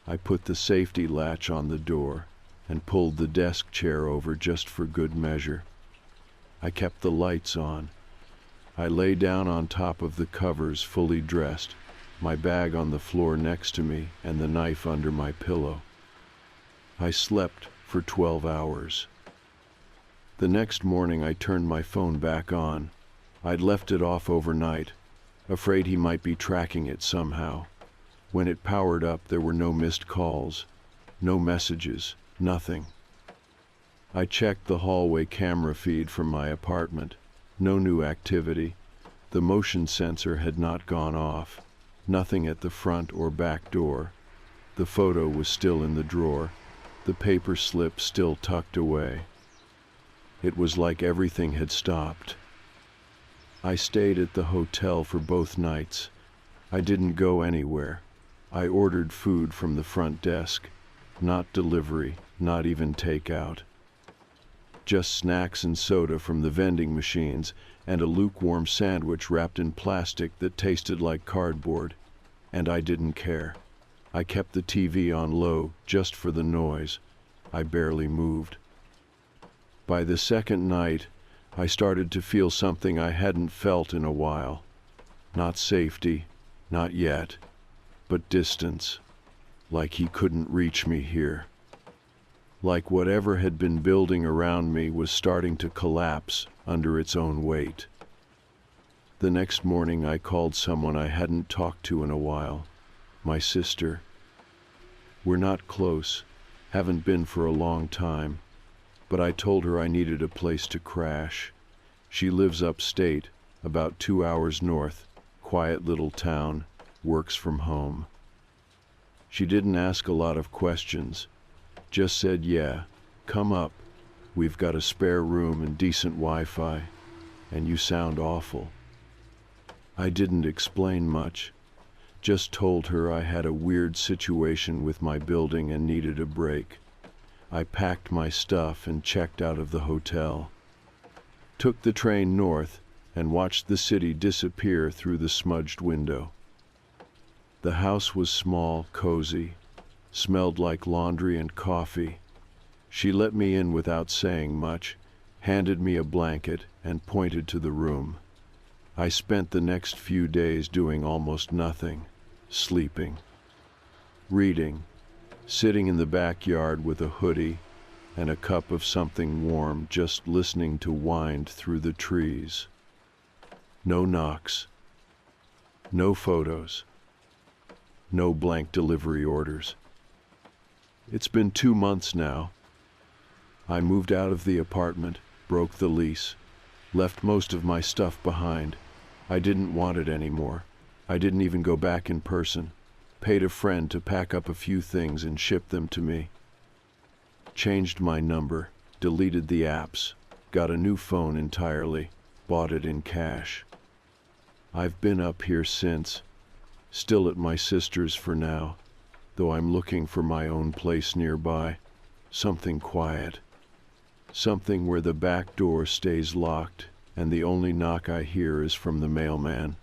I put the safety latch on the door and pulled the desk chair over just for good measure. I kept the lights on. I lay down on top of the covers fully dressed, my bag on the floor next to me and the knife under my pillow. I slept for 12 hours. The next morning I turned my phone back on. I'd left it off overnight, afraid he might be tracking it somehow. When it powered up, there were no missed calls, no messages, nothing. I checked the hallway camera feed from my apartment. No new activity. The motion sensor had not gone off. Nothing at the front or back door. The photo was still in the drawer. The paper slip still tucked away. It was like everything had stopped. I stayed at the hotel for both nights. I didn't go anywhere. I ordered food from the front desk. Not delivery, not even takeout. Just snacks and soda from the vending machines and a lukewarm sandwich wrapped in plastic that tasted like cardboard. And I didn't care. I kept the TV on low just for the noise. I barely moved. By the second night, I started to feel something I hadn't felt in a while. Not safety, not yet, but distance. Like he couldn't reach me here. Like whatever had been building around me was starting to collapse under its own weight. The next morning I called someone I hadn't talked to in a while. My sister. We're not close, haven't been for a long time, but I told her I needed a place to crash. She lives upstate, about 2 hours north, quiet little town, works from home. She didn't ask a lot of questions, just said, "Yeah, come up. We've got a spare room and decent Wi-Fi, and you sound awful." I didn't explain much, just told her I had a weird situation with my building and needed a break. I packed my stuff and checked out of the hotel. Took the train north and watched the city disappear through the smudged window. The house was small, cozy, smelled like laundry and coffee. She let me in without saying much, handed me a blanket, and pointed to the room. I spent the next few days doing almost nothing, sleeping, reading, sitting in the backyard with a hoodie and a cup of something warm, just listening to wind through the trees. No knocks, no photos, no blank delivery orders. It's been 2 months now. I moved out of the apartment, broke the lease, left most of my stuff behind. I didn't want it anymore. I didn't even go back in person. Paid a friend to pack up a few things and ship them to me. Changed my number, deleted the apps, got a new phone entirely, bought it in cash. I've been up here since, still at my sister's for now, though I'm looking for my own place nearby, something quiet, something where the back door stays locked and the only knock I hear is from the mailman.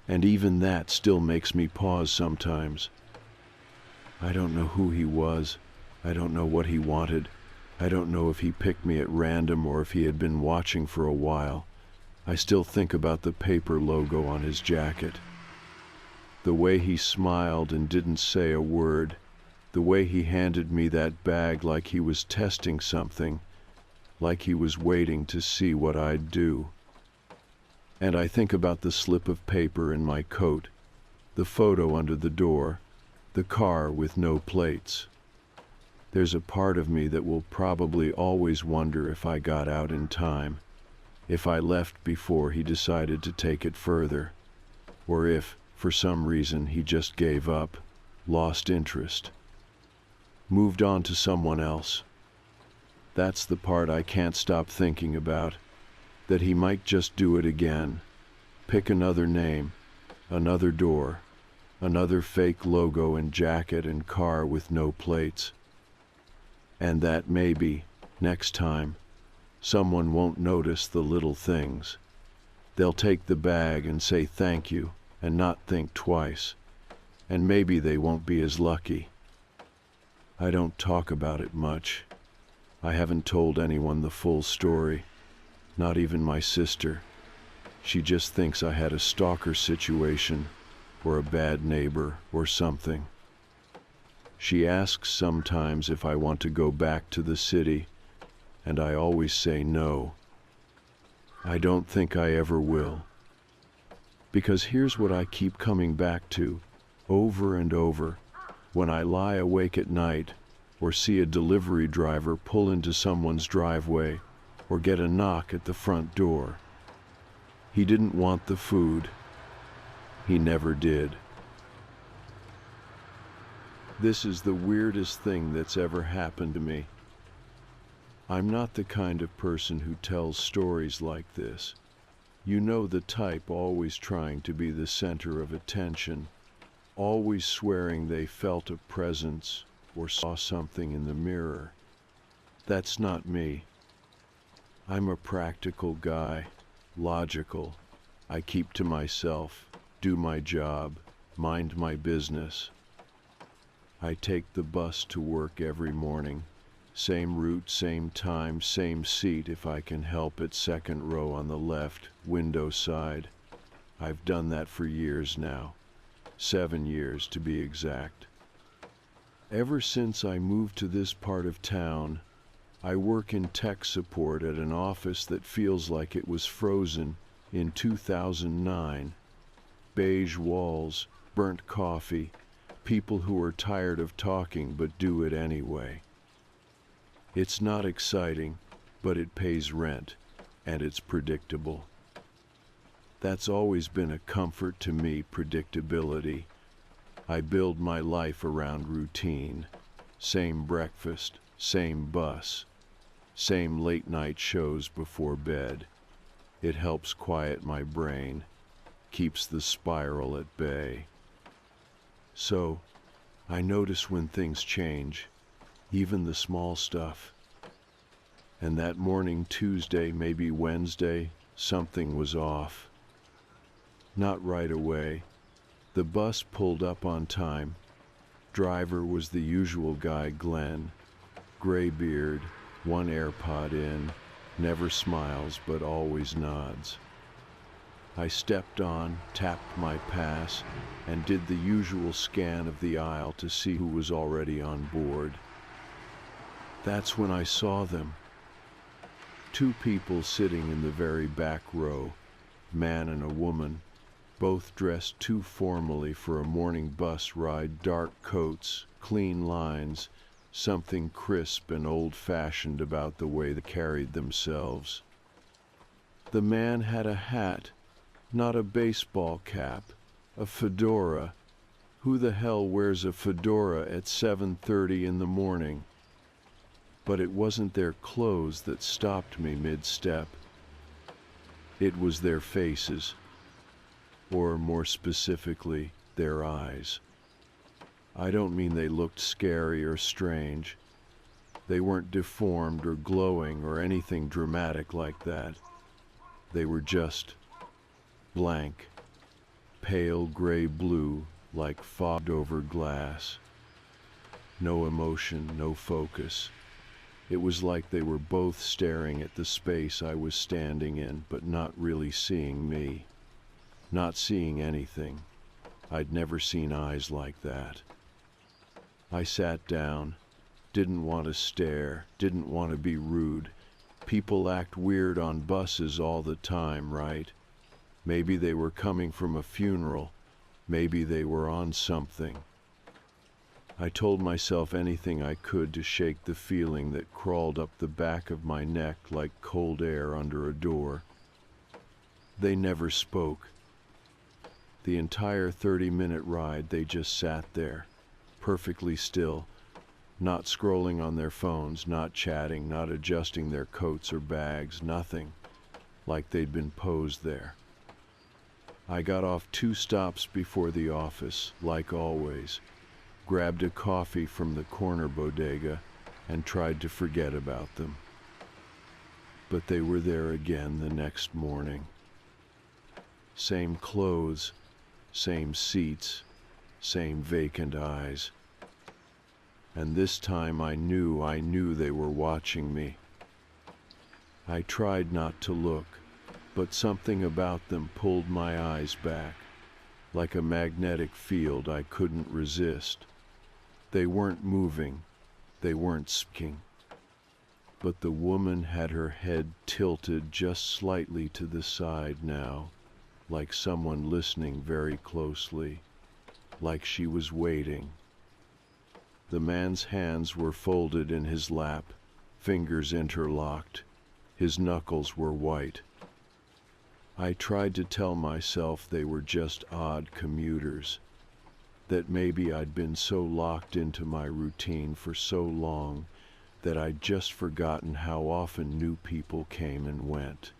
And even that still makes me pause sometimes. I don't know who he was. I don't know what he wanted. I don't know if he picked me at random or if he had been watching for a while. I still think about the paper logo on his jacket. The way he smiled and didn't say a word. The way he handed me that bag like he was testing something, like he was waiting to see what I'd do. And I think about the slip of paper in my coat, the photo under the door, the car with no plates. There's a part of me that will probably always wonder if I got out in time, if I left before he decided to take it further, or if, for some reason, he just gave up, lost interest, moved on to someone else. That's the part I can't stop thinking about, that he might just do it again, pick another name, another door, another fake logo and jacket and car with no plates. And that maybe, next time, someone won't notice the little things. They'll take the bag and say thank you and not think twice, and maybe they won't be as lucky. I don't talk about it much. I haven't told anyone the full story, not even my sister. She just thinks I had a stalker situation, or a bad neighbor, or something. She asks sometimes if I want to go back to the city, and I always say no. I don't think I ever will. Because here's what I keep coming back to, over and over, when I lie awake at night, or see a delivery driver pull into someone's driveway, or get a knock at the front door. He didn't want the food. He never did. This is the weirdest thing that's ever happened to me. I'm not the kind of person who tells stories like this. You know the type, always trying to be the center of attention, always swearing they felt a presence or saw something in the mirror. That's not me. I'm a practical guy, logical. I keep to myself, do my job, mind my business. I take the bus to work every morning. Same route, same time, same seat if I can help it, second row on the left, window side. I've done that for years now. 7 years to be exact. Ever since I moved to this part of town, I work in tech support at an office that feels like it was frozen in 2009. Beige walls, burnt coffee, people who are tired of talking but do it anyway. It's not exciting, but it pays rent, and it's predictable. That's always been a comfort to me, predictability. I build my life around routine. Same breakfast, same bus, same late night shows before bed. It helps quiet my brain, keeps the spiral at bay. So, I notice when things change, even the small stuff. And that morning, Tuesday, maybe Wednesday, something was off. Not right away. The bus pulled up on time. Driver was the usual guy, Glenn. Gray beard, one AirPod in, Never smiles, but always nods. I stepped on, tapped my pass, and did the usual scan of the aisle to see who was already on board. That's when I saw them. Two people sitting in the very back row, man and a woman, both dressed too formally for a morning bus ride, dark coats, clean lines, something crisp and old-fashioned about the way they carried themselves. The man had a hat, not a baseball cap, a fedora. Who the hell wears a fedora at 7:30 in the morning? But it wasn't their clothes that stopped me mid-step. It was their faces, or more specifically, their eyes. I don't mean they looked scary or strange. They weren't deformed or glowing or anything dramatic like that. They were just blank, pale gray blue like fogged over glass. No emotion, no focus. It was like they were both staring at the space I was standing in, but not really seeing me. Not seeing anything. I'd never seen eyes like that. I sat down, didn't want to stare, didn't want to be rude. People act weird on buses all the time, right? Maybe they were coming from a funeral. Maybe they were on something. I told myself anything I could to shake the feeling that crawled up the back of my neck like cold air under a door. They never spoke. The entire 30-minute ride, they just sat there, perfectly still, not scrolling on their phones, not chatting, not adjusting their coats or bags, nothing, like they'd been posed there. I got off 2 stops before the office, like always, grabbed a coffee from the corner bodega, and tried to forget about them. But they were there again the next morning. Same clothes, same seats, same vacant eyes. And this time I knew they were watching me. I tried not to look, but something about them pulled my eyes back, like a magnetic field I couldn't resist. They weren't moving, they weren't speaking. But the woman had her head tilted just slightly to the side now, like someone listening very closely, like she was waiting. The man's hands were folded in his lap, fingers interlocked. His knuckles were white. I tried to tell myself they were just odd commuters, that maybe I'd been so locked into my routine for so long that I'd just forgotten how often new people came and went.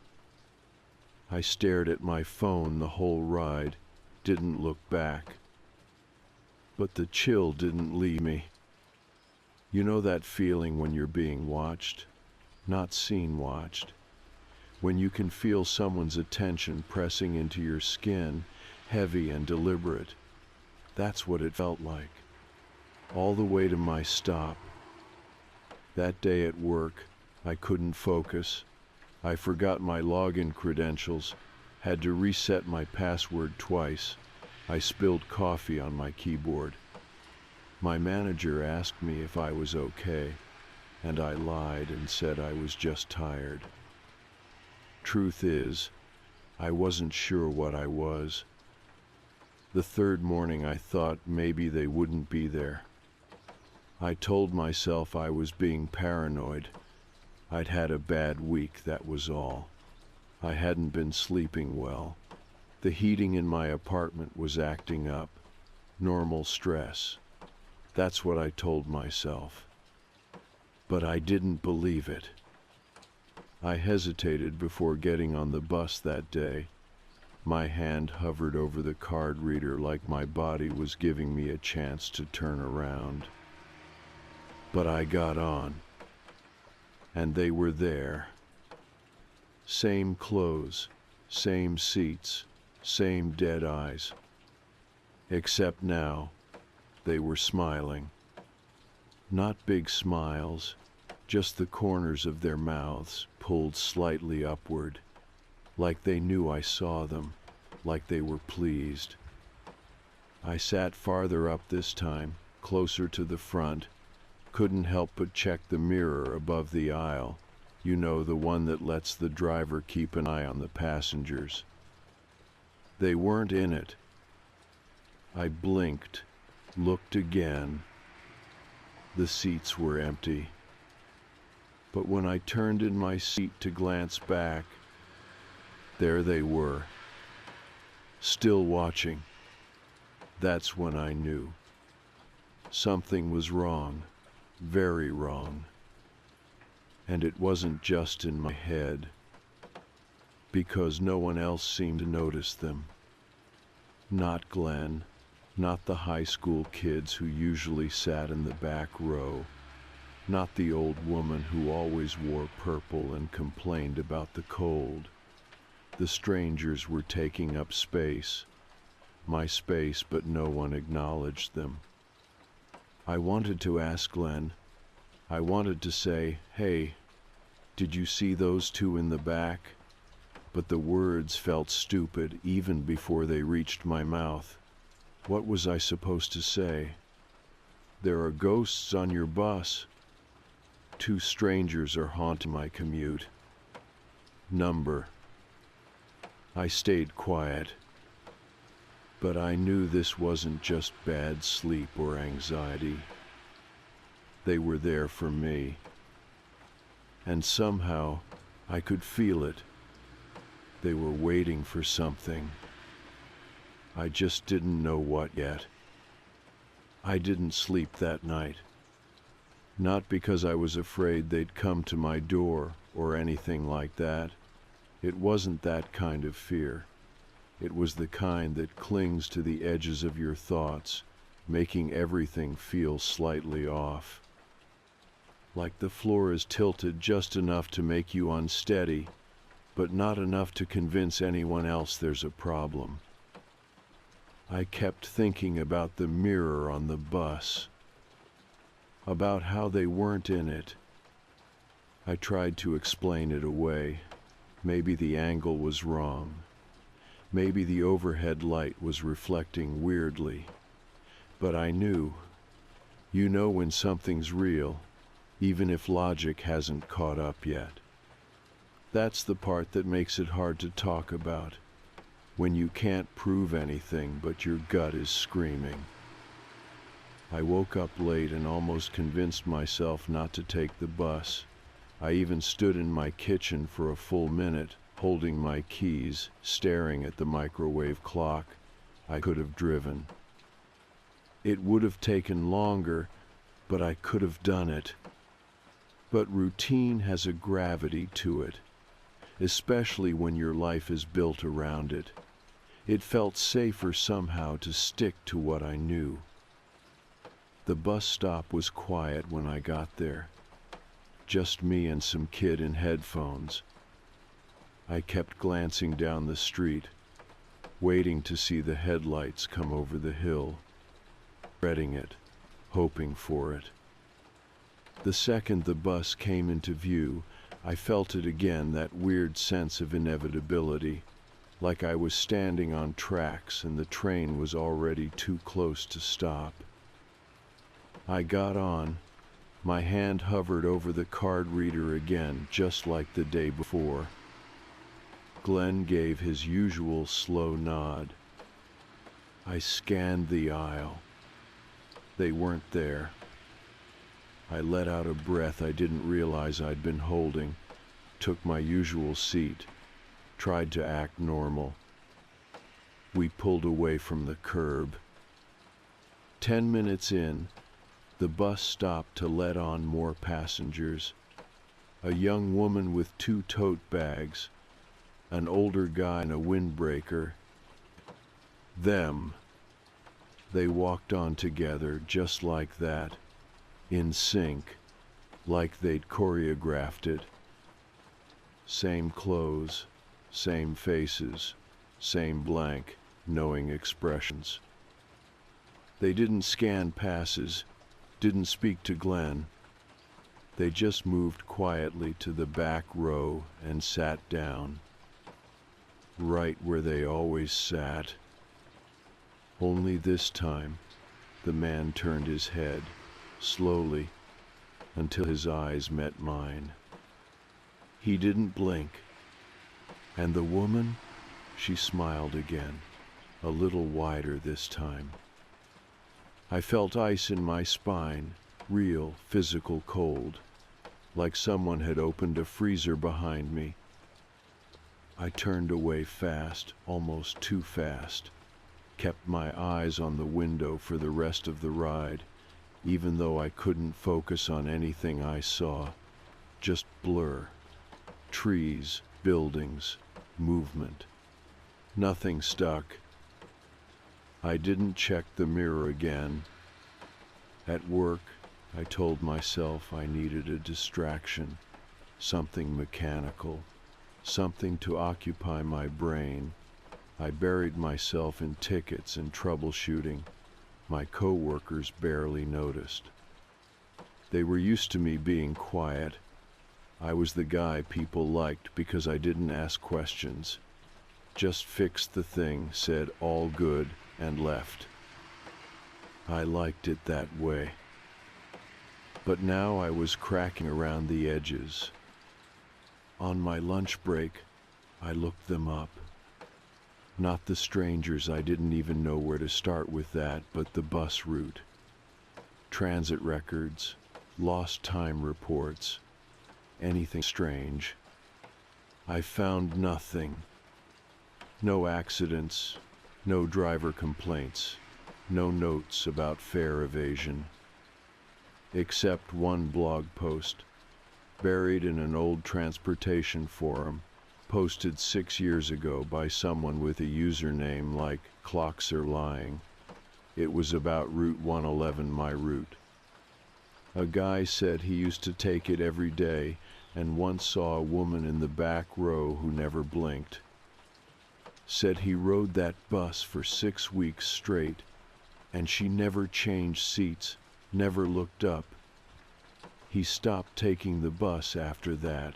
I stared at my phone the whole ride, didn't look back. But the chill didn't leave me. You know that feeling when you're being watched, not seen watched? When you can feel someone's attention pressing into your skin, heavy and deliberate. That's what it felt like. All the way to my stop. That day at work, I couldn't focus. I forgot my login credentials, had to reset my password twice. I spilled coffee on my keyboard. My manager asked me if I was okay, and I lied and said I was just tired. Truth is, I wasn't sure what I was. The third morning I thought maybe they wouldn't be there. I told myself I was being paranoid. I'd had a bad week, that was all. I hadn't been sleeping well. The heating in my apartment was acting up. Normal stress. That's what I told myself. But I didn't believe it. I hesitated before getting on the bus that day. My hand hovered over the card reader like my body was giving me a chance to turn around. But I got on. And they were there. Same clothes, same seats, same dead eyes. Except now, they were smiling. Not big smiles, just the corners of their mouths, pulled slightly upward, like they knew I saw them, like they were pleased. I sat farther up this time, closer to the front, couldn't help but check the mirror above the aisle, you know, the one that lets the driver keep an eye on the passengers. They weren't in it. I blinked, looked again. The seats were empty. But when I turned in my seat to glance back, there they were, still watching. That's when I knew. Something was wrong, very wrong. And it wasn't just in my head, because no one else seemed to notice them. Not Glenn, not the high school kids who usually sat in the back row, not the old woman who always wore purple and complained about the cold. The strangers were taking up space, my space, but no one acknowledged them. I wanted to ask Glenn. I wanted to say, "Hey, did you see those two in the back?" But the words felt stupid even before they reached my mouth. What was I supposed to say? "There are ghosts on your bus. Two strangers are haunting my commute." Number. I stayed quiet. But I knew this wasn't just bad sleep or anxiety. They were there for me. And somehow I could feel it. They were waiting for something. I just didn't know what yet. I didn't sleep that night. Not because I was afraid they'd come to my door or anything like that. It wasn't that kind of fear. It was the kind that clings to the edges of your thoughts, making everything feel slightly off. Like the floor is tilted just enough to make you unsteady, but not enough to convince anyone else there's a problem. I kept thinking about the mirror on the bus, about how they weren't in it. I tried to explain it away. Maybe the angle was wrong. Maybe the overhead light was reflecting weirdly. But I knew. You know when something's real, even if logic hasn't caught up yet. That's the part that makes it hard to talk about. When you can't prove anything but your gut is screaming. I woke up late and almost convinced myself not to take the bus. I even stood in my kitchen for a full minute, holding my keys, staring at the microwave clock. I could have driven. It would have taken longer, but I could have done it. But routine has a gravity to it, especially when your life is built around it. It felt safer somehow to stick to what I knew. The bus stop was quiet when I got there. Just me and some kid in headphones. I kept glancing down the street, waiting to see the headlights come over the hill, dreading it, hoping for it. The second the bus came into view, I felt it again, that weird sense of inevitability, like I was standing on tracks and the train was already too close to stop. I got on. My hand hovered over the card reader again, just like the day before. Glenn gave his usual slow nod. I scanned the aisle. They weren't there. I let out a breath I didn't realize I'd been holding, took my usual seat, tried to act normal. We pulled away from the curb. 10 minutes in, the bus stopped to let on more passengers. A young woman with 2 tote bags, an older guy in a windbreaker. Them. They walked on together just like that, in sync, like they'd choreographed it. Same clothes, same faces, same blank, knowing expressions. They didn't scan passes, didn't speak to Glenn. They just moved quietly to the back row and sat down, right where they always sat. Only this time, the man turned his head, slowly, until his eyes met mine. He didn't blink. And the woman, she smiled again, a little wider this time. I felt ice in my spine, real, physical cold, like someone had opened a freezer behind me. I turned away fast, almost too fast, kept my eyes on the window for the rest of the ride, even though I couldn't focus on anything I saw, just blur. Trees, buildings, movement. Nothing stuck. I didn't check the mirror again. At work, I told myself I needed a distraction, something mechanical, something to occupy my brain. I buried myself in tickets and troubleshooting. My coworkers barely noticed. They were used to me being quiet. I was the guy people liked because I didn't ask questions. Just fixed the thing, said all good, and left. I liked it that way. But now I was cracking around the edges. On my lunch break, I looked them up. Not the strangers, I didn't even know where to start with that, but the bus route. Transit records, lost time reports, anything strange. I found nothing. No accidents, no driver complaints, no notes about fare evasion. Except one blog post, buried in an old transportation forum, posted 6 years ago by someone with a username like Clocks Are Lying. It was about Route 111, my route. A guy said he used to take it every day and once saw a woman in the back row who never blinked. Said he rode that bus for 6 weeks straight, and she never changed seats, never looked up. He stopped taking the bus after that.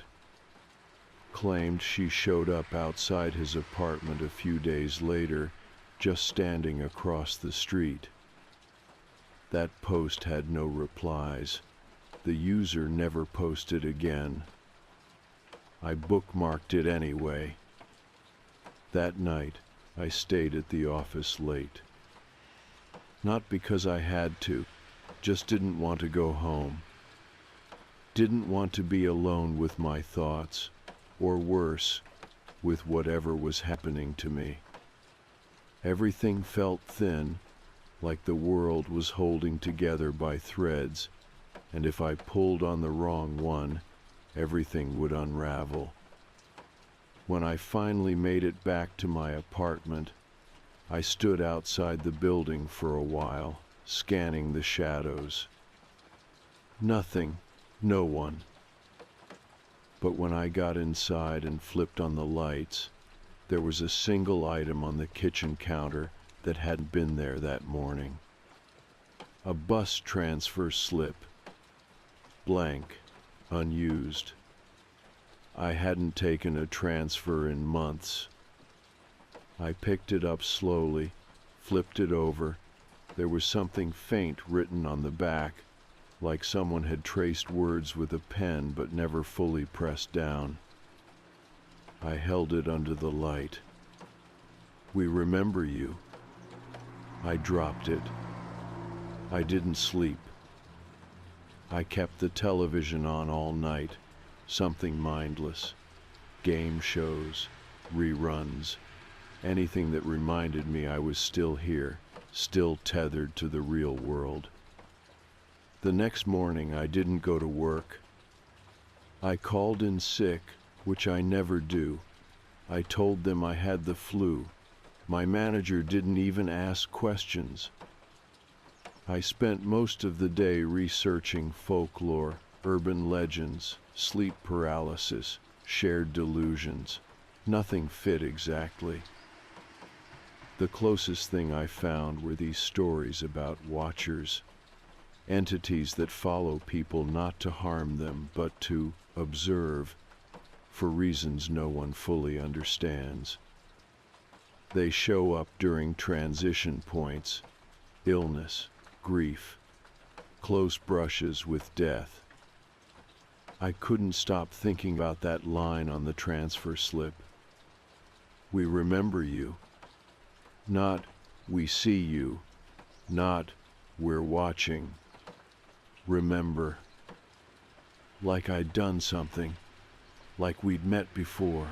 Claimed she showed up outside his apartment a few days later, just standing across the street. That post had no replies. The user never posted again. I bookmarked it anyway. That night, I stayed at the office late. Not because I had to, just didn't want to go home. Didn't want to be alone with my thoughts, or worse, with whatever was happening to me. Everything felt thin, like the world was holding together by threads, and if I pulled on the wrong one, everything would unravel. When I finally made it back to my apartment, I stood outside the building for a while, scanning the shadows. Nothing, no one. But when I got inside and flipped on the lights, there was a single item on the kitchen counter that hadn't been there that morning. A bus transfer slip. Blank, unused. I hadn't taken a transfer in months. I picked it up slowly, flipped it over. There was something faint written on the back, like someone had traced words with a pen but never fully pressed down. I held it under the light. "We remember you." I dropped it. I didn't sleep. I kept the television on all night, something mindless. Game shows, reruns, anything that reminded me I was still here, still tethered to the real world. The next morning I didn't go to work. I called in sick, which I never do. I told them I had the flu. My manager didn't even ask questions. I spent most of the day researching folklore, urban legends, sleep paralysis, shared delusions. Nothing fit exactly. The closest thing I found were these stories about watchers. entities that follow people not to harm them but to observe for reasons no one fully understands. They show up during transition points, illness, grief, close brushes with death. I couldn't stop thinking about that line on the transfer slip. We remember you. Not, we see you. Not, we're watching. Remember. Like I'd done something. Like we'd met before.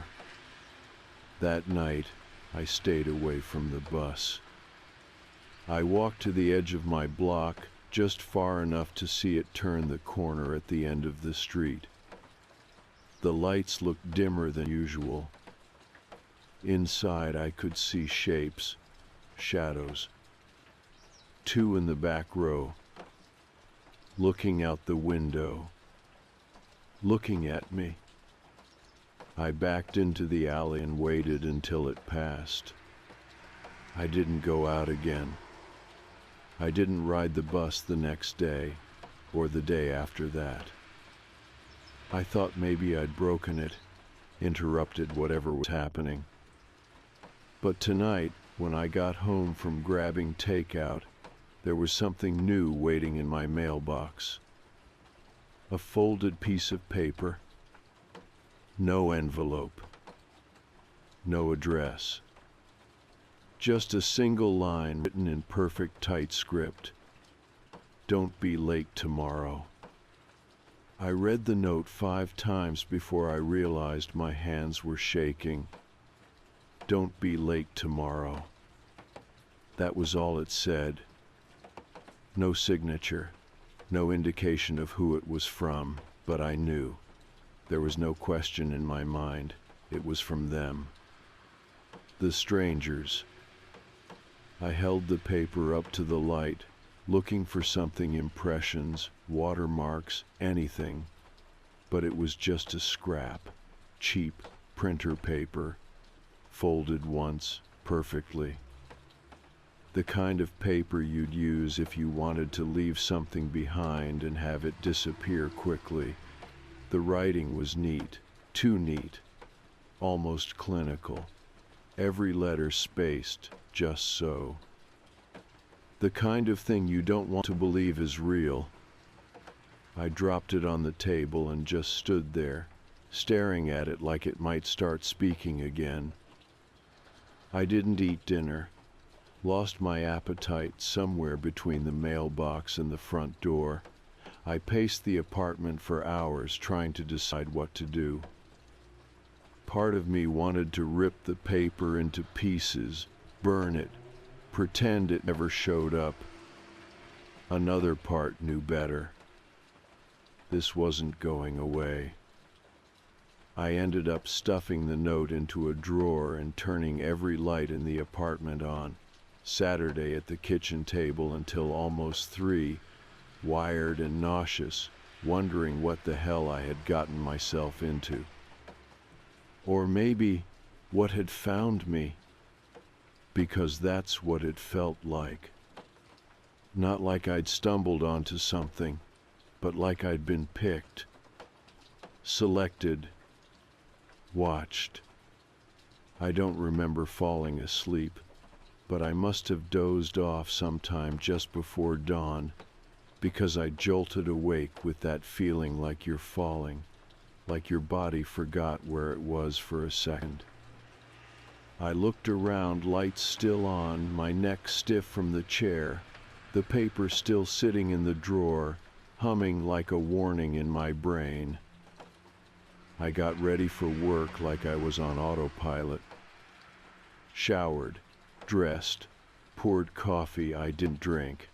That night, I stayed away from the bus. I walked to the edge of my block, just far enough to see it turn the corner at the end of the street. The lights looked dimmer than usual. Inside I could see shapes, shadows. 2 in the back row, looking out the window, looking at me. I backed into the alley and waited until it passed. I didn't go out again. I didn't ride the bus the next day, or the day after that. I thought maybe I'd broken it, interrupted whatever was happening. But tonight, when I got home from grabbing takeout, there was something new waiting in my mailbox. A folded piece of paper. No envelope. No address. Just a single line written in perfect tight script. Don't be late tomorrow. I read the note 5 times before I realized my hands were shaking. Don't be late tomorrow. That was all it said. No signature, no indication of who it was from, but I knew. There was no question in my mind. It was from them. The strangers. I held the paper up to the light, looking for something, impressions, watermarks, anything. But it was just a scrap, cheap printer paper, folded once, perfectly. The kind of paper you'd use if you wanted to leave something behind and have it disappear quickly. The writing was neat, too neat, almost clinical. Every letter spaced, just so. The kind of thing you don't want to believe is real. I dropped it on the table and just stood there, staring at it like it might start speaking again. I didn't eat dinner, lost my appetite somewhere between the mailbox and the front door. I paced the apartment for hours trying to decide what to do. Part of me wanted to rip the paper into pieces, burn it, pretend it never showed up. Another part knew better. This wasn't going away. I ended up stuffing the note into a drawer and turning every light in the apartment on. Saturday at the kitchen table until almost 3, wired and nauseous, wondering what the hell I had gotten myself into. Or maybe what had found me, because that's what it felt like. Not like I'd stumbled onto something, but like I'd been picked, selected, watched. I don't remember falling asleep, but I must have dozed off sometime just before dawn, because I jolted awake with that feeling like you're falling, like your body forgot where it was for a second. I looked around, lights still on, my neck stiff from the chair, the paper still sitting in the drawer, humming like a warning in my brain. I got ready for work like I was on autopilot. Showered, dressed, poured coffee I didn't drink.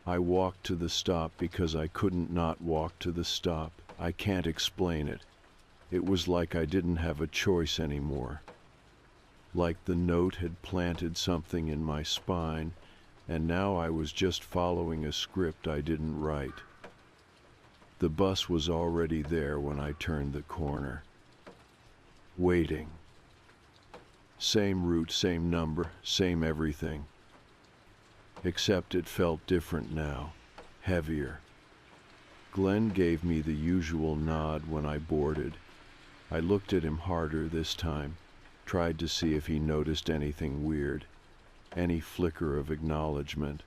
I walked to the stop because I couldn't not walk to the stop. I can't explain it. It was like I didn't have a choice anymore. Like the note had planted something in my spine, and now I was just following a script I didn't write. The bus was already there when I turned the corner. Waiting. Same route, same number, same everything. Except it felt different now. heavier. Glenn gave me the usual nod when I boarded. I looked at him harder this time, tried to see if he noticed anything weird, any flicker of acknowledgement,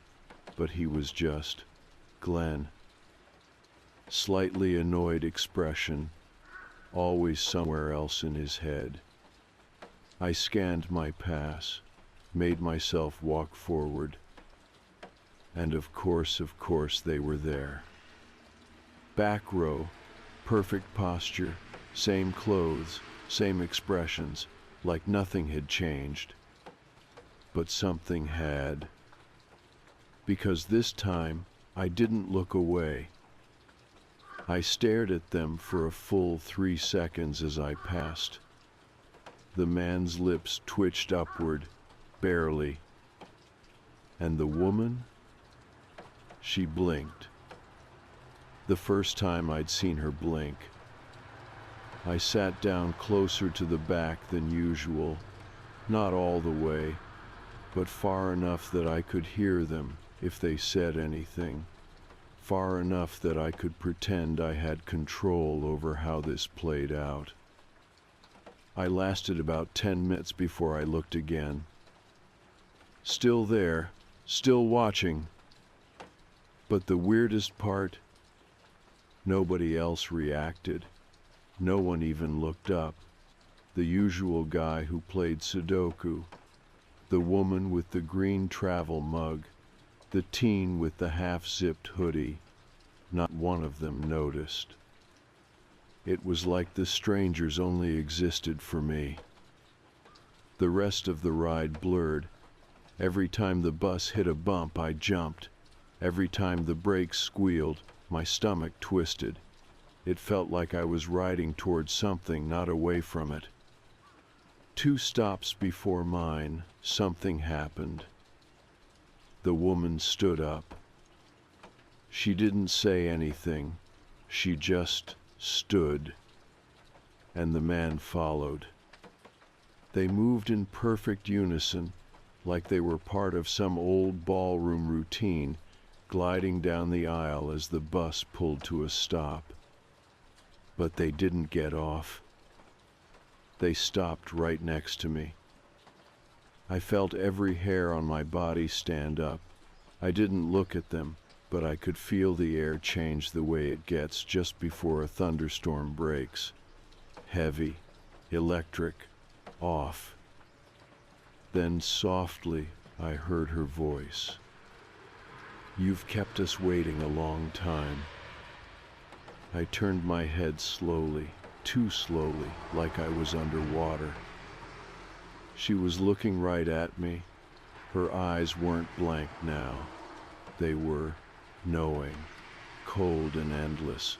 but he was just Glenn. Slightly annoyed expression, always somewhere else in his head. I scanned my pass, made myself walk forward, and of course they were there. Back row, perfect posture, same clothes, same expressions, like nothing had changed. But something had. Because this time, I didn't look away. I stared at them for a full 3 seconds as I passed. The man's lips twitched upward, barely. And the woman? She blinked. The first time I'd seen her blink. I sat down closer to the back than usual, not all the way, but far enough that I could hear them if they said anything, far enough that I could pretend I had control over how this played out. I lasted about 10 minutes before I looked again. Still there, still watching. But the weirdest part, nobody else reacted. No one even looked up. The usual guy who played Sudoku, the woman with the green travel mug, the teen with the half-zipped hoodie, not one of them noticed. It was like the strangers only existed for me. The rest of the ride blurred. Every time the bus hit a bump, I jumped. Every time the brakes squealed, my stomach twisted. It felt like I was riding towards something, not away from it. 2 stops before mine, something happened. The woman stood up. She didn't say anything. She just stood. And the man followed. They moved in perfect unison, like they were part of some old ballroom routine, gliding down the aisle as the bus pulled to a stop. But they didn't get off. They stopped right next to me. I felt every hair on my body stand up. I didn't look at them, but I could feel the air change the way it gets just before a thunderstorm breaks. Heavy, electric, off. Then softly, I heard her voice. "You've kept us waiting a long time." I turned my head slowly, too slowly, like I was underwater. She was looking right at me. Her eyes weren't blank now. They were knowing, cold and endless,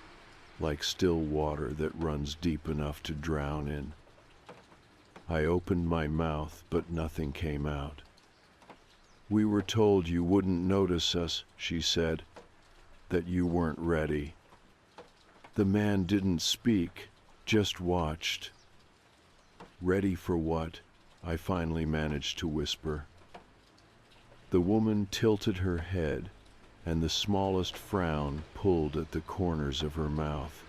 like still water that runs deep enough to drown in. I opened my mouth, but nothing came out. "We were told you wouldn't notice us," she said, "that you weren't ready." The man didn't speak, just watched. "Ready for what?" I finally managed to whisper. The woman tilted her head, and the smallest frown pulled at the corners of her mouth.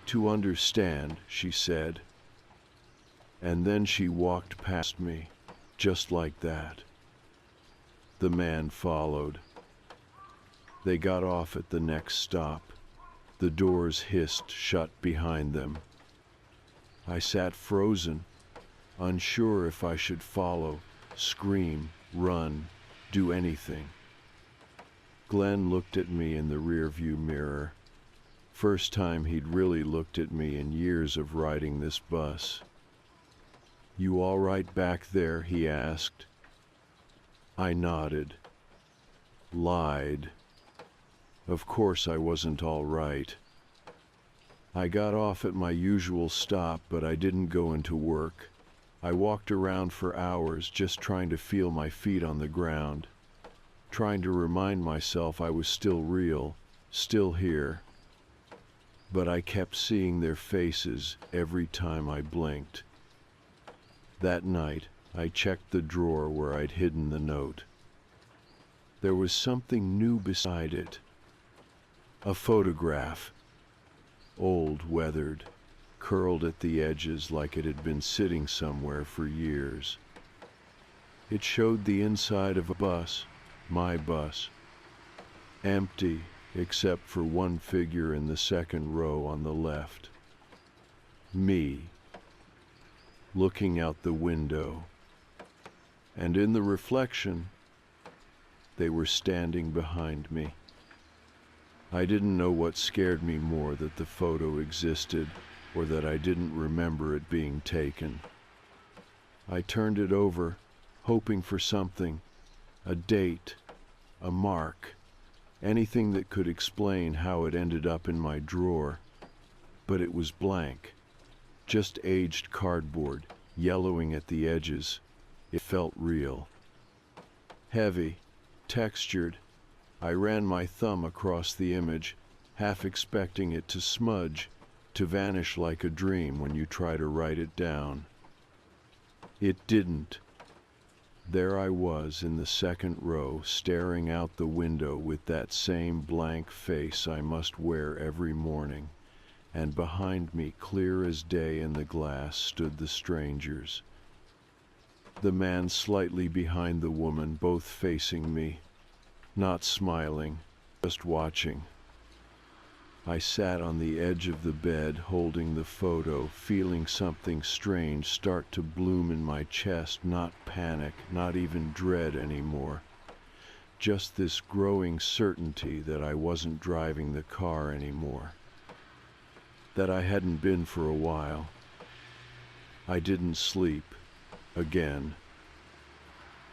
"To understand," she said. And then she walked past me, just like that. The man followed. They got off at the next stop. The doors hissed shut behind them. I sat frozen, unsure if I should follow, scream, run, do anything. Glenn looked at me in the rearview mirror. First time he'd really looked at me in years of riding this bus. "You all right back there?" he asked. I nodded. Lied. Of course I wasn't all right. I got off at my usual stop, but I didn't go into work. I walked around for hours just trying to feel my feet on the ground, trying to remind myself I was still real, still here. But I kept seeing their faces every time I blinked. That night, I checked the drawer where I'd hidden the note. There was something new beside it. A photograph, old, weathered, curled at the edges like it had been sitting somewhere for years. It showed the inside of a bus, my bus, empty except for one figure in the second row on the left. Me, looking out the window. And in the reflection, they were standing behind me. I didn't know what scared me more, that the photo existed or that I didn't remember it being taken. I turned it over, hoping for something, a date, a mark, anything that could explain how it ended up in my drawer. But it was blank, just aged cardboard, yellowing at the edges. It felt real. Heavy, textured. I ran my thumb across the image, half expecting it to smudge, to vanish like a dream when you try to write it down. It didn't. There I was in the second row, staring out the window with that same blank face I must wear every morning, and behind me, clear as day in the glass, stood the strangers. The man slightly behind the woman, both facing me, not smiling, just watching. I sat on the edge of the bed, holding the photo, feeling something strange start to bloom in my chest, not panic, not even dread anymore. Just this growing certainty that I wasn't driving the car anymore, that I hadn't been for a while. I didn't sleep, again.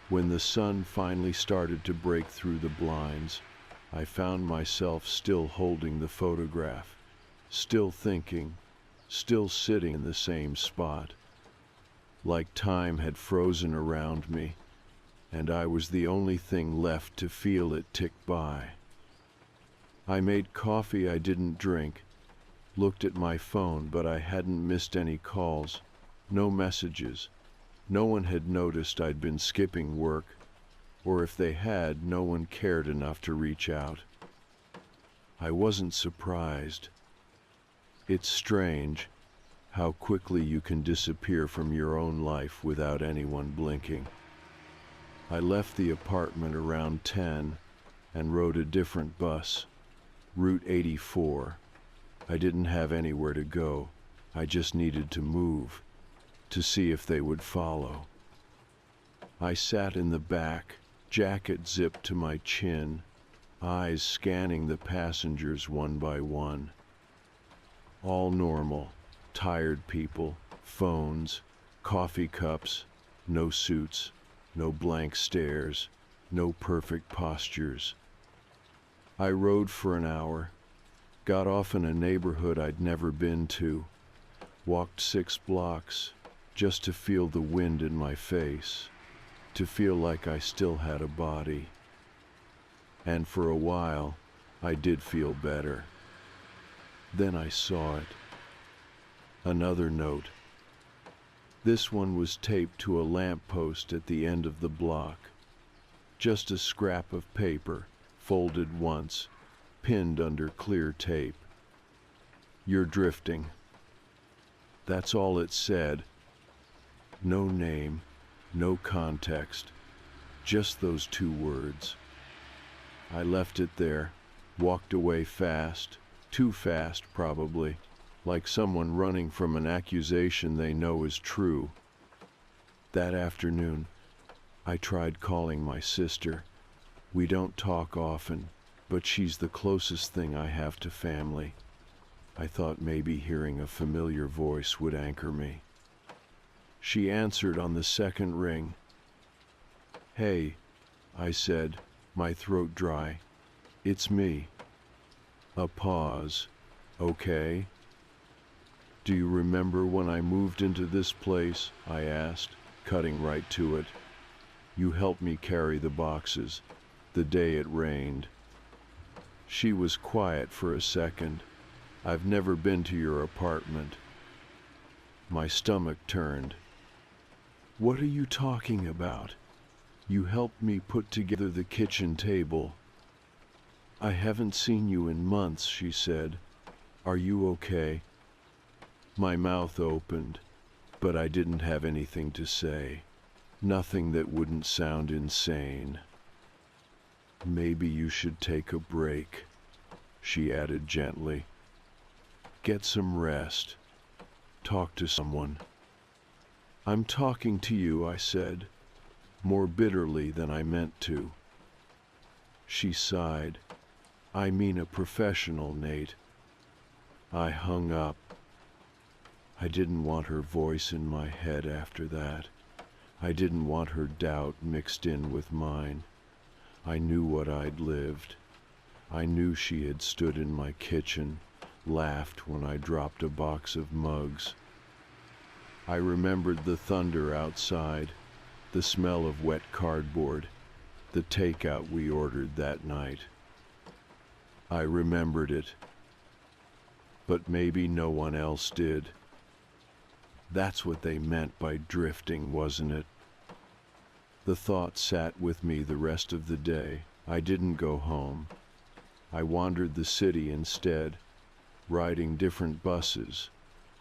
When the sun finally started to break through the blinds, I found myself still holding the photograph, still thinking, still sitting in the same spot. Like time had frozen around me, and I was the only thing left to feel it tick by. I made coffee I didn't drink, looked at my phone, but I hadn't missed any calls, no messages. No one had noticed I'd been skipping work, or if they had, no one cared enough to reach out. I wasn't surprised. It's strange how quickly you can disappear from your own life without anyone blinking. I left the apartment around 10 and rode a different bus, Route 84. I didn't have anywhere to go. I just needed to move, to see if they would follow. I sat in the back, jacket zipped to my chin, eyes scanning the passengers one by one. All normal, tired people, phones, coffee cups, no suits, no blank stares, no perfect postures. I rode for an hour, got off in a neighborhood I'd never been to, walked 6 blocks, just to feel the wind in my face, to feel like I still had a body. And for a while, I did feel better. Then I saw it. Another note. This one was taped to a lamppost at the end of the block. Just a scrap of paper, folded once, pinned under clear tape. "You're drifting." That's all it said. No name, no context, just those 2 words. I left it there, walked away fast, too fast probably, like someone running from an accusation they know is true. That afternoon, I tried calling my sister. We don't talk often, but she's the closest thing I have to family. I thought maybe hearing a familiar voice would anchor me. She answered on the second ring. "Hey," I said, my throat dry. "It's me." A pause. "Okay?" "Do you remember when I moved into this place?" I asked, cutting right to it. "You helped me carry the boxes, the day it rained." She was quiet for a second. "I've never been to your apartment." My stomach turned. "What are you talking about?" You helped me put together the kitchen table. I haven't seen you in months, she said. Are you okay? My mouth opened, but I didn't have anything to say. Nothing that wouldn't sound insane. Maybe you should take a break, she added gently. Get some rest. Talk to someone. I'm talking to you, I said, more bitterly than I meant to. She sighed. I mean a professional, Nate. I hung up. I didn't want her voice in my head after that. I didn't want her doubt mixed in with mine. I knew what I'd lived. I knew she had stood in my kitchen, laughed when I dropped a box of mugs. I remembered the thunder outside, the smell of wet cardboard, the takeout we ordered that night. I remembered it, but maybe no one else did. That's what they meant by drifting, wasn't it? The thought sat with me the rest of the day. I didn't go home. I wandered the city instead, riding different buses,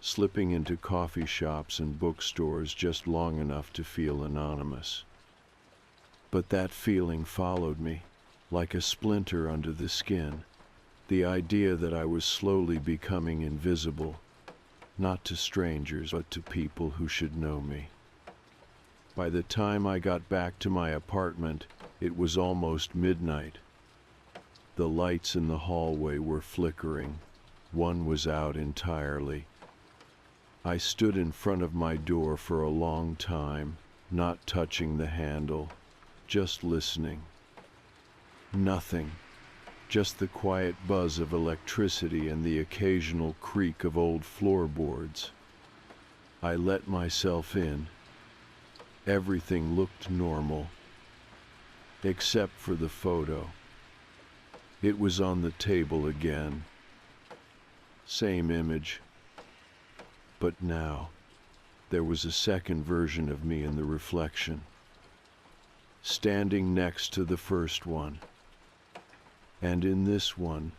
slipping into coffee shops and bookstores just long enough to feel anonymous. But that feeling followed me, like a splinter under the skin, the idea that I was slowly becoming invisible, not to strangers but to people who should know me. By the time I got back to my apartment, it was almost midnight. The lights in the hallway were flickering. One was out entirely. I stood in front of my door for a long time, not touching the handle, just listening. Nothing, just the quiet buzz of electricity and the occasional creak of old floorboards. I let myself in. Everything looked normal, except for the photo. It was on the table again. Same image. But now, there was a second version of me in the reflection, standing next to the first one. And in this one,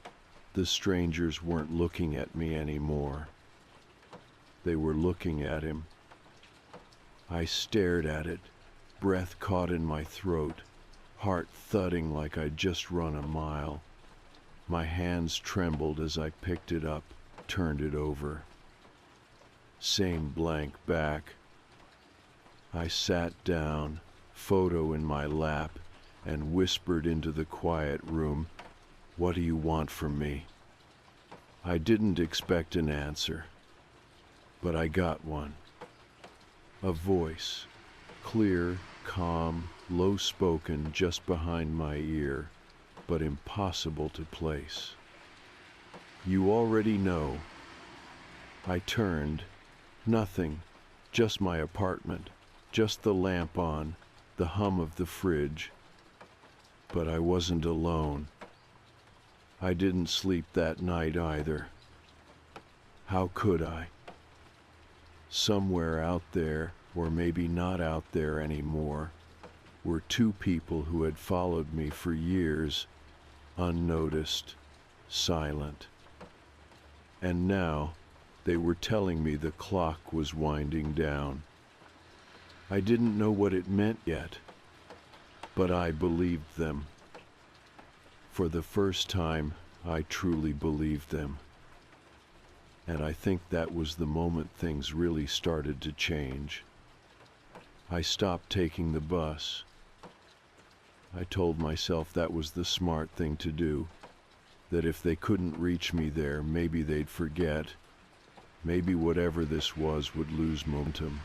the strangers weren't looking at me anymore. They were looking at him. I stared at it, breath caught in my throat, heart thudding like I'd just run a mile. My hands trembled as I picked it up, turned it over. Same blank back. I sat down, photo in my lap, and whispered into the quiet room, "What do you want from me?" I didn't expect an answer, but I got one. A voice, clear, calm, low-spoken just behind my ear, but impossible to place. "You already know." I turned. Nothing, just my apartment, just the lamp on, the hum of the fridge. But I wasn't alone. I didn't sleep that night either. How could I? Somewhere out there, or maybe not out there anymore, were two people who had followed me for years, unnoticed, silent. And now, they were telling me the clock was winding down. I didn't know what it meant yet, but I believed them. For the first time, I truly believed them. And I think that was the moment things really started to change. I stopped taking the bus. I told myself that was the smart thing to do, that if they couldn't reach me there, maybe they'd forget. Maybe whatever this was would lose momentum.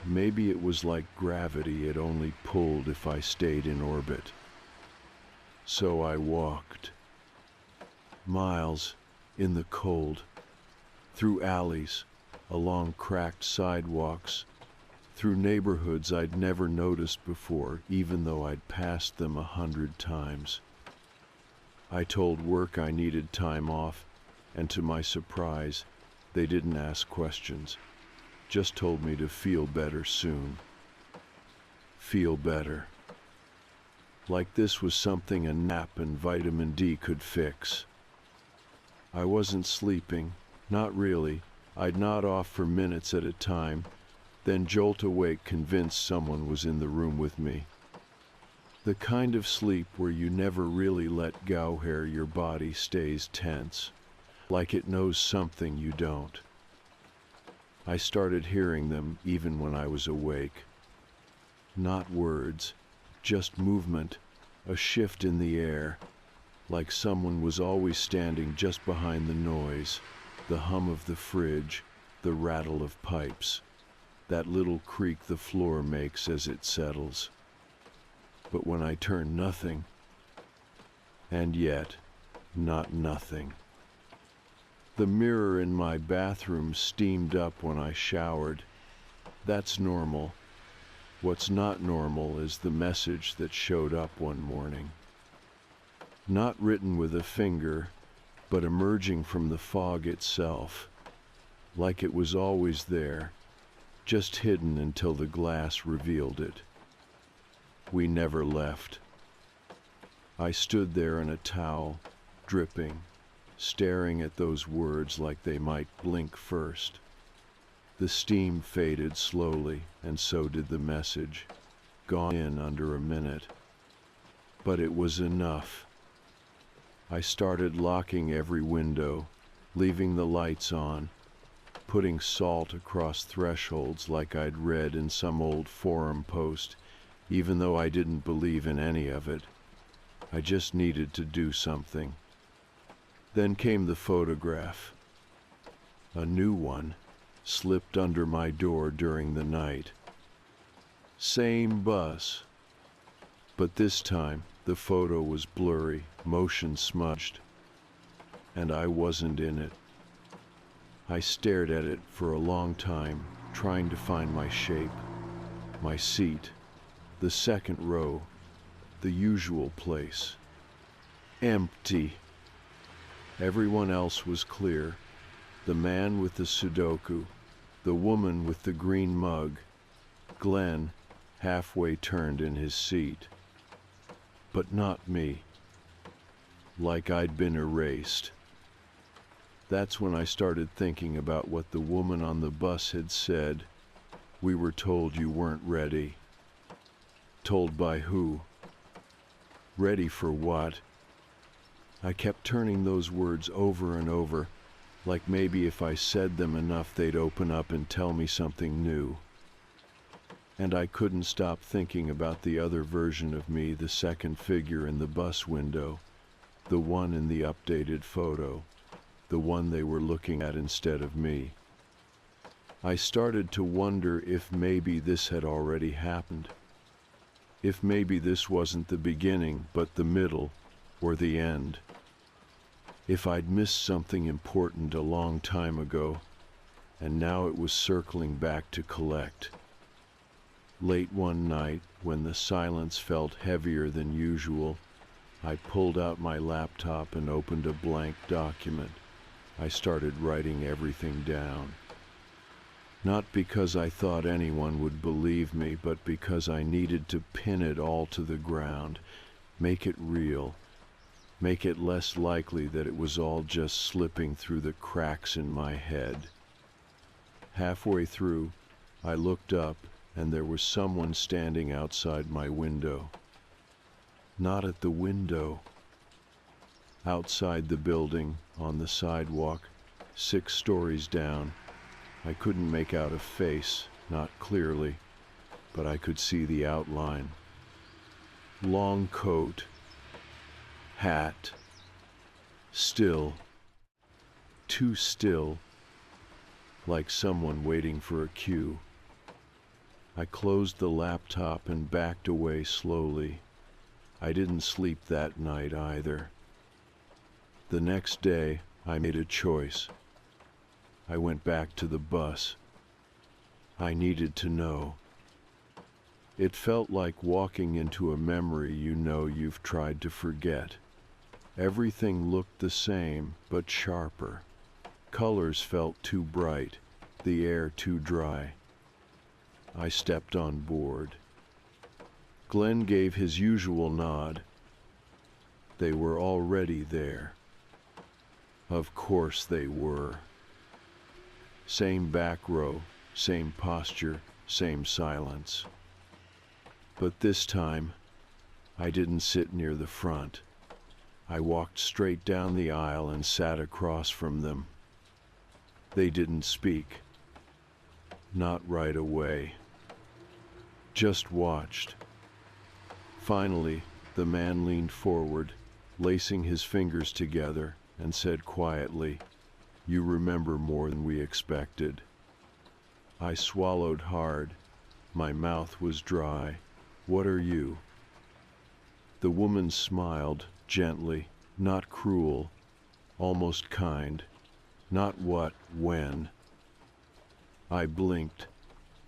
Maybe it was like gravity, it only pulled if I stayed in orbit. So I walked. Miles, in the cold, through alleys, along cracked sidewalks, through neighborhoods I'd never noticed before, even though I'd passed them 100 times. I told work I needed time off, and to my surprise, they didn't ask questions, just told me to feel better soon. Feel better. like this was something a nap and vitamin D could fix. I wasn't sleeping, not really. I'd nod off for minutes at a time, then jolt awake convinced someone was in the room with me. The kind of sleep where you never really let go, where your body stays tense, like it knows something you don't. I started hearing them even when I was awake. Not words, just movement, a shift in the air, like someone was always standing just behind the noise, the hum of the fridge, the rattle of pipes, that little creak the floor makes as it settles. But when I turned, nothing, and yet not nothing. The mirror in my bathroom steamed up when I showered. That's normal. What's not normal is the message that showed up one morning. Not written with a finger, but emerging from the fog itself, like it was always there, just hidden until the glass revealed it. We never left. I stood there in a towel, dripping, staring at those words like they might blink first. The steam faded slowly, and so did the message, gone in under a minute. But it was enough. I started locking every window, leaving the lights on, putting salt across thresholds like I'd read in some old forum post, even though I didn't believe in any of it. I just needed to do something. Then came the photograph. A new one, slipped under my door during the night. Same bus, but this time the photo was blurry, motion smudged, and I wasn't in it. I stared at it for a long time, trying to find my shape, my seat, the second row, the usual place. Empty. Everyone else was clear. The man with the Sudoku, the woman with the green mug, Glenn, halfway turned in his seat. But not me. Like I'd been erased. That's when I started thinking about what the woman on the bus had said. We were told you weren't ready. Told by who? Ready for what? I kept turning those words over and over, like maybe if I said them enough they'd open up and tell me something new. And I couldn't stop thinking about the other version of me, the second figure in the bus window, the one in the updated photo, the one they were looking at instead of me. I started to wonder if maybe this had already happened. If maybe this wasn't the beginning, but the middle, or the end. If I'd missed something important a long time ago, and now it was circling back to collect. Late one night, when the silence felt heavier than usual, I pulled out my laptop and opened a blank document. I started writing everything down. Not because I thought anyone would believe me, but because I needed to pin it all to the ground, make it real, make it less likely that it was all just slipping through the cracks in my head. Halfway through, I looked up, and there was someone standing outside my window. Not at the window. Outside the building, on the sidewalk, 6 stories down. I couldn't make out a face, not clearly, but I could see the outline. Long coat, hat, still, too still, like someone waiting for a cue. I closed the laptop and backed away slowly. I didn't sleep that night either. The next day, I made a choice. I went back to the bus. I needed to know. It felt like walking into a memory you know you've tried to forget. Everything looked the same, but sharper. Colors felt too bright, the air too dry. I stepped on board. Glenn gave his usual nod. They were already there. Of course they were. Same back row, same posture, same silence. But this time, I didn't sit near the front. I walked straight down the aisle and sat across from them. They didn't speak. Not right away. Just watched. Finally, the man leaned forward, lacing his fingers together, and said quietly, "You remember more than we expected." I swallowed hard. My mouth was dry. "What are you?" The woman smiled, gently, not cruel, almost kind. Not what, when. I blinked.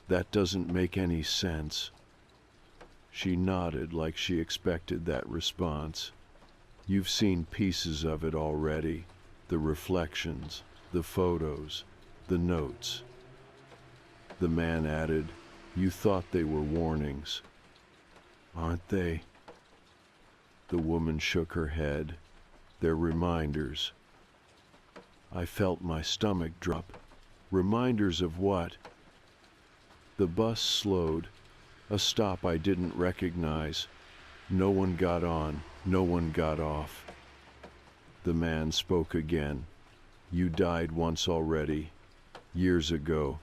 That doesn't make any sense. She nodded like she expected that response. You've seen pieces of it already. The reflections, the photos, the notes. The man added, "You thought they were warnings. Aren't they?" The woman shook her head. "They're reminders." I felt my stomach drop. Reminders of what? The bus slowed. A stop I didn't recognize. No one got on, no one got off. The man spoke again. "You died once already, years ago,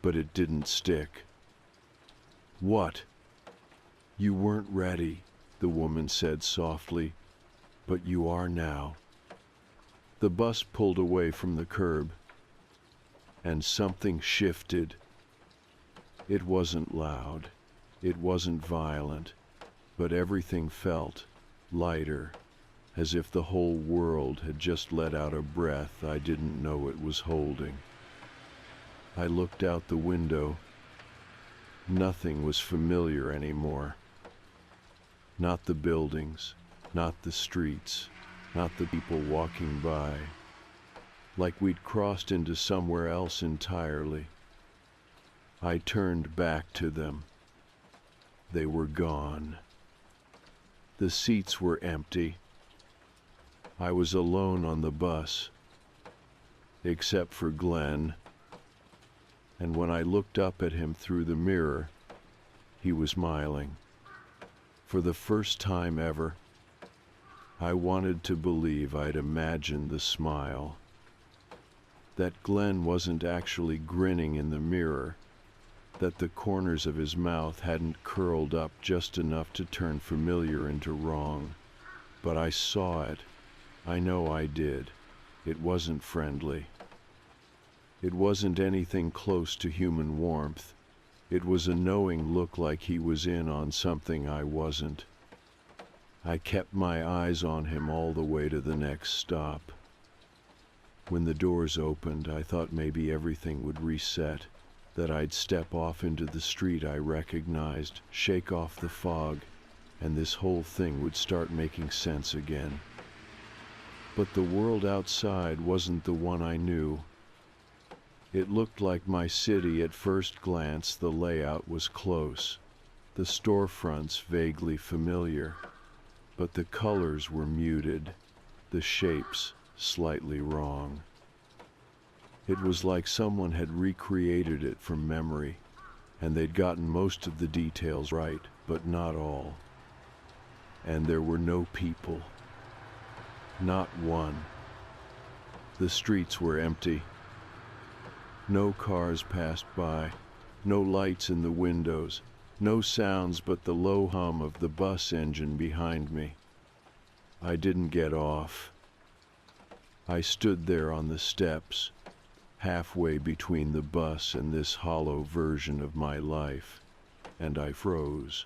but it didn't stick." "What?" "You weren't ready," the woman said softly, "but you are now." The bus pulled away from the curb, and something shifted. It wasn't loud, it wasn't violent, but everything felt lighter, as if the whole world had just let out a breath I didn't know it was holding. I looked out the window. Nothing was familiar anymore. Not the buildings, not the streets, not the people walking by. Like we'd crossed into somewhere else entirely. I turned back to them. They were gone. The seats were empty. I was alone on the bus, except for Glenn. And when I looked up at him through the mirror, he was smiling. For the first time ever, I wanted to believe I'd imagined the smile. That Glenn wasn't actually grinning in the mirror, that the corners of his mouth hadn't curled up just enough to turn familiar into wrong. But I saw it. I know I did. It wasn't friendly. It wasn't anything close to human warmth. It was a knowing look like he was in on something I wasn't. I kept my eyes on him all the way to the next stop. When the doors opened, I thought maybe everything would reset, that I'd step off into the street I recognized, shake off the fog, and this whole thing would start making sense again. But the world outside wasn't the one I knew. It looked like my city at first glance. The layout was close, the storefronts vaguely familiar, but the colors were muted, the shapes slightly wrong. It was like someone had recreated it from memory, and they'd gotten most of the details right, but not all. And there were no people. Not one. The streets were empty. No cars passed by, no lights in the windows, no sounds but the low hum of the bus engine behind me. I didn't get off. I stood there on the steps, halfway between the bus and this hollow version of my life, and I froze.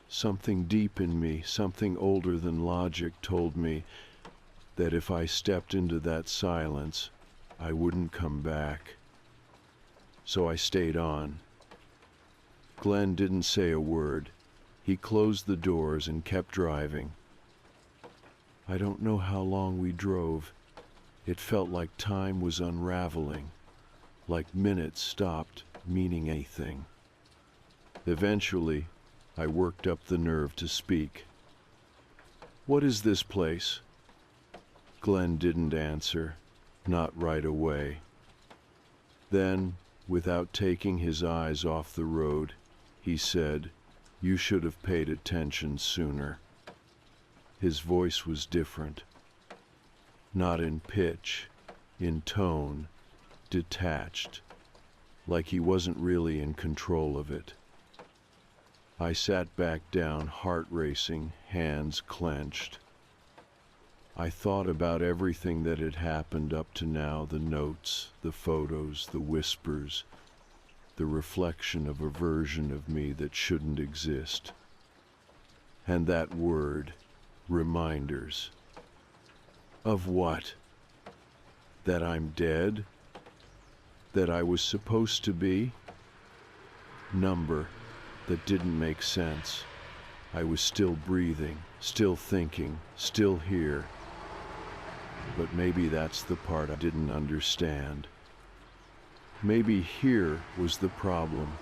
Something deep in me, something older than logic, told me that if I stepped into that silence, I wouldn't come back. So I stayed on. Glenn didn't say a word. He closed the doors and kept driving. I don't know how long we drove. It felt like time was unraveling, like minutes stopped meaning anything. Eventually, I worked up the nerve to speak. "What is this place?" Glenn didn't answer, not right away. Then, without taking his eyes off the road, he said, "You should have paid attention sooner." His voice was different. Not in pitch, in tone, detached, like he wasn't really in control of it. I sat back down, heart racing, hands clenched. I thought about everything that had happened up to now, the notes, the photos, the whispers, the reflection of a version of me that shouldn't exist. And that word, reminders. Of what? That I'm dead? That I was supposed to be? Number that didn't make sense. I was still breathing, still thinking, still here. But maybe that's the part I didn't understand. Maybe here was the problem.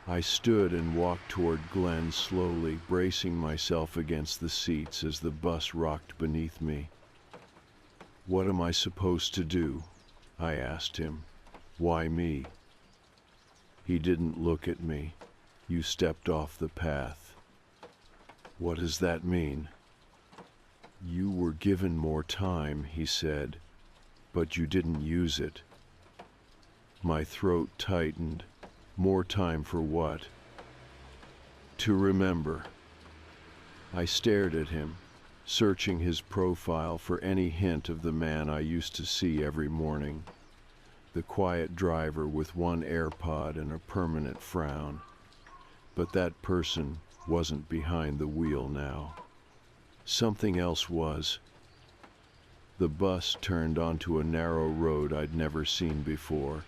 I stood and walked toward Glenn slowly, bracing myself against the seats as the bus rocked beneath me. "What am I supposed to do?" I asked him. "Why me?" He didn't look at me. "You stepped off the path." "What does that mean?" "You were given more time," he said, "but you didn't use it." My throat tightened. More time for what? To remember. I stared at him, searching his profile for any hint of the man I used to see every morning. The quiet driver with one AirPod and a permanent frown. But that person wasn't behind the wheel now. Something else was. The bus turned onto a narrow road I'd never seen before.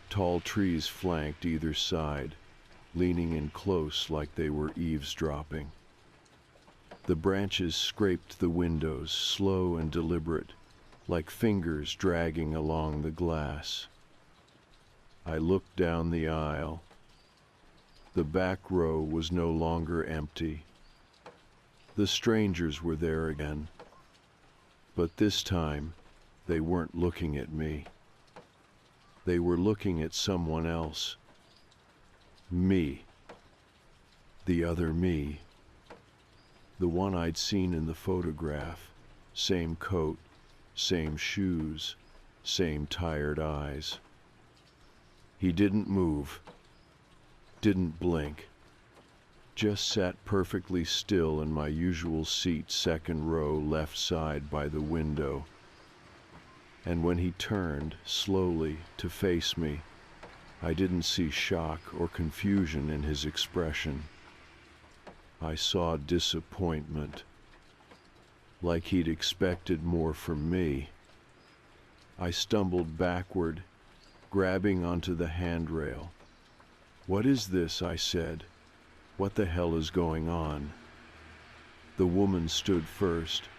Tall trees flanked either side, leaning in close like they were eavesdropping. The branches scraped the windows, slow and deliberate, like fingers dragging along the glass. I looked down the aisle. The back row was no longer empty. The strangers were there again. But this time, they weren't looking at me. They were looking at someone else. Me. The other me. The one I'd seen in the photograph. Same coat, same shoes, same tired eyes. He didn't move, didn't blink. Just sat perfectly still in my usual seat, second row, left side by the window. And when he turned, slowly, to face me, I didn't see shock or confusion in his expression. I saw disappointment, like he'd expected more from me. I stumbled backward, grabbing onto the handrail. "What is this?" I said. "What the hell is going on?" The woman stood first.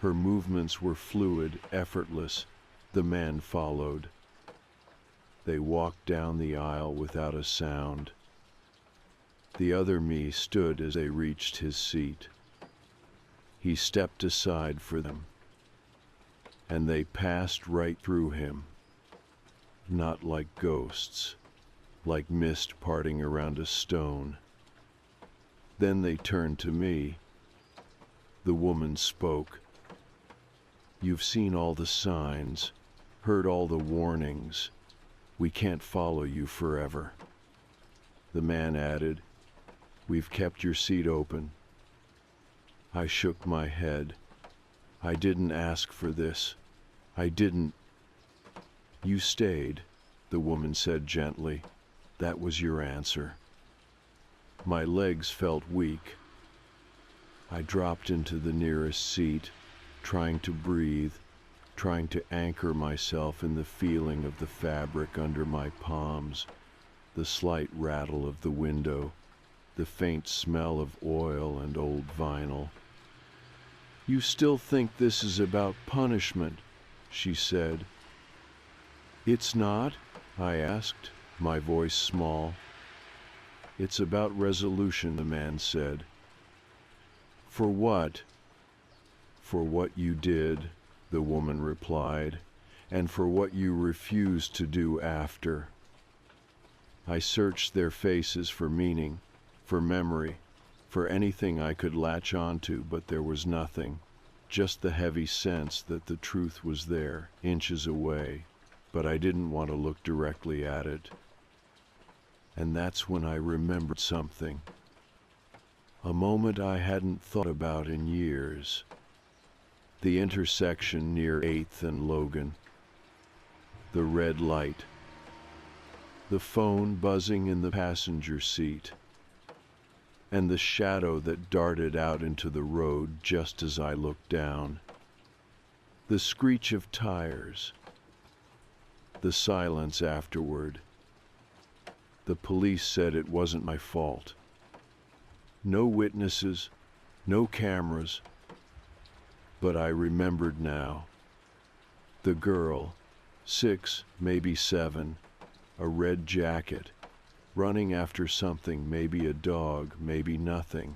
Her movements were fluid, effortless. The man followed. They walked down the aisle without a sound. The other me stood as they reached his seat. He stepped aside for them, and they passed right through him. Not like ghosts, like mist parting around a stone. Then they turned to me. The woman spoke. "You've seen all the signs, heard all the warnings. We can't follow you forever." The man added, "We've kept your seat open." I shook my head. "I didn't ask for this. I didn't." "You stayed," the woman said gently. "That was your answer." My legs felt weak. I dropped into the nearest seat, trying to breathe, trying to anchor myself in the feeling of the fabric under my palms, the slight rattle of the window, the faint smell of oil and old vinyl. "You still think this is about punishment?" she said. "It's not?" I asked, my voice small. It's about resolution, the man said. For what? For what you did, the woman replied, and for what you refused to do after. I searched their faces for meaning, for memory, for anything I could latch onto, but there was nothing, just the heavy sense that the truth was there, inches away, but I didn't want to look directly at it. And that's when I remembered something. A moment I hadn't thought about in years. The intersection near 8th and Logan. The red light. The phone buzzing in the passenger seat. And the shadow that darted out into the road just as I looked down. The screech of tires. The silence afterward. The police said it wasn't my fault. No witnesses, no cameras. But I remembered now. The girl, 6, maybe 7, a red jacket, running after something, maybe a dog, maybe nothing.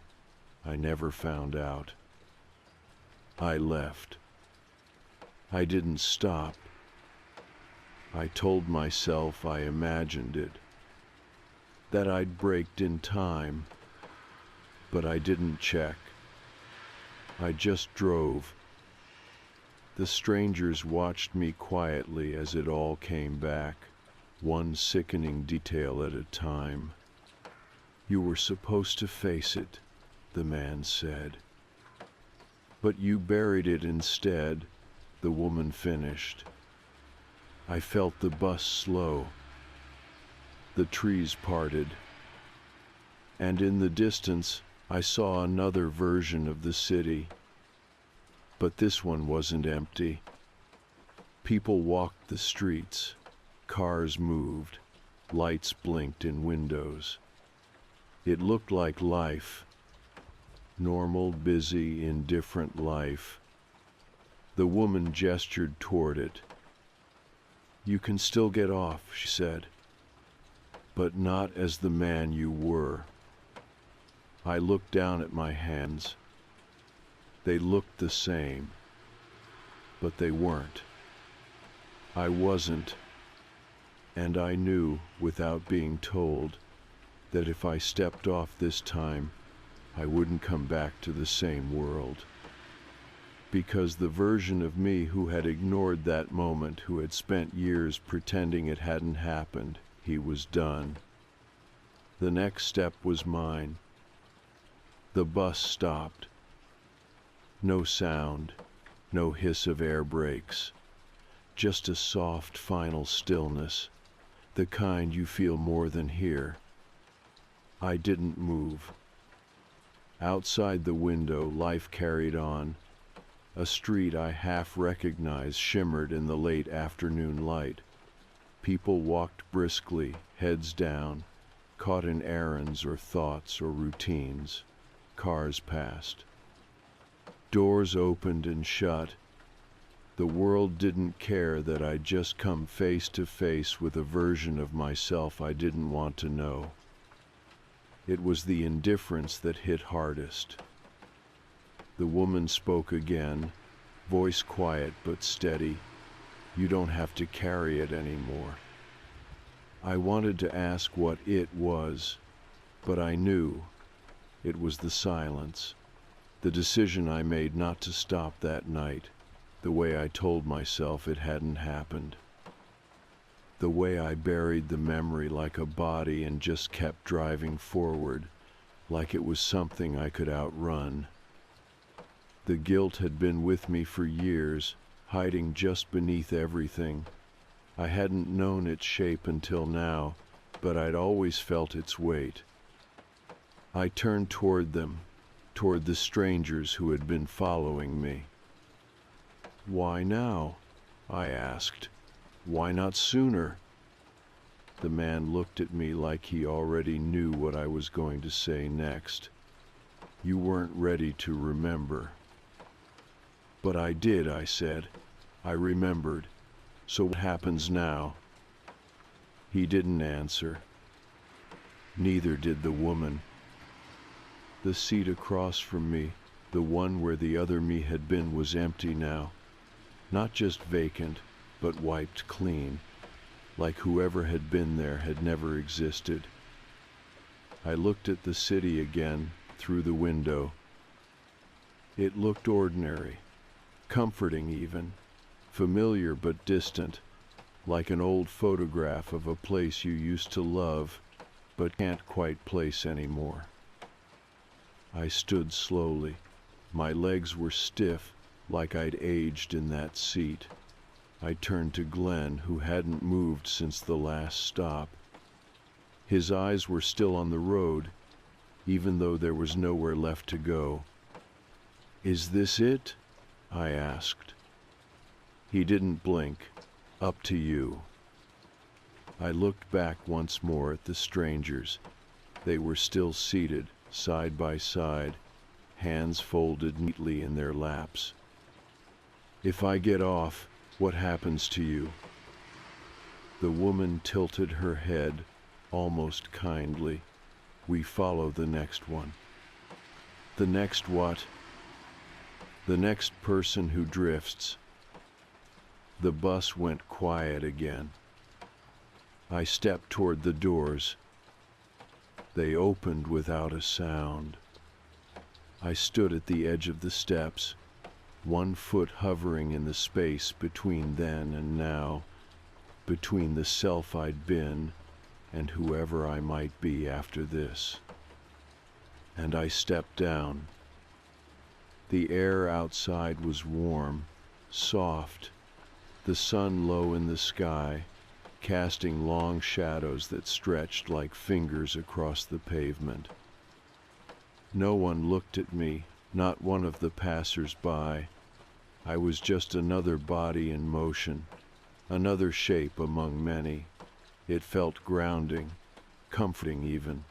I never found out. I left. I didn't stop. I told myself I imagined it, that I'd braked in time, but I didn't check. I just drove. The strangers watched me quietly as it all came back, one sickening detail at a time. You were supposed to face it, the man said. But you buried it instead, the woman finished. I felt the bus slow. The trees parted. And in the distance, I saw another version of the city. But this one wasn't empty. People walked the streets. Cars moved. Lights blinked in windows. It looked like life. Normal, busy, indifferent life. The woman gestured toward it. You can still get off, she said. But not as the man you were. I looked down at my hands. They looked the same, but they weren't. I wasn't, and I knew, without being told, that if I stepped off this time, I wouldn't come back to the same world. Because the version of me who had ignored that moment, who had spent years pretending it hadn't happened, he was done. The next step was mine. The bus stopped. No sound, no hiss of air brakes, just a soft final stillness, the kind you feel more than here. I didn't move. Outside the window, life carried on. A street I half recognized shimmered in the late afternoon light. People walked briskly, heads down, caught in errands or thoughts or routines. Cars passed. Doors opened and shut. The world didn't care that I'd just come face to face with a version of myself I didn't want to know. It was the indifference that hit hardest. The woman spoke again, voice quiet but steady. You don't have to carry it anymore. I wanted to ask what it was, but I knew. It was the silence, the decision I made not to stop that night, the way I told myself it hadn't happened. The way I buried the memory like a body and just kept driving forward, like it was something I could outrun. The guilt had been with me for years, hiding just beneath everything. I hadn't known its shape until now, but I'd always felt its weight. I turned toward them, toward the strangers who had been following me. Why now? I asked. Why not sooner? The man looked at me like he already knew what I was going to say next. You weren't ready to remember. But I did, I said. I remembered. So what happens now? He didn't answer. Neither did the woman. The seat across from me, the one where the other me had been, was empty now. Not just vacant, but wiped clean, like whoever had been there had never existed. I looked at the city again, through the window. It looked ordinary, comforting even, familiar but distant, like an old photograph of a place you used to love, but can't quite place anymore. I stood slowly. My legs were stiff, like I'd aged in that seat. I turned to Glenn, who hadn't moved since the last stop. His eyes were still on the road, even though there was nowhere left to go. "Is this it?" I asked. He didn't blink. "Up to you." I looked back once more at the strangers. They were still seated, side by side, hands folded neatly in their laps. "If I get off, what happens to you?" The woman tilted her head, almost kindly. "We follow the next one." "The next what?" "The next person who drifts." The bus went quiet again. I stepped toward the doors. They opened without a sound. I stood at the edge of the steps, one foot hovering in the space between then and now, between the self I'd been and whoever I might be after this. And I stepped down. The air outside was warm, soft, the sun low in the sky, casting long shadows that stretched like fingers across the pavement. No one looked at me, not one of the passers-by. I was just another body in motion, another shape among many. It felt grounding, comforting even.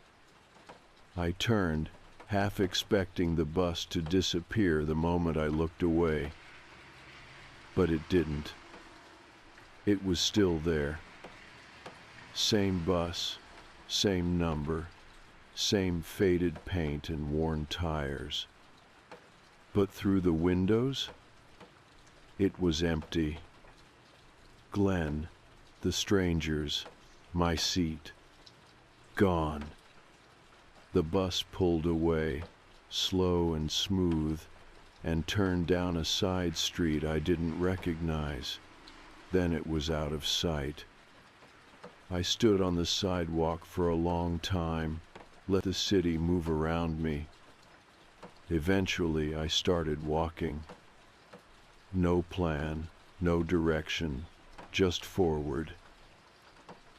I turned, half expecting the bus to disappear the moment I looked away. But it didn't. It was still there. Same bus, same number, same faded paint and worn tires. But through the windows, it was empty. Glenn, the strangers, my seat, gone. The bus pulled away, slow and smooth, and turned down a side street I didn't recognize. Then it was out of sight. I stood on the sidewalk for a long time, let the city move around me. Eventually, I started walking. No plan, no direction, just forward.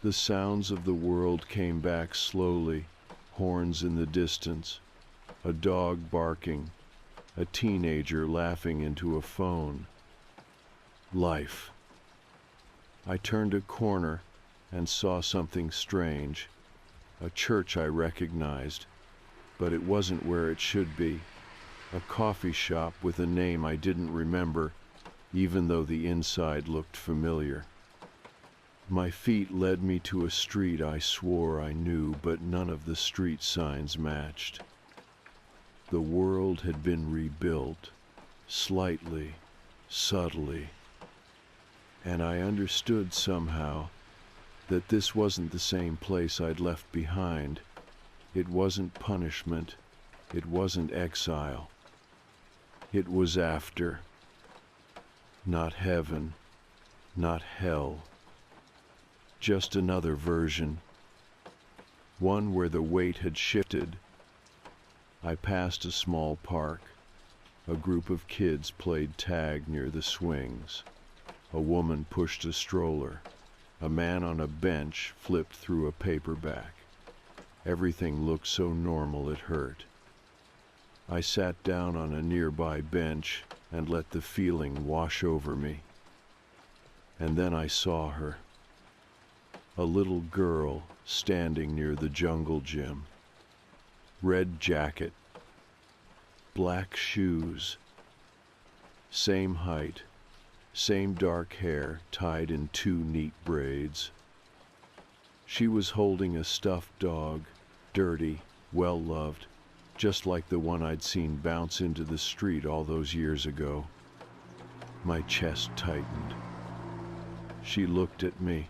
The sounds of the world came back slowly, horns in the distance, a dog barking, a teenager laughing into a phone. Life. I turned a corner and saw something strange. A church I recognized, but it wasn't where it should be. A coffee shop with a name I didn't remember, even though the inside looked familiar. My feet led me to a street I swore I knew, but none of the street signs matched. The world had been rebuilt, slightly, subtly, and I understood somehow that this wasn't the same place I'd left behind. It wasn't punishment, it wasn't exile. It was after. Not heaven, not hell. Just another version. One where the weight had shifted. I passed a small park. A group of kids played tag near the swings. A woman pushed a stroller. A man on a bench flipped through a paperback. Everything looked so normal it hurt. I sat down on a nearby bench and let the feeling wash over me. And then I saw her. A little girl standing near the jungle gym. Red jacket. Black shoes. Same height. Same dark hair tied in 2 neat braids. She was holding a stuffed dog, dirty, well-loved, just like the one I'd seen bounce into the street all those years ago. My chest tightened. She looked at me.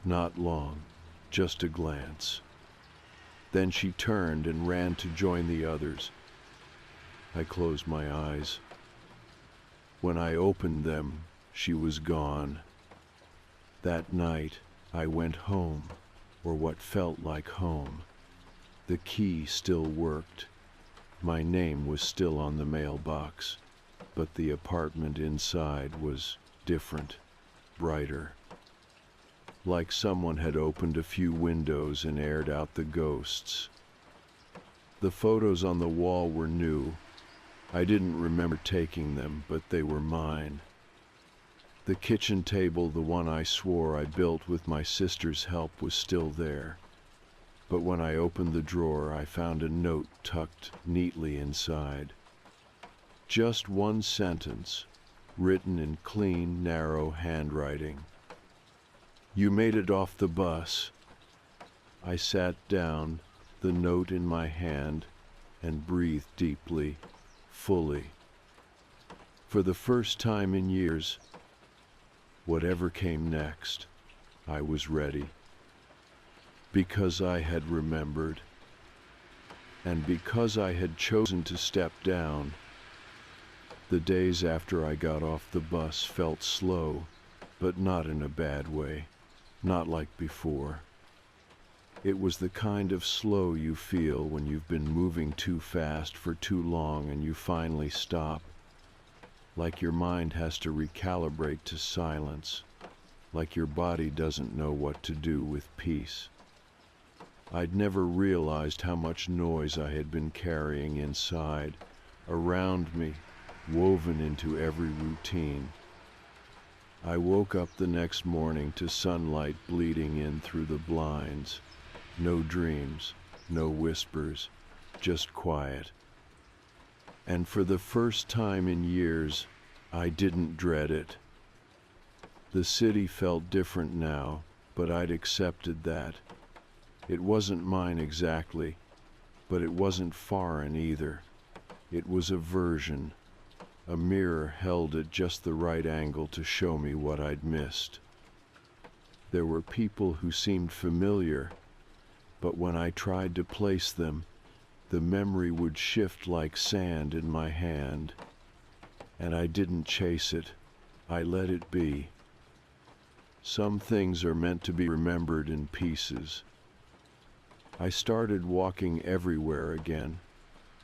Not long, just a glance. Then she turned and ran to join the others. I closed my eyes. When I opened them, she was gone. That night, I went home, or what felt like home. The key still worked. My name was still on the mailbox, but the apartment inside was different, brighter. Like someone had opened a few windows and aired out the ghosts. The photos on the wall were new. I didn't remember taking them, but they were mine. The kitchen table, the one I swore I built with my sister's help, was still there. But when I opened the drawer, I found a note tucked neatly inside. Just one sentence, written in clean, narrow handwriting. "You made it off the bus." I sat down, the note in my hand, and breathed deeply, fully. For the first time in years, whatever came next, I was ready. Because I had remembered, and because I had chosen to step down. The days after I got off the bus felt slow, but not in a bad way, not like before. It was the kind of slow you feel when you've been moving too fast for too long and you finally stop. Like your mind has to recalibrate to silence, like your body doesn't know what to do with peace. I'd never realized how much noise I had been carrying inside, around me, woven into every routine. I woke up the next morning to sunlight bleeding in through the blinds. No dreams, no whispers, just quiet. And for the first time in years, I didn't dread it. The city felt different now, but I'd accepted that. It wasn't mine exactly, but it wasn't foreign either. It was a version. A mirror held at just the right angle to show me what I'd missed. There were people who seemed familiar, but when I tried to place them, the memory would shift like sand in my hand. And I didn't chase it. I let it be. Some things are meant to be remembered in pieces. I started walking everywhere again,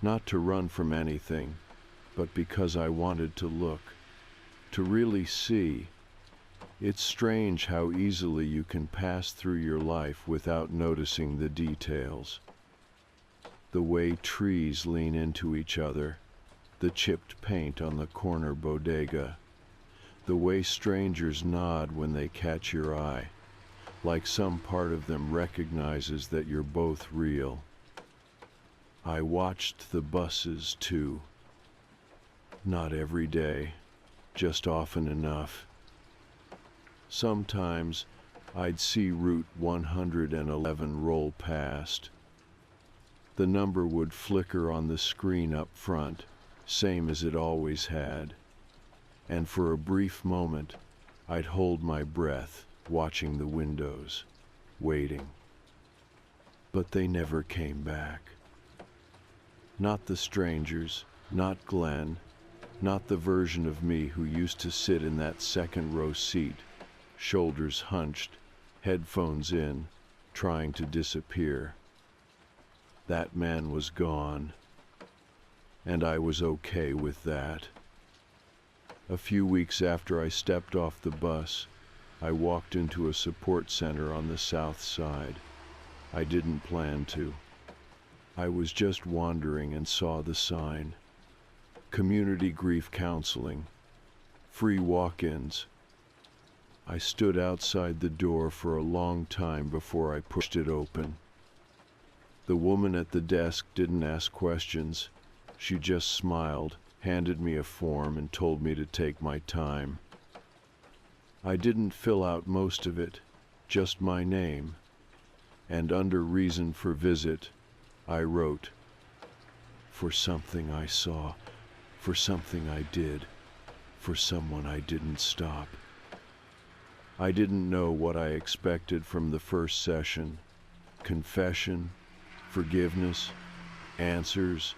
not to run from anything, but because I wanted to look, to really see. It's strange how easily you can pass through your life without noticing the details. The way trees lean into each other, the chipped paint on the corner bodega, the way strangers nod when they catch your eye, like some part of them recognizes that you're both real. I watched the buses too. Not every day, just often enough. Sometimes I'd see Route 111 roll past. The number would flicker on the screen up front, same as it always had. And for a brief moment, I'd hold my breath, watching the windows, waiting. But they never came back. Not the strangers, not Glenn, not the version of me who used to sit in that second row seat, shoulders hunched, headphones in, trying to disappear. That man was gone, and I was okay with that. A few weeks after I stepped off the bus, I walked into a support center on the south side. I didn't plan to. I was just wandering and saw the sign. Community grief counseling. Free walk-ins. I stood outside the door for a long time before I pushed it open. The woman at the desk didn't ask questions. She just smiled, handed me a form, and told me to take my time. I didn't fill out most of it, just my name. And under reason for visit, I wrote, for something I saw, for something I did, for someone I didn't stop. I didn't know what I expected from the first session. Confession, forgiveness, answers.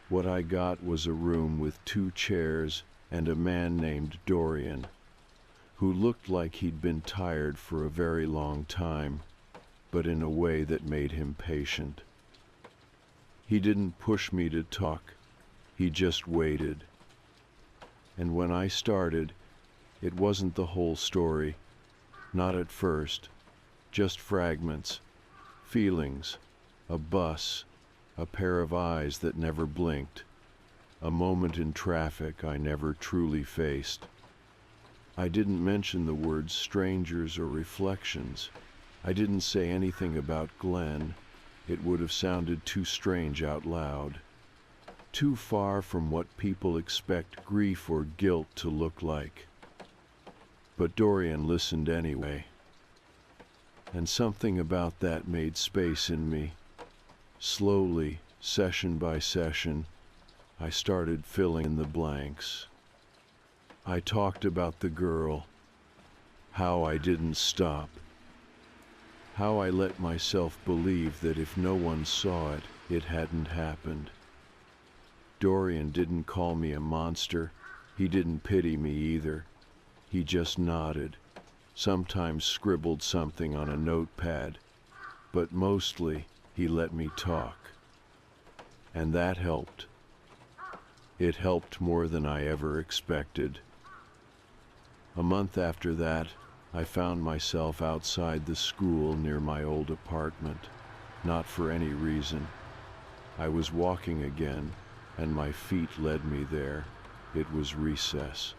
What I got was a room with 2 chairs and a man named Dorian, who looked like he'd been tired for a very long time, but in a way that made him patient. He didn't push me to talk, he just waited. And when I started, it wasn't the whole story, not at first, just fragments, feelings, a bus, a pair of eyes that never blinked, a moment in traffic I never truly faced. I didn't mention the words strangers or reflections. I didn't say anything about Glenn. It would have sounded too strange out loud, too far from what people expect grief or guilt to look like. But Dorian listened anyway. And something about that made space in me. Slowly, session by session, I started filling in the blanks. I talked about the girl, how I didn't stop, how I let myself believe that if no one saw it, it hadn't happened. Dorian didn't call me a monster. He didn't pity me either. He just nodded, sometimes scribbled something on a notepad, but mostly he let me talk. And that helped. It helped more than I ever expected. A month after that, I found myself outside the school near my old apartment, not for any reason. I was walking again, and my feet led me there. It was recess.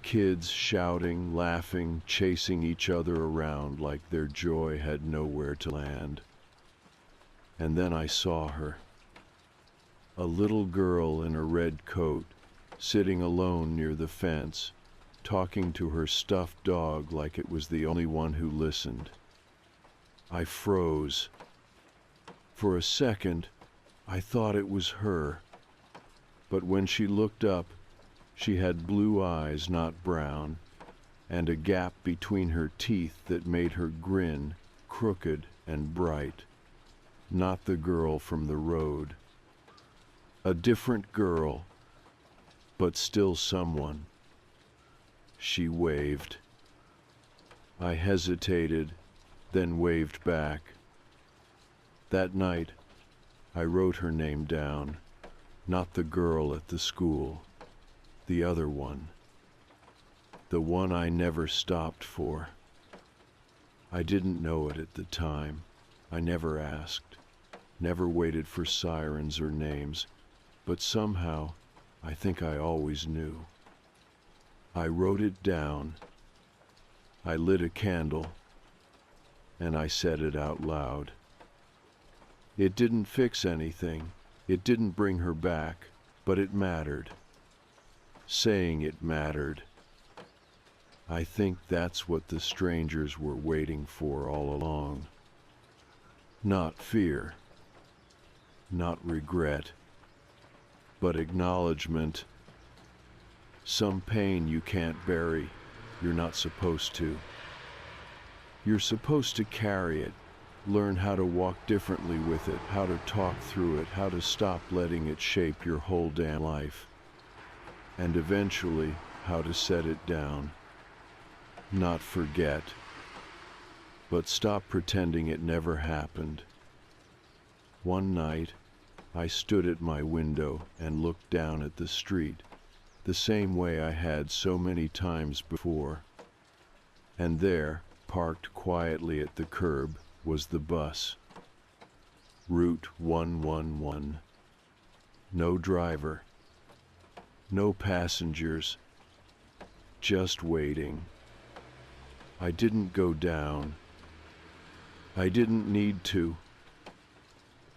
Kids shouting, laughing, chasing each other around like their joy had nowhere to land. And then I saw her. A little girl in a red coat, sitting alone near the fence, talking to her stuffed dog like it was the only one who listened. I froze. For a second, I thought it was her. But when she looked up, she had blue eyes, not brown, and a gap between her teeth that made her grin crooked and bright. Not the girl from the road. A different girl, but still someone. She waved. I hesitated, then waved back. That night, I wrote her name down, not the girl at the school, the other one, the one I never stopped for. I didn't know it at the time. I never asked, never waited for sirens or names, but somehow, I think I always knew. I wrote it down. I lit a candle, and I said it out loud. It didn't fix anything. It didn't bring her back, but it mattered. Saying it mattered. I think that's what the strangers were waiting for all along. Not fear, not regret, but acknowledgement. Some pain you can't bury, you're not supposed to. You're supposed to carry it, learn how to walk differently with it, how to talk through it, how to stop letting it shape your whole damn life. And eventually, how to set it down. Not forget, but stop pretending it never happened. One night, I stood at my window and looked down at the street, the same way I had so many times before. And there, parked quietly at the curb, was the bus. Route 111. No driver. No passengers. Just waiting. I didn't go down. I didn't need to.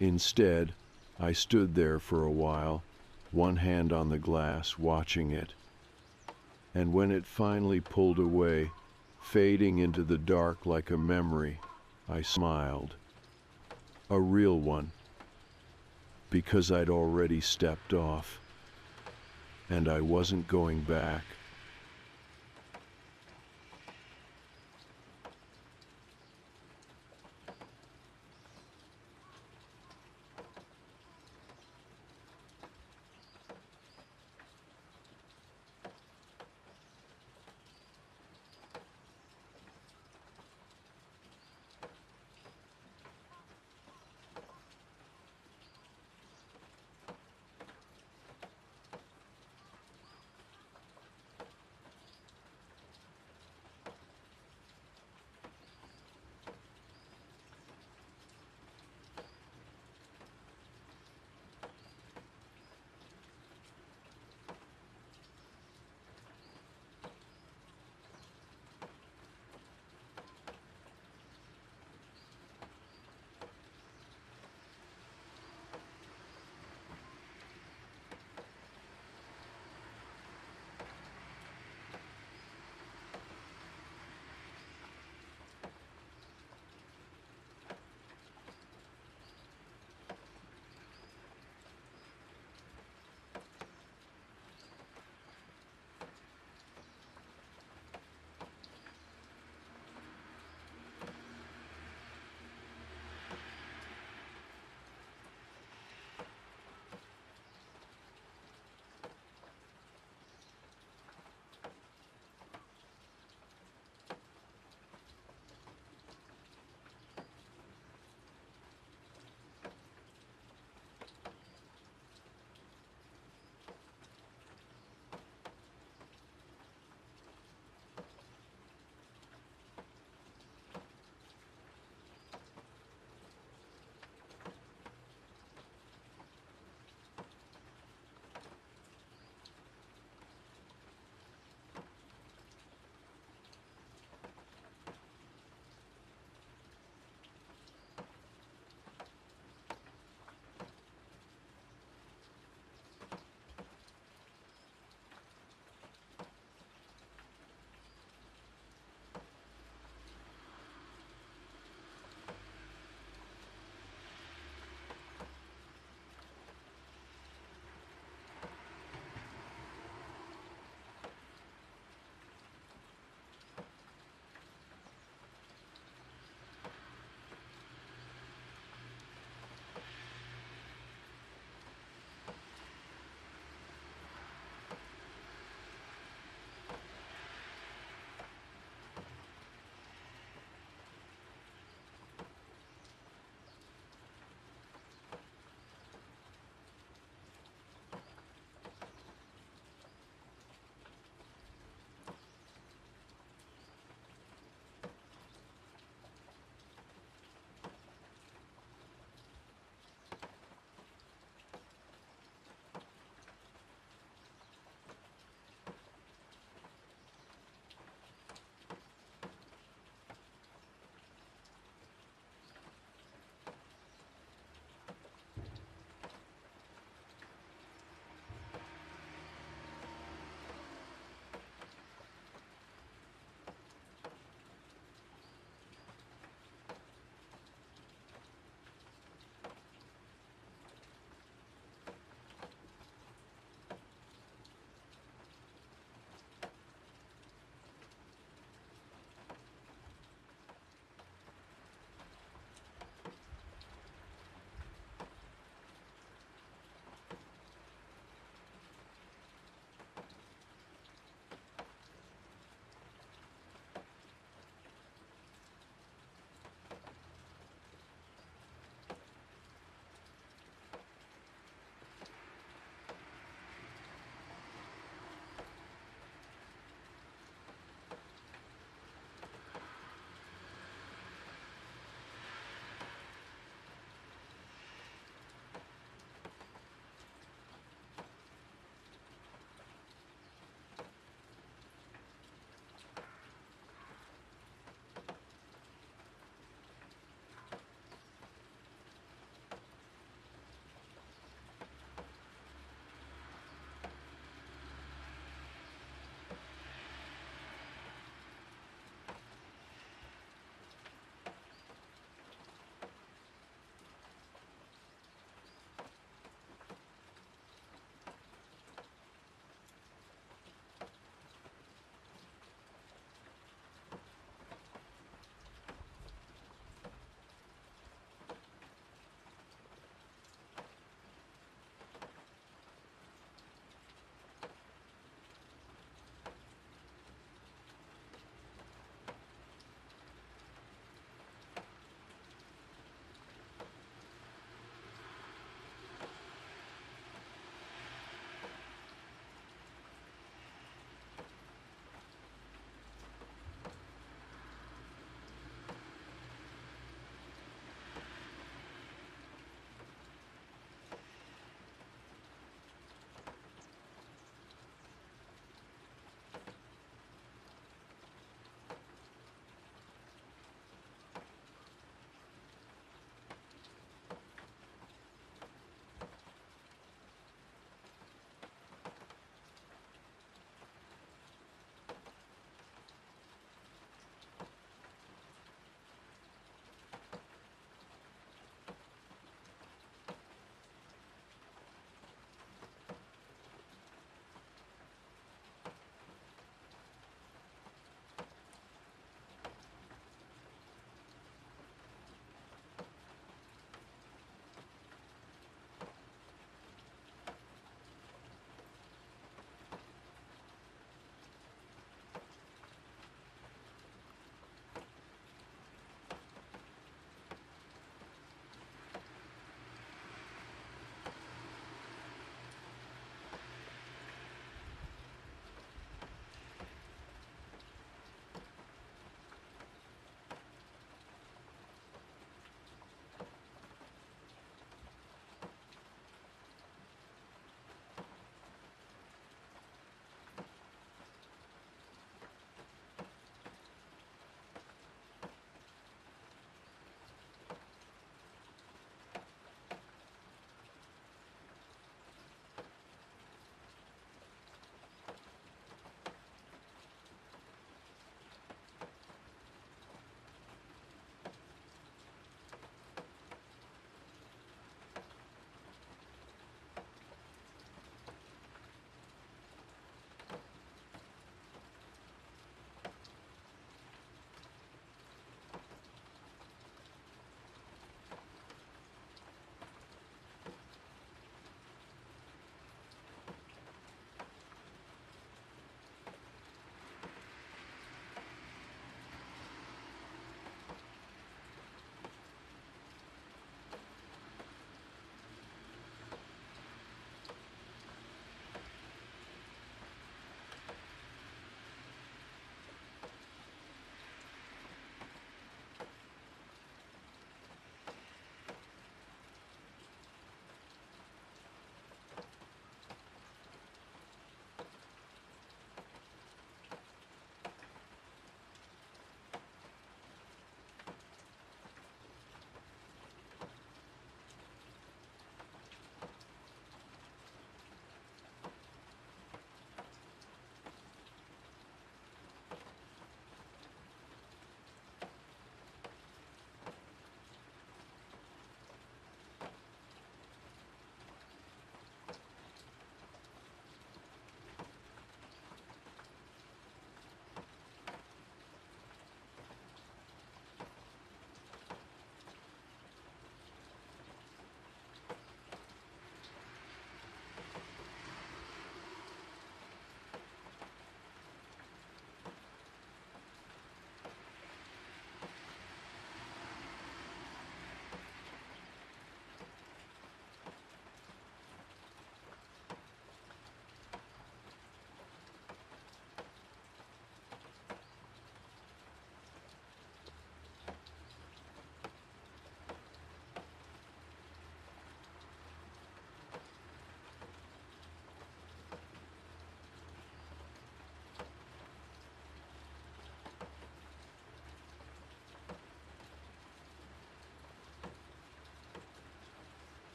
Instead, I stood there for a while, one hand on the glass, watching it. And when it finally pulled away, fading into the dark like a memory, I smiled. A real one. Because I'd already stepped off. And I wasn't going back.